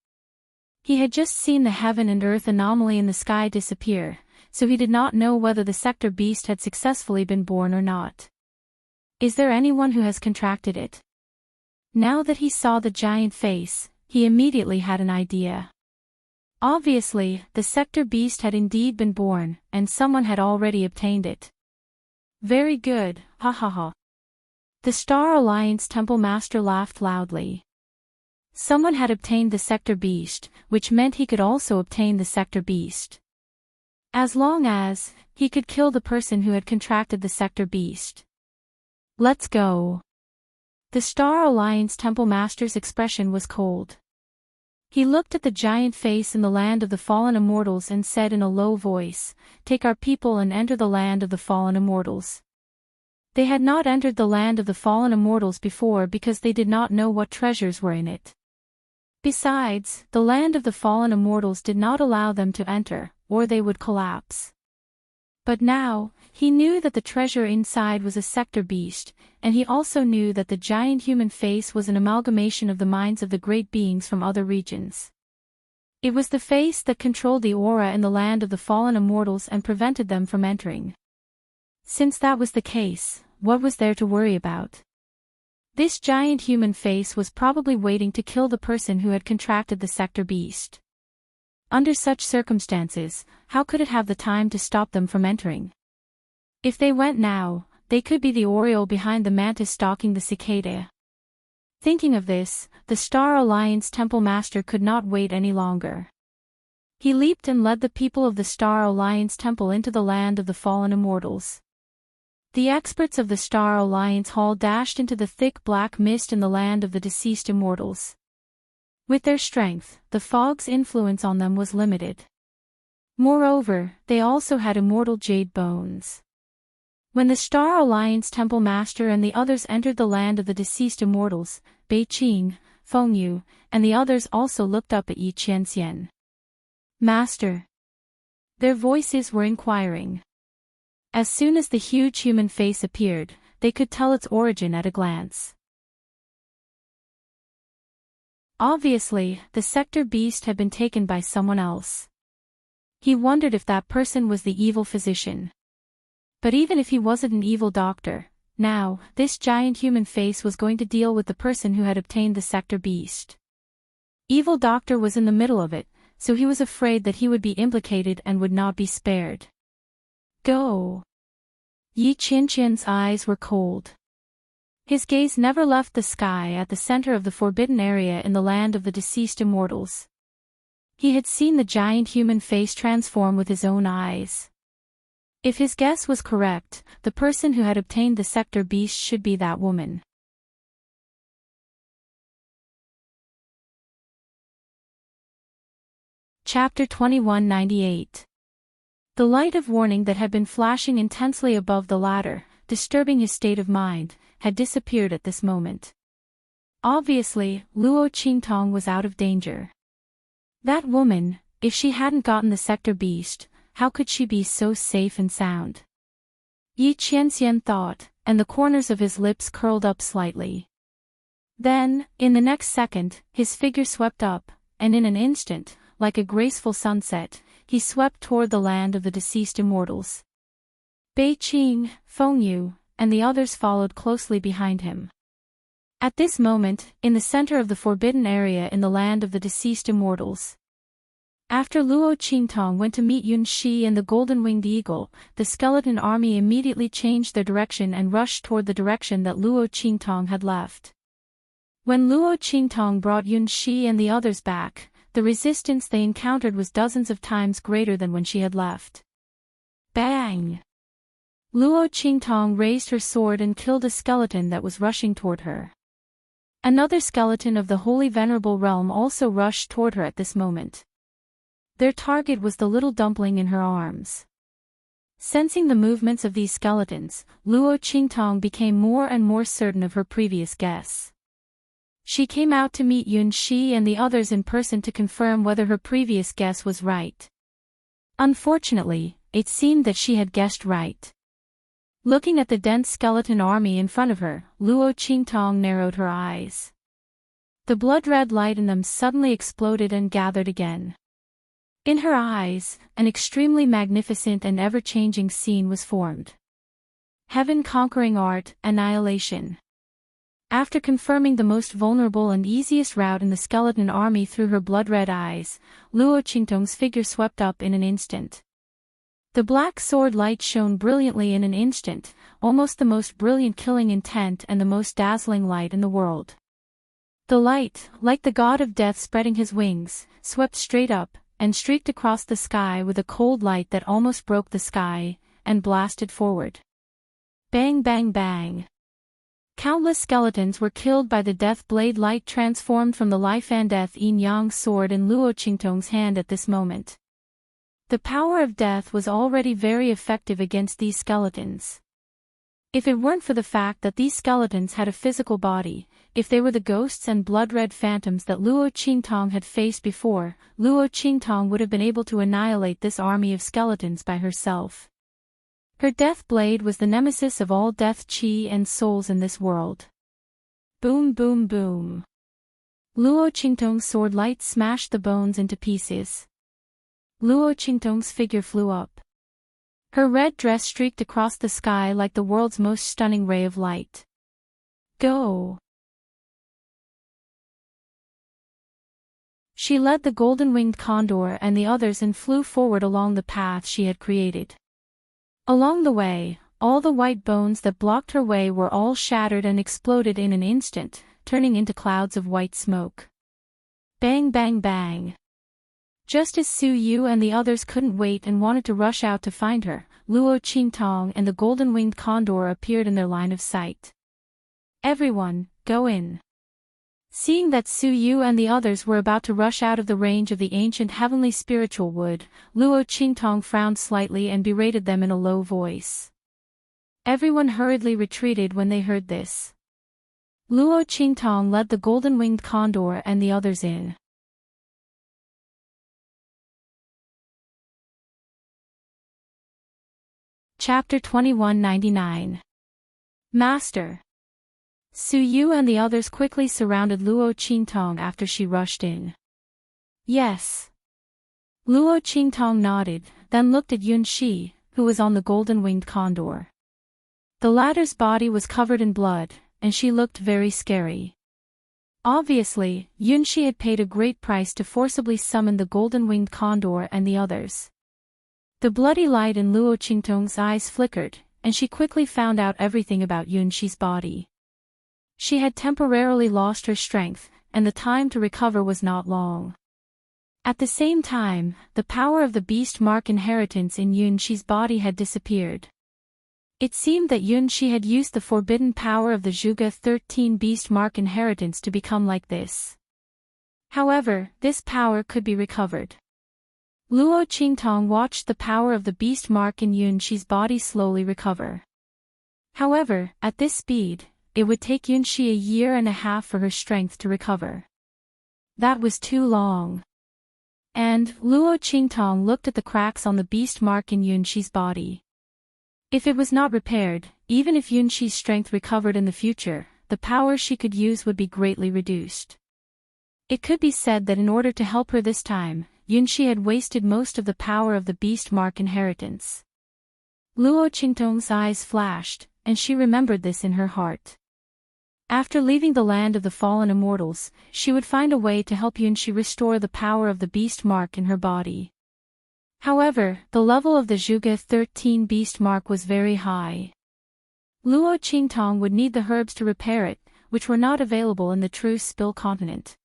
Speaker 1: He had just seen the heaven and earth anomaly in the sky disappear, so he did not know whether the sector beast had successfully been born or not. Is there anyone who has contracted it? Now that he saw the giant face, he immediately had an idea. Obviously, the sector beast had indeed been born, and someone had already obtained it. Very good, ha ha ha. The Star Alliance Temple Master laughed loudly. Someone had obtained the sector beast, which meant he could also obtain the sector beast. As long as he could kill the person who had contracted the sector beast. Let's go. The Star Alliance Temple Master's expression was cold. He looked at the giant face in the land of the fallen immortals and said in a low voice, "Take our people and enter the land of the fallen immortals." They had not entered the land of the fallen immortals before because they did not know what treasures were in it. Besides, the land of the fallen immortals did not allow them to enter, or they would collapse. But now, he knew that the treasure inside was a sector beast, and he also knew that the giant human face was an amalgamation of the minds of the great beings from other regions. It was the face that controlled the aura in the land of the fallen immortals and prevented them from entering. Since that was the case, what was there to worry about? This giant human face was probably waiting to kill the person who had contracted the sector beast. Under such circumstances, how could it have the time to stop them from entering? If they went now, they could be the oriole behind the mantis stalking the cicada. Thinking of this, the Star Alliance Temple Master could not wait any longer. He leaped and led the people of the Star Alliance Temple into the land of the fallen immortals. The experts of the Star Alliance Hall dashed into the thick black mist in the land of the deceased immortals. With their strength, the fog's influence on them was limited. Moreover, they also had immortal jade bones. When the Star Alliance Temple Master and the others entered the land of the deceased immortals, Bei Qing, Feng Yu, and the others also looked up at Yi Qianxian. Master. Their voices were inquiring. As soon as the huge human face appeared, they could tell its origin at a glance. Obviously, the sector beast had been taken by someone else. He wondered if that person was the evil physician. But even if he wasn't an evil doctor, now, this giant human face was going to deal with the person who had obtained the sector beast. Evil doctor was in the middle of it, so he was afraid that he would be implicated and would not be spared. Go! Yi Qianxian's eyes were cold. His gaze never left the sky at the center of the forbidden area in the land of the deceased immortals. He had seen the giant human face transform with his own eyes. If his guess was correct, the person who had obtained the sector beast should be that woman. Chapter 2198. The light of warning that had been flashing intensely above the ladder, disturbing his state of mind, had disappeared at this moment. Obviously, Luo Qingtong was out of danger. That woman, if she hadn't gotten the sector beast, how could she be so safe and sound? Yi Qianxian thought, and the corners of his lips curled up slightly. Then, in the next second, his figure swept up, and in an instant, like a graceful sunset, he swept toward the land of the deceased immortals. Bei Qing, Feng Yu, and the others followed closely behind him. At this moment, in the center of the forbidden area in the land of the deceased immortals. After Luo Qingtong went to meet Yun Shi and the golden-winged eagle, the skeleton army immediately changed their direction and rushed toward the direction that Luo Qingtong had left. When Luo Qingtong brought Yun Shi and the others back, the resistance they encountered was dozens of times greater than when she had left. Bang! Luo Qingtong raised her sword and killed a skeleton that was rushing toward her. Another skeleton of the Holy Venerable Realm also rushed toward her at this moment. Their target was the little dumpling in her arms. Sensing the movements of these skeletons, Luo Qingtong became more and more certain of her previous guess. She came out to meet Yun Shi and the others in person to confirm whether her previous guess was right. Unfortunately, it seemed that she had guessed right. Looking at the dense skeleton army in front of her, Luo Qingtong narrowed her eyes. The blood-red light in them suddenly exploded and gathered again. In her eyes, an extremely magnificent and ever-changing scene was formed. Heaven-conquering art, annihilation. After confirming the most vulnerable and easiest route in the skeleton army through her blood-red eyes, Luo Qingtong's figure swept up in an instant. The black sword light shone brilliantly in an instant, almost the most brilliant killing intent and the most dazzling light in the world. The light, like the god of death spreading his wings, swept straight up, and streaked across the sky with a cold light that almost broke the sky, and blasted forward. Bang bang bang. Countless skeletons were killed by the death blade light transformed from the life and death yin-yang sword in Luo Qingtong's hand at this moment. The power of death was already very effective against these skeletons. If it weren't for the fact that these skeletons had a physical body, if they were the ghosts and blood-red phantoms that Luo Qingtong had faced before, Luo Qingtong would have been able to annihilate this army of skeletons by herself. Her death blade was the nemesis of all death chi and souls in this world. Boom boom boom. Luo Qingtong's sword light smashed the bones into pieces. Luo Qingtong's figure flew up. Her red dress streaked across the sky like the world's most stunning ray of light. Go! She led the golden-winged condor and the others and flew forward along the path she had created. Along the way, all the white bones that blocked her way were all shattered and exploded in an instant, turning into clouds of white smoke. Bang bang bang. Just as Su Yu and the others couldn't wait and wanted to rush out to find her, Luo Qingtong and the golden-winged condor appeared in their line of sight. Everyone, go in. Seeing that Su Yu and the others were about to rush out of the range of the ancient heavenly spiritual wood, Luo Qingtong frowned slightly and berated them in a low voice. Everyone hurriedly retreated when they heard this. Luo Qingtong led the golden-winged condor and the others in. Chapter 2199. Master. Su Yu and the others quickly surrounded Luo Qingtong after she rushed in. Yes. Luo Qingtong nodded, then looked at Yun Shi, who was on the golden-winged condor. The latter's body was covered in blood, and she looked very scary. Obviously, Yun Shi had paid a great price to forcibly summon the golden-winged condor and the others. The bloody light in Luo Qingtong's eyes flickered, and she quickly found out everything about Yun Shi's body. She had temporarily lost her strength, and the time to recover was not long. At the same time, the power of the beast mark inheritance in Yun Shi's body had disappeared. It seemed that Yun Shi had used the forbidden power of the Zhuge 13 beast mark inheritance to become like this. However, this power could be recovered. Luo Qingtong watched the power of the beast mark in Yun Shi's body slowly recover. However, at this speed, it would take Yun Shi 1.5 years for her strength to recover. That was too long. And Luo Qingtong looked at the cracks on the beast mark in Yun Shi's body. If it was not repaired, even if Yun Shi's strength recovered in the future, the power she could use would be greatly reduced. It could be said that in order to help her this time, Yun Shi had wasted most of the power of the beast mark inheritance. Luo Qingtong's eyes flashed, and she remembered this in her heart. After leaving the land of the fallen immortals, she would find a way to help Yun Shi restore the power of the beast mark in her body. However, the level of the Zhuge 13 beast mark was very high. Luo Qingtong would need the herbs to repair it, which were not available in the true Spill continent.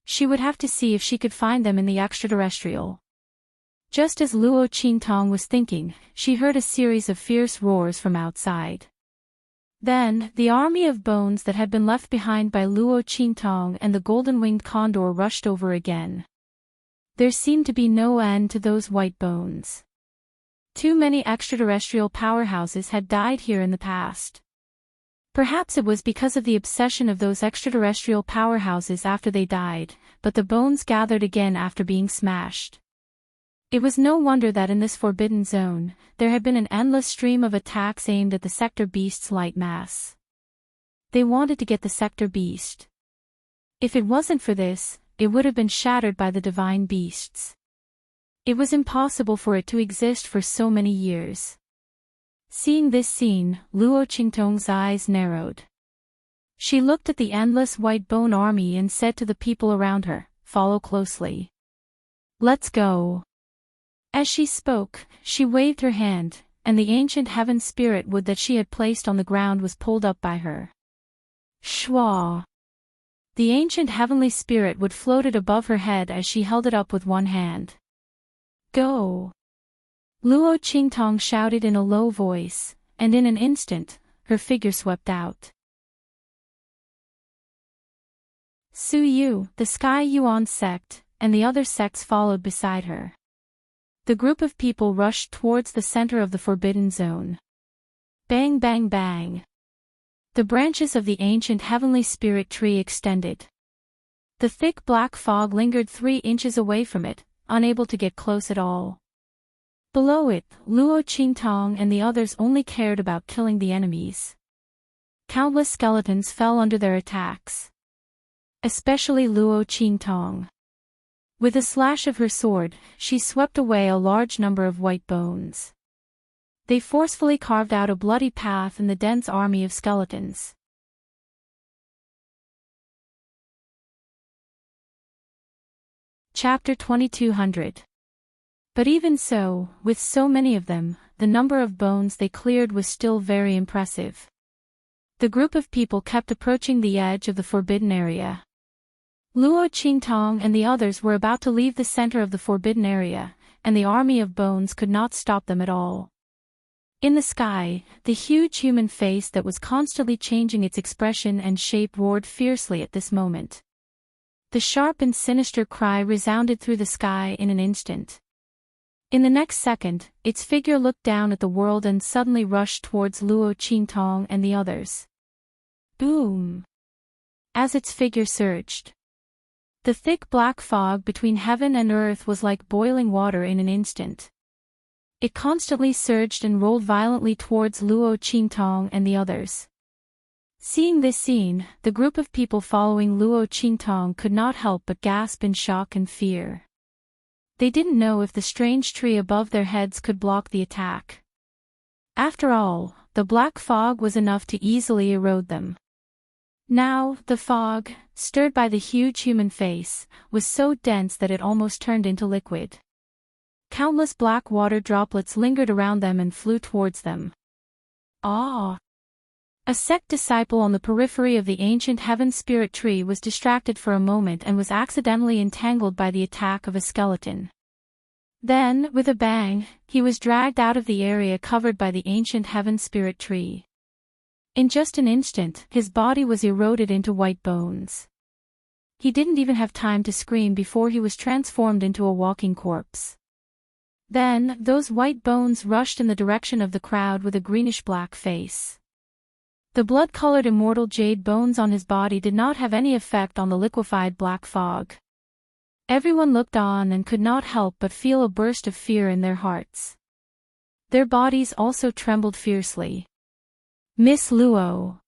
Speaker 1: She would have to see if she could find them in the extraterrestrial. Just as Luo Qingtong was thinking, she heard a series of fierce roars from outside. Then, the army of bones that had been left behind by Luo Qingtong and the golden-winged condor rushed over again. There seemed to be no end to those white bones. Too many extraterrestrial powerhouses had died here in the past. Perhaps it was because of the obsession of those extraterrestrial powerhouses after they died, but the bones gathered again after being smashed. It was no wonder that in this forbidden zone, there had been an endless stream of attacks aimed at the sector beast's light mass. They wanted to get the sector beast. If it wasn't for this, it would have been shattered by the divine beasts. It was impossible for it to exist for so many years. Seeing this scene, Luo Qingtong's eyes narrowed. She looked at the endless white bone army and said to the people around her, "Follow closely. Let's go." As she spoke, she waved her hand, and the ancient heaven spirit wood that she had placed on the ground was pulled up by her. Shwa! The ancient heavenly spirit wood floated above her head as she held it up with one hand. Go! Luo Qingtong shouted in a low voice, and in an instant, her figure swept out. Su Yu, the Sky Yuan sect, and the other sects followed beside her. The group of people rushed towards the center of the forbidden zone. Bang bang bang. The branches of the ancient heavenly spirit tree extended. The thick black fog lingered 3 inches away from it, unable to get close at all. Below it, Luo Qingtong and the others only cared about killing the enemies. Countless skeletons fell under their attacks. Especially Luo Qingtong. With a slash of her sword, she swept away a large number of white bones. They forcefully carved out a bloody path in the dense army of skeletons. Chapter 2200. But even so, with so many of them, the number of bones they cleared was still very impressive. The group of people kept approaching the edge of the forbidden area. Luo Qingtong and the others were about to leave the center of the forbidden area, and the army of bones could not stop them at all. In the sky, the huge human face that was constantly changing its expression and shape roared fiercely at this moment. The sharp and sinister cry resounded through the sky in an instant. In the next second, its figure looked down at the world and suddenly rushed towards Luo Qingtong and the others. Boom! As its figure surged, the thick black fog between heaven and earth was like boiling water in an instant. It constantly surged and rolled violently towards Luo Qingtong and the others. Seeing this scene, the group of people following Luo Qingtong could not help but gasp in shock and fear. They didn't know if the strange tree above their heads could block the attack. After all, the black fog was enough to easily erode them. Now, the fog, stirred by the huge human face, was so dense that it almost turned into liquid. Countless black water droplets lingered around them and flew towards them. Ah! A sect disciple on the periphery of the ancient heaven spirit tree was distracted for a moment and was accidentally entangled by the attack of a skeleton. Then, with a bang, he was dragged out of the area covered by the ancient heaven spirit tree. In just an instant, his body was eroded into white bones. He didn't even have time to scream before he was transformed into a walking corpse. Then, those white bones rushed in the direction of the crowd with a greenish-black face. The blood-colored immortal jade bones on his body did not have any effect on the liquefied black fog. Everyone looked on and could not help but feel a burst of fear in their hearts. Their bodies also trembled fiercely. Miss Luo.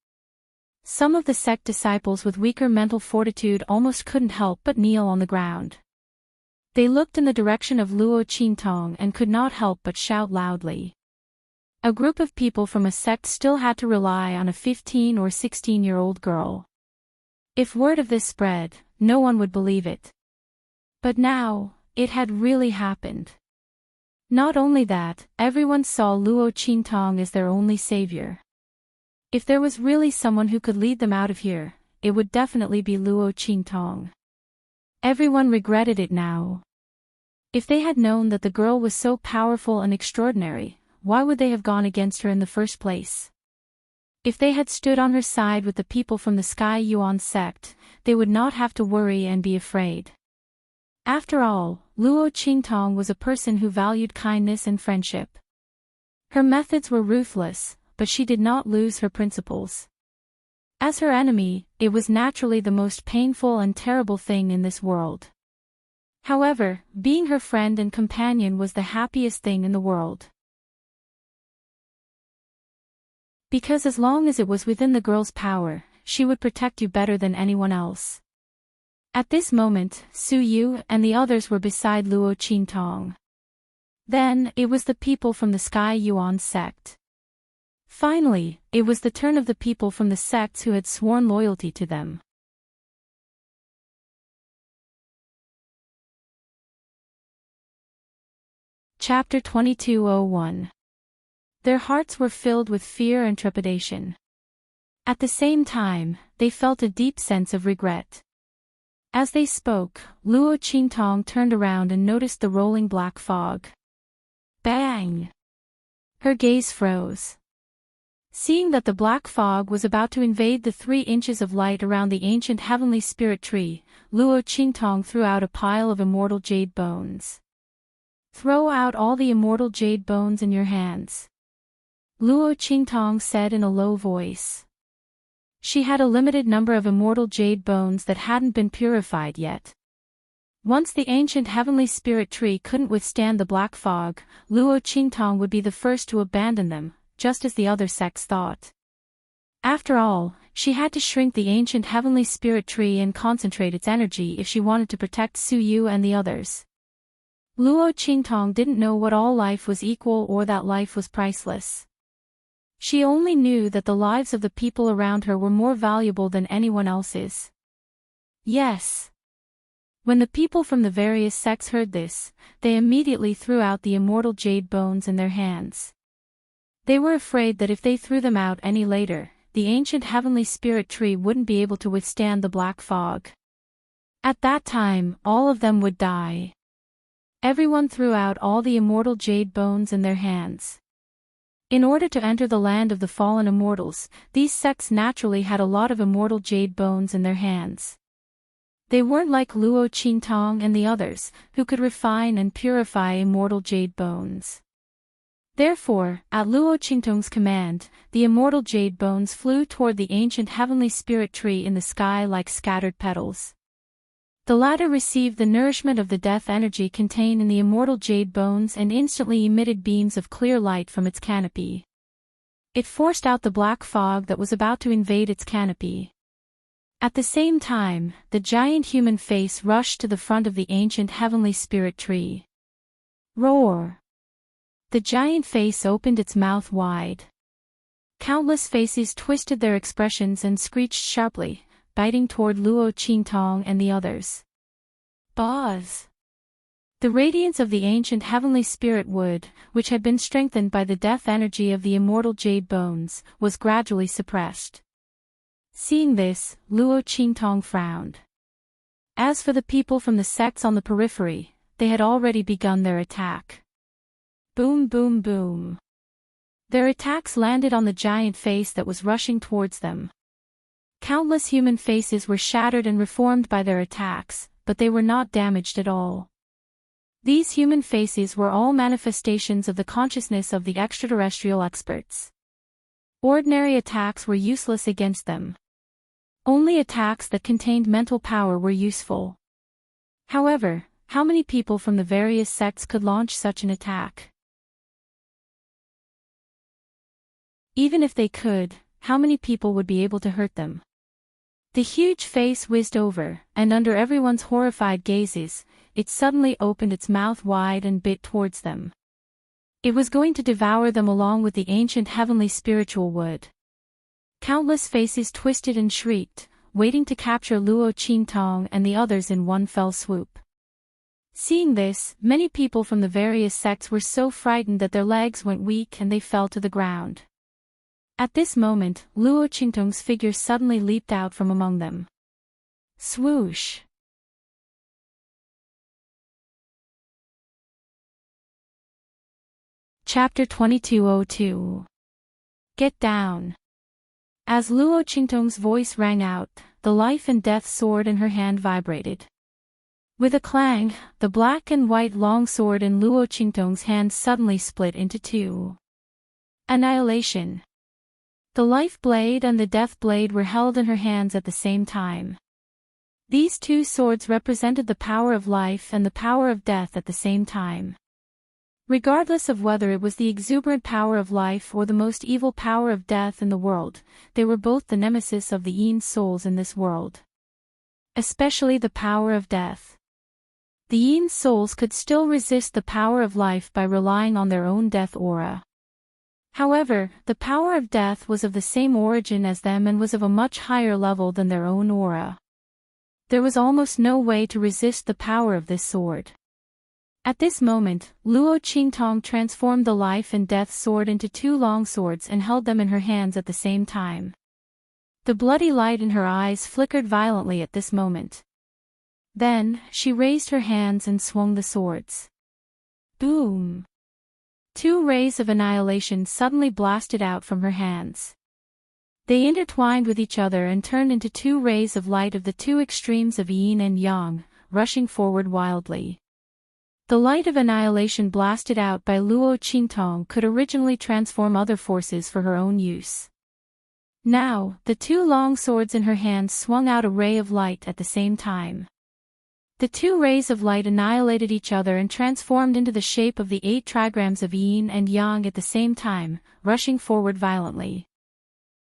Speaker 1: Some of the sect disciples with weaker mental fortitude almost couldn't help but kneel on the ground. They looked in the direction of Luo Qingtong and could not help but shout loudly. A group of people from a sect still had to rely on a 15 or 16-year-old girl. If word of this spread, no one would believe it. But now, it had really happened. Not only that, everyone saw Luo Qingtong as their only savior. If there was really someone who could lead them out of here, it would definitely be Luo Qingtong. Everyone regretted it now. If they had known that the girl was so powerful and extraordinary, why would they have gone against her in the first place? If they had stood on her side with the people from the Sky Yuan sect, they would not have to worry and be afraid. After all, Luo Qingtong was a person who valued kindness and friendship. Her methods were ruthless, but she did not lose her principles. As her enemy, it was naturally the most painful and terrible thing in this world. However, being her friend and companion was the happiest thing in the world. Because as long as it was within the girl's power, she would protect you better than anyone else. At this moment, Su Yu and the others were beside Luo Qingtong. Then, it was the people from the Sky Yuan sect. Finally, it was the turn of the people from the sects who had sworn loyalty to them. Chapter 2201. Their hearts were filled with fear and trepidation. At the same time, they felt a deep sense of regret. As they spoke, Luo Qingtong turned around and noticed the rolling black fog. Bang! Her gaze froze. Seeing that the black fog was about to invade the 3 inches of light around the ancient heavenly spirit tree, Luo Qingtong threw out a pile of immortal jade bones. Throw out all the immortal jade bones in your hands, Luo Qingtong said in a low voice. She had a limited number of immortal jade bones that hadn't been purified yet. Once the ancient heavenly spirit tree couldn't withstand the black fog, Luo Qingtong would be the first to abandon them, just as the other sects thought. After all, she had to shrink the ancient heavenly spirit tree and concentrate its energy if she wanted to protect Su Yu and the others. Luo Qingtong didn't know what all life was equal or that life was priceless. She only knew that the lives of the people around her were more valuable than anyone else's. Yes. When the people from the various sects heard this, they immediately threw out the immortal jade bones in their hands. They were afraid that if they threw them out any later, the ancient heavenly spirit tree wouldn't be able to withstand the black fog. At that time, all of them would die. Everyone threw out all the immortal jade bones in their hands. In order to enter the land of the fallen immortals, these sects naturally had a lot of immortal jade bones in their hands. They weren't like Luo Qingtong and the others, who could refine and purify immortal jade bones. Therefore, at Luo Qingtong's command, the immortal jade bones flew toward the ancient heavenly spirit tree in the sky like scattered petals. The latter received the nourishment of the death energy contained in the immortal jade bones and instantly emitted beams of clear light from its canopy. It forced out the black fog that was about to invade its canopy. At the same time, the giant human face rushed to the front of the ancient heavenly spirit tree. Roar! The giant face opened its mouth wide. Countless faces twisted their expressions and screeched sharply, biting toward Luo Qingtong and the others. Buzz! The radiance of the ancient heavenly spirit wood, which had been strengthened by the death energy of the immortal jade bones, was gradually suppressed. Seeing this, Luo Qingtong frowned. As for the people from the sects on the periphery, they had already begun their attack. Boom boom boom. Their attacks landed on the giant face that was rushing towards them. Countless human faces were shattered and reformed by their attacks, but they were not damaged at all. These human faces were all manifestations of the consciousness of the extraterrestrial experts. Ordinary attacks were useless against them. Only attacks that contained mental power were useful. However, how many people from the various sects could launch such an attack? Even if they could, how many people would be able to hurt them? The huge face whizzed over, and under everyone's horrified gazes, it suddenly opened its mouth wide and bit towards them. It was going to devour them along with the ancient heavenly spiritual wood. Countless faces twisted and shrieked, waiting to capture Luo Qingtong and the others in one fell swoop. Seeing this, many people from the various sects were so frightened that their legs went weak and they fell to the ground. At this moment, Luo Qingtong's figure suddenly leaped out from among them. Swoosh! Chapter 2202. Get down! As Luo Qingtong's voice rang out, the life and death sword in her hand vibrated. With a clang, the black and white long sword in Luo Qingtong's hand suddenly split into two. Annihilation. The life blade and the death blade were held in her hands at the same time. These two swords represented the power of life and the power of death at the same time. Regardless of whether it was the exuberant power of life or the most evil power of death in the world, they were both the nemesis of the Yin souls in this world. Especially the power of death. The Yin souls could still resist the power of life by relying on their own death aura. However, the power of death was of the same origin as them and was of a much higher level than their own aura. There was almost no way to resist the power of this sword. At this moment, Luo Qingtong transformed the life and death sword into two long swords and held them in her hands at the same time. The bloody light in her eyes flickered violently at this moment. Then, she raised her hands and swung the swords. Boom! Two rays of annihilation suddenly blasted out from her hands. They intertwined with each other and turned into two rays of light of the two extremes of yin and yang, rushing forward wildly. The light of annihilation blasted out by Luo Qingtong could originally transform other forces for her own use. Now, the two long swords in her hands swung out a ray of light at the same time. The two rays of light annihilated each other and transformed into the shape of the 8 trigrams of yin and yang at the same time, rushing forward violently.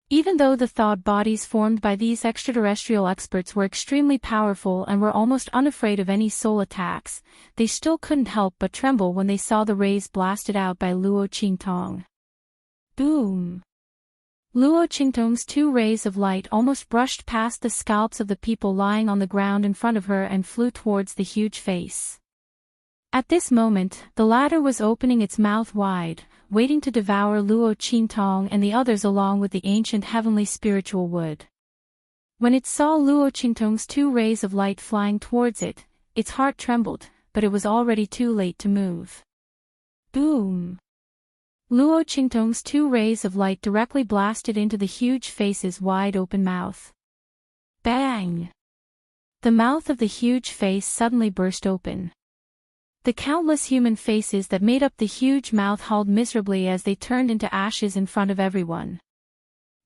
Speaker 1: Even though the thought bodies formed by these extraterrestrial experts were extremely powerful and were almost unafraid of any soul attacks, they still couldn't help but tremble when they saw the rays blasted out by Luo Qingtong. Boom! Luo Qingtong's two rays of light almost brushed past the scalps of the people lying on the ground in front of her and flew towards the huge face. At this moment, the latter was opening its mouth wide, waiting to devour Luo Qingtong and the others along with the ancient heavenly spiritual wood. When it saw Luo Qingtong's two rays of light flying towards it, its heart trembled, but it was already too late to move. Boom! Luo Qingtong's two rays of light directly blasted into the huge face's wide open mouth. Bang! The mouth of the huge face suddenly burst open. The countless human faces that made up the huge mouth howled miserably as they turned into ashes in front of everyone.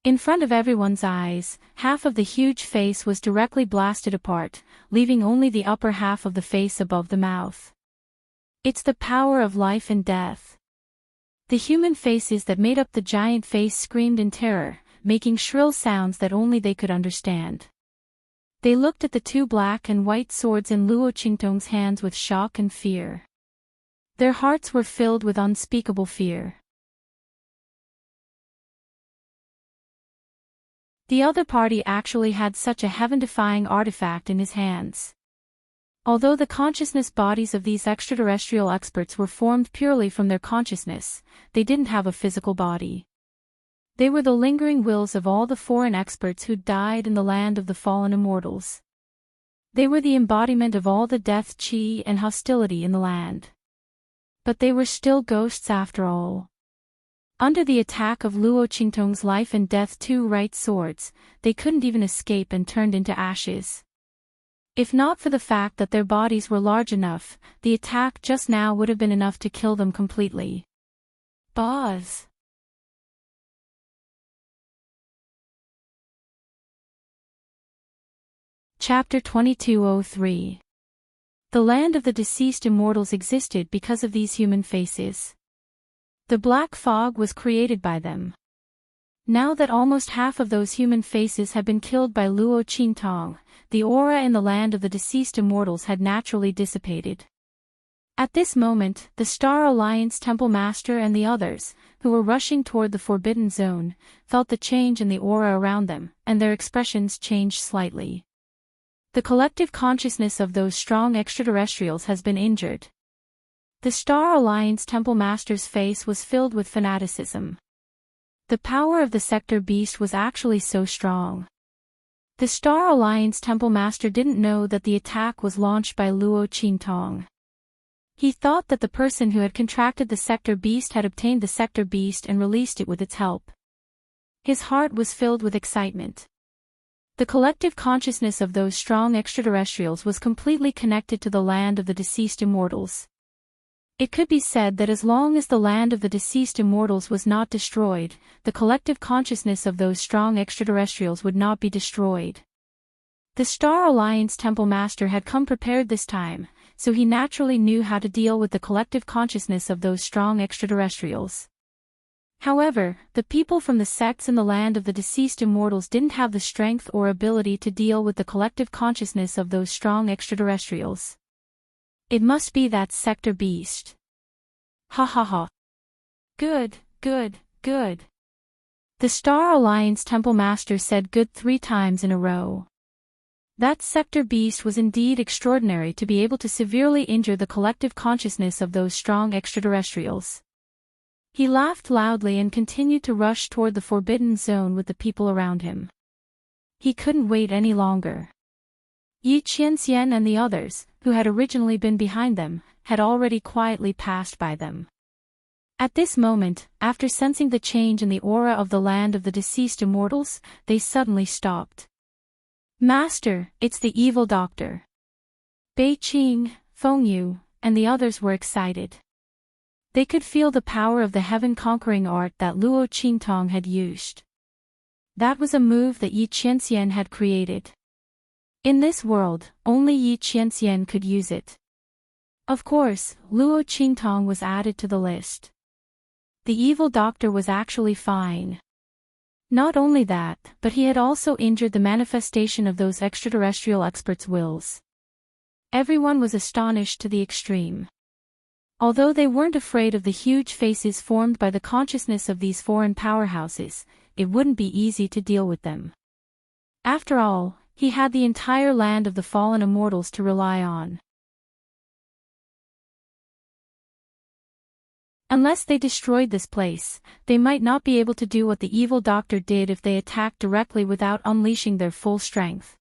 Speaker 1: In front of everyone's eyes, half of the huge face was directly blasted apart, leaving only the upper half of the face above the mouth. It's the power of life and death. The human faces that made up the giant face screamed in terror, making shrill sounds that only they could understand. They looked at the two black and white swords in Luo Qingtong's hands with shock and fear. Their hearts were filled with unspeakable fear. The other party actually had such a heaven-defying artifact in his hands. Although the consciousness bodies of these extraterrestrial experts were formed purely from their consciousness, they didn't have a physical body. They were the lingering wills of all the foreign experts who died in the land of the fallen immortals. They were the embodiment of all the death qi and hostility in the land. But they were still ghosts after all. Under the attack of Luo Qingtong's life and death two right swords, they couldn't even escape and turned into ashes. If not for the fact that their bodies were large enough, the attack just now would have been enough to kill them completely. Buzz. Chapter 2203. The land of the deceased immortals existed because of these human faces. The black fog was created by them. Now that almost half of those human faces had been killed by Luo Qingtong, the aura in the land of the deceased immortals had naturally dissipated. At this moment, the Star Alliance Temple Master and the others, who were rushing toward the Forbidden Zone, felt the change in the aura around them, and their expressions changed slightly. The collective consciousness of those strong extraterrestrials has been injured. The Star Alliance Temple Master's face was filled with fanaticism. The power of the Sector Beast was actually so strong. The Star Alliance Temple Master didn't know that the attack was launched by Luo Qingtong. He thought that the person who had contracted the Sector Beast had obtained the Sector Beast and released it with its help. His heart was filled with excitement. The collective consciousness of those strong extraterrestrials was completely connected to the land of the deceased immortals. It could be said that as long as the land of the deceased immortals was not destroyed, the collective consciousness of those strong extraterrestrials would not be destroyed. The Star Alliance Temple Master had come prepared this time, so he naturally knew how to deal with the collective consciousness of those strong extraterrestrials. However, the people from the sects in the land of the deceased immortals didn't have the strength or ability to deal with the collective consciousness of those strong extraterrestrials. It must be that Sector Beast. Ha ha ha. Good, good, good. The Star Alliance Temple Master said good 3 times in a row. That Sector Beast was indeed extraordinary to be able to severely injure the collective consciousness of those strong extraterrestrials. He laughed loudly and continued to rush toward the Forbidden Zone with the people around him. He couldn't wait any longer. Yi Qianxian and the others, who had originally been behind them, had already quietly passed by them. At this moment, after sensing the change in the aura of the land of the deceased immortals, they suddenly stopped. Master, it's the evil doctor. Bei Qing, Feng Yu, and the others were excited. They could feel the power of the heaven-conquering art that Luo Qingtong had used. That was a move that Yi Qianxian had created. In this world, only Yi Qianxian could use it. Of course, Luo Qingtong was added to the list. The evil doctor was actually fine. Not only that, but he had also injured the manifestation of those extraterrestrial experts' wills. Everyone was astonished to the extreme. Although they weren't afraid of the huge faces formed by the consciousness of these foreign powerhouses, it wouldn't be easy to deal with them. After all, he had the entire land of the fallen immortals to rely on. Unless they destroyed this place, they might not be able to do what the evil doctor did if they attacked directly without unleashing their full strength.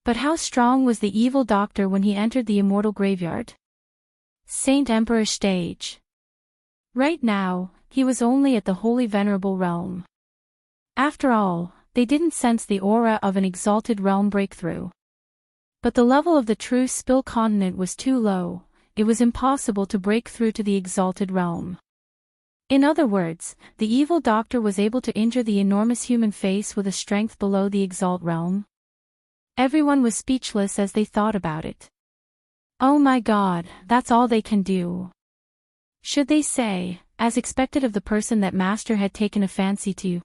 Speaker 1: But how strong was the evil doctor when he entered the immortal graveyard? Saint Emperor stage. Right now, he was only at the Holy Venerable realm. After all, they didn't sense the aura of an exalted realm breakthrough. But the level of the true Spill continent was too low. It was impossible to break through to the exalted realm. In other words, the evil doctor was able to injure the enormous human face with a strength below the exalt realm. Everyone was speechless as they thought about it. Oh my God, that's all they can do. Should they say, as expected of the person that Master had taken a fancy to?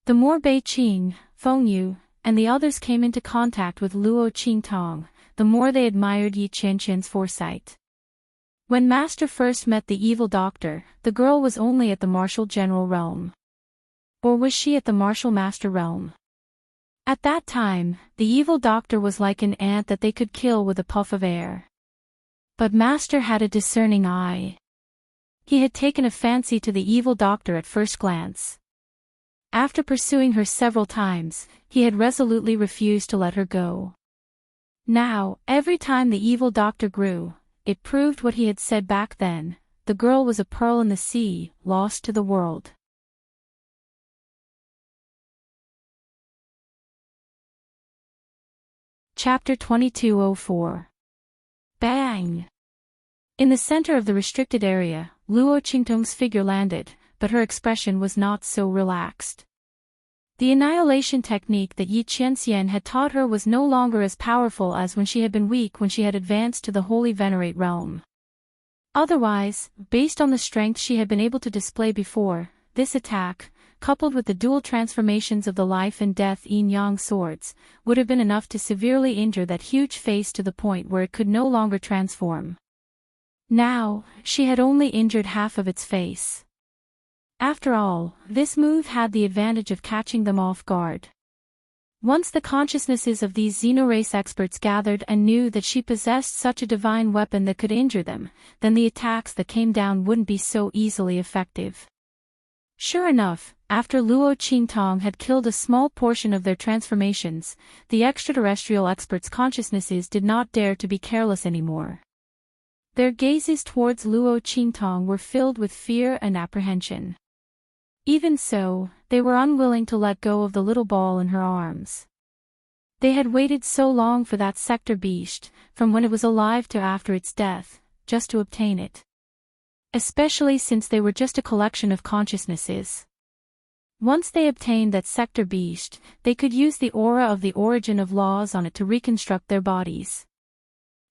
Speaker 1: The more Bei Qing, Feng Yu, and the others came into contact with Luo Qingtong, the more they admired Yi Qianqian's foresight. When Master first met the evil doctor, the girl was only at the martial general realm. Or was she at the martial master realm? At that time, the evil doctor was like an ant that they could kill with a puff of air. But Master had a discerning eye. He had taken a fancy to the evil doctor at first glance. After pursuing her several times, he had resolutely refused to let her go. Now, every time the evil doctor grew, it proved what he had said back then: the girl was a pearl in the sea, lost to the world. Chapter 2204. Bang! In the center of the restricted area, Luo Qingtong's figure landed, but her expression was not so relaxed. The annihilation technique that Yi Qianxian had taught her was no longer as powerful as when she had been weak when she had advanced to the Holy Venerate realm. Otherwise, based on the strength she had been able to display before, this attack, coupled with the dual transformations of the life and death yin-yang swords, would have been enough to severely injure that huge face to the point where it could no longer transform. Now, she had only injured half of its face. After all, this move had the advantage of catching them off guard. Once the consciousnesses of these Xenorace experts gathered and knew that she possessed such a divine weapon that could injure them, then the attacks that came down wouldn't be so easily effective. Sure enough, after Luo Qingtong had killed a small portion of their transformations, the extraterrestrial experts' consciousnesses did not dare to be careless anymore. Their gazes towards Luo Qingtong were filled with fear and apprehension. Even so, they were unwilling to let go of the little ball in her arms. They had waited so long for that sector beast, from when it was alive to after its death, just to obtain it. Especially since they were just a collection of consciousnesses. Once they obtained that sector beast, they could use the aura of the origin of laws on it to reconstruct their bodies.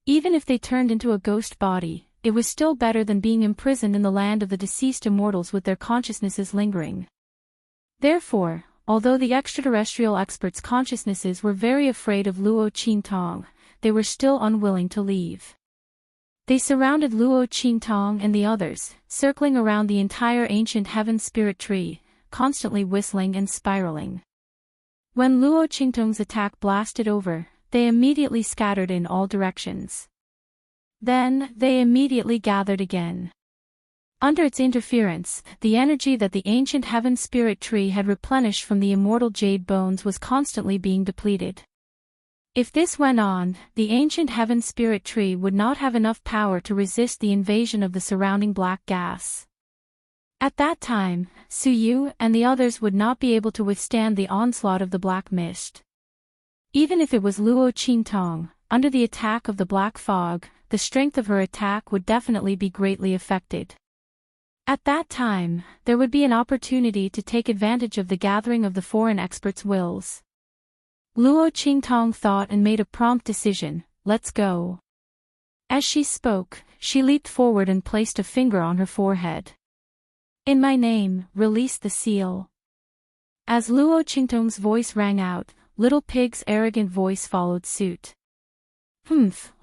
Speaker 1: Even if they turned into a ghost body, it was still better than being imprisoned in the land of the deceased immortals with their consciousnesses lingering. Therefore, although the extraterrestrial experts' consciousnesses were very afraid of Luo Qingtong, they were still unwilling to leave. They surrounded Luo Qingtong and the others, circling around the entire ancient heaven spirit tree, constantly whistling and spiraling. When Luo Qingtong's attack blasted over, they immediately scattered in all directions. Then, they immediately gathered again. Under its interference, the energy that the ancient heaven spirit tree had replenished from the immortal jade bones was constantly being depleted. If this went on, the ancient heaven spirit tree would not have enough power to resist the invasion of the surrounding black gas. At that time, Su Yu and the others would not be able to withstand the onslaught of the black mist. Even if it was Luo Qingtong, under the attack of the black fog, the strength of her attack would definitely be greatly affected. At that time, there would be an opportunity to take advantage of the gathering of the foreign experts' wills. Luo Qingtong thought and made a prompt decision: let's go. As she spoke, she leaped forward and placed a finger on her forehead. In my name, release the seal. As Luo Qingtong's voice rang out, Little Pig's arrogant voice followed suit.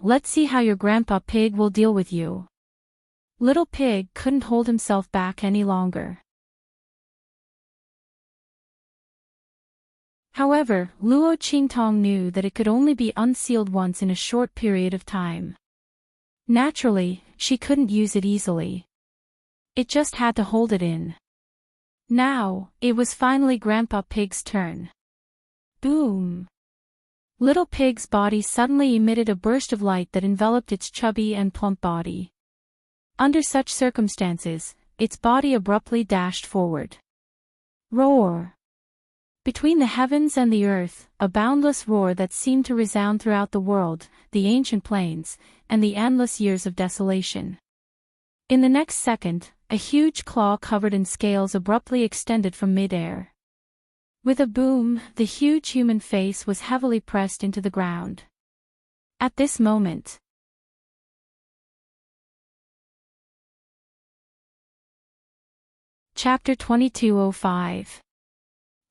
Speaker 1: Let's see how your Grandpa Pig will deal with you. Little Pig couldn't hold himself back any longer. However, Luo Qingtong knew that it could only be unsealed once in a short period of time. Naturally, she couldn't use it easily. It just had to hold it in. Now, it was finally Grandpa Pig's turn. Boom! Little Pig's body suddenly emitted a burst of light that enveloped its chubby and plump body. Under such circumstances, its body abruptly dashed forward. Roar! Between the heavens and the earth, a boundless roar that seemed to resound throughout the world, the ancient plains, and the endless years of desolation. In the next second, a huge claw covered in scales abruptly extended from mid-air. With a boom, the huge human face was heavily pressed into the ground. At this moment, Chapter 2205.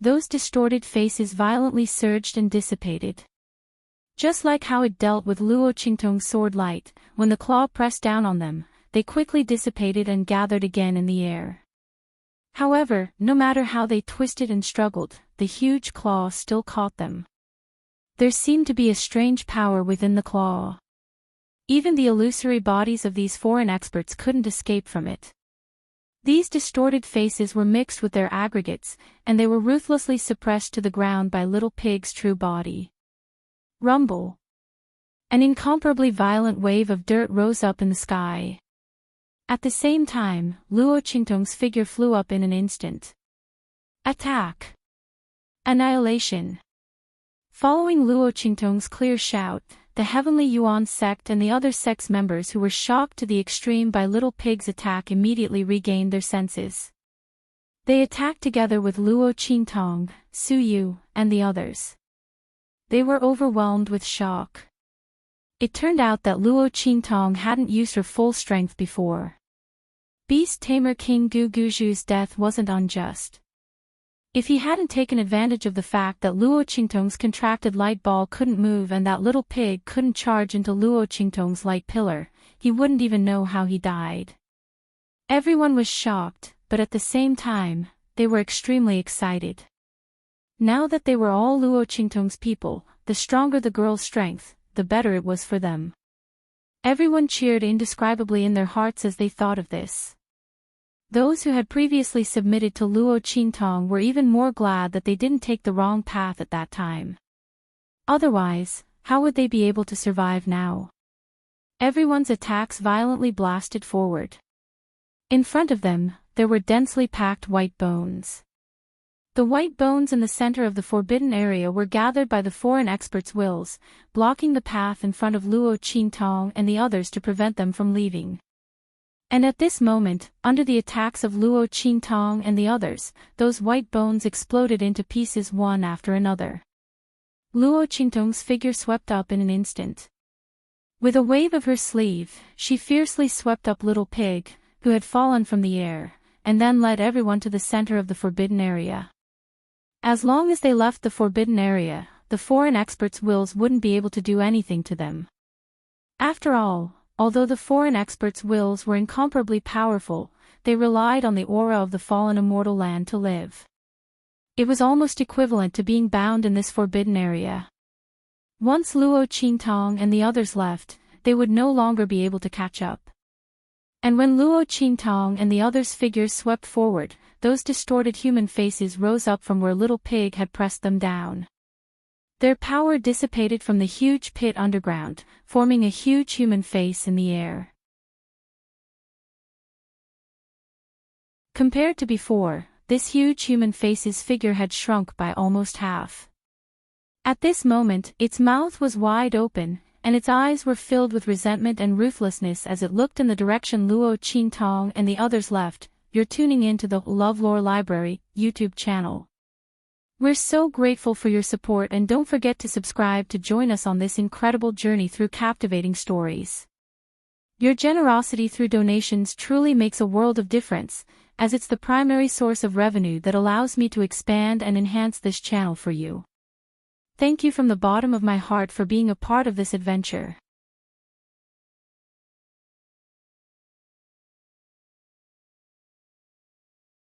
Speaker 1: Those distorted faces violently surged and dissipated. Just like how it dealt with Luo Qingtong's sword light, when the claw pressed down on them, they quickly dissipated and gathered again in the air. However, no matter how they twisted and struggled, the huge claw still caught them. There seemed to be a strange power within the claw. Even the illusory bodies of these foreign experts couldn't escape from it. These distorted faces were mixed with their aggregates, and they were ruthlessly suppressed to the ground by Little Pig's true body. Rumble. An incomparably violent wave of dirt rose up in the sky. At the same time, Luo Qingtong's figure flew up in an instant. Attack! Annihilation! Following Luo Qingtong's clear shout, the Heavenly Yuan sect and the other sect's members who were shocked to the extreme by Little Pig's attack immediately regained their senses. They attacked together with Luo Qingtong, Su Yu, and the others. They were overwhelmed with shock. It turned out that Luo Qingtong hadn't used her full strength before. Beast Tamer King Gu Guju's death wasn't unjust. If he hadn't taken advantage of the fact that Luo Qingtong's contracted light ball couldn't move and that Little Pig couldn't charge into Luo Qingtong's light pillar, he wouldn't even know how he died. Everyone was shocked, but at the same time, they were extremely excited. Now that they were all Luo Qingtong's people, the stronger the girl's strength, the better it was for them. Everyone cheered indescribably in their hearts as they thought of this. Those who had previously submitted to Luo Qingtong were even more glad that they didn't take the wrong path at that time. Otherwise, how would they be able to survive now? Everyone's attacks violently blasted forward. In front of them, there were densely packed white bones. The white bones in the center of the forbidden area were gathered by the foreign experts' wills, blocking the path in front of Luo Qingtong and the others to prevent them from leaving. And at this moment, under the attacks of Luo Qingtong and the others, those white bones exploded into pieces one after another. Luo Qingtong's figure swept up in an instant. With a wave of her sleeve, she fiercely swept up Little Pig, who had fallen from the air, and then led everyone to the center of the forbidden area. As long as they left the forbidden area, the foreign experts' wills wouldn't be able to do anything to them. After all, although the foreign experts' wills were incomparably powerful, they relied on the aura of the fallen immortal land to live. It was almost equivalent to being bound in this forbidden area. Once Luo Qingtong and the others left, they would no longer be able to catch up. And when Luo Qingtong and the others' figures swept forward, those distorted human faces rose up from where Little Pig had pressed them down. Their power dissipated from the huge pit underground, forming a huge human face in the air. Compared to before, this huge human face's figure had shrunk by almost half. At this moment, its mouth was wide open, and its eyes were filled with resentment and ruthlessness as it looked in the direction Luo Qingtong and the others left. You're tuning in to the LoveLore Library YouTube channel. We're so grateful for your support, and don't forget to subscribe to join us on this incredible journey through captivating stories. Your generosity through donations truly makes a world of difference, as it's the primary source of revenue that allows me to expand and enhance this channel for you. Thank you from the bottom of my heart for being a part of this adventure.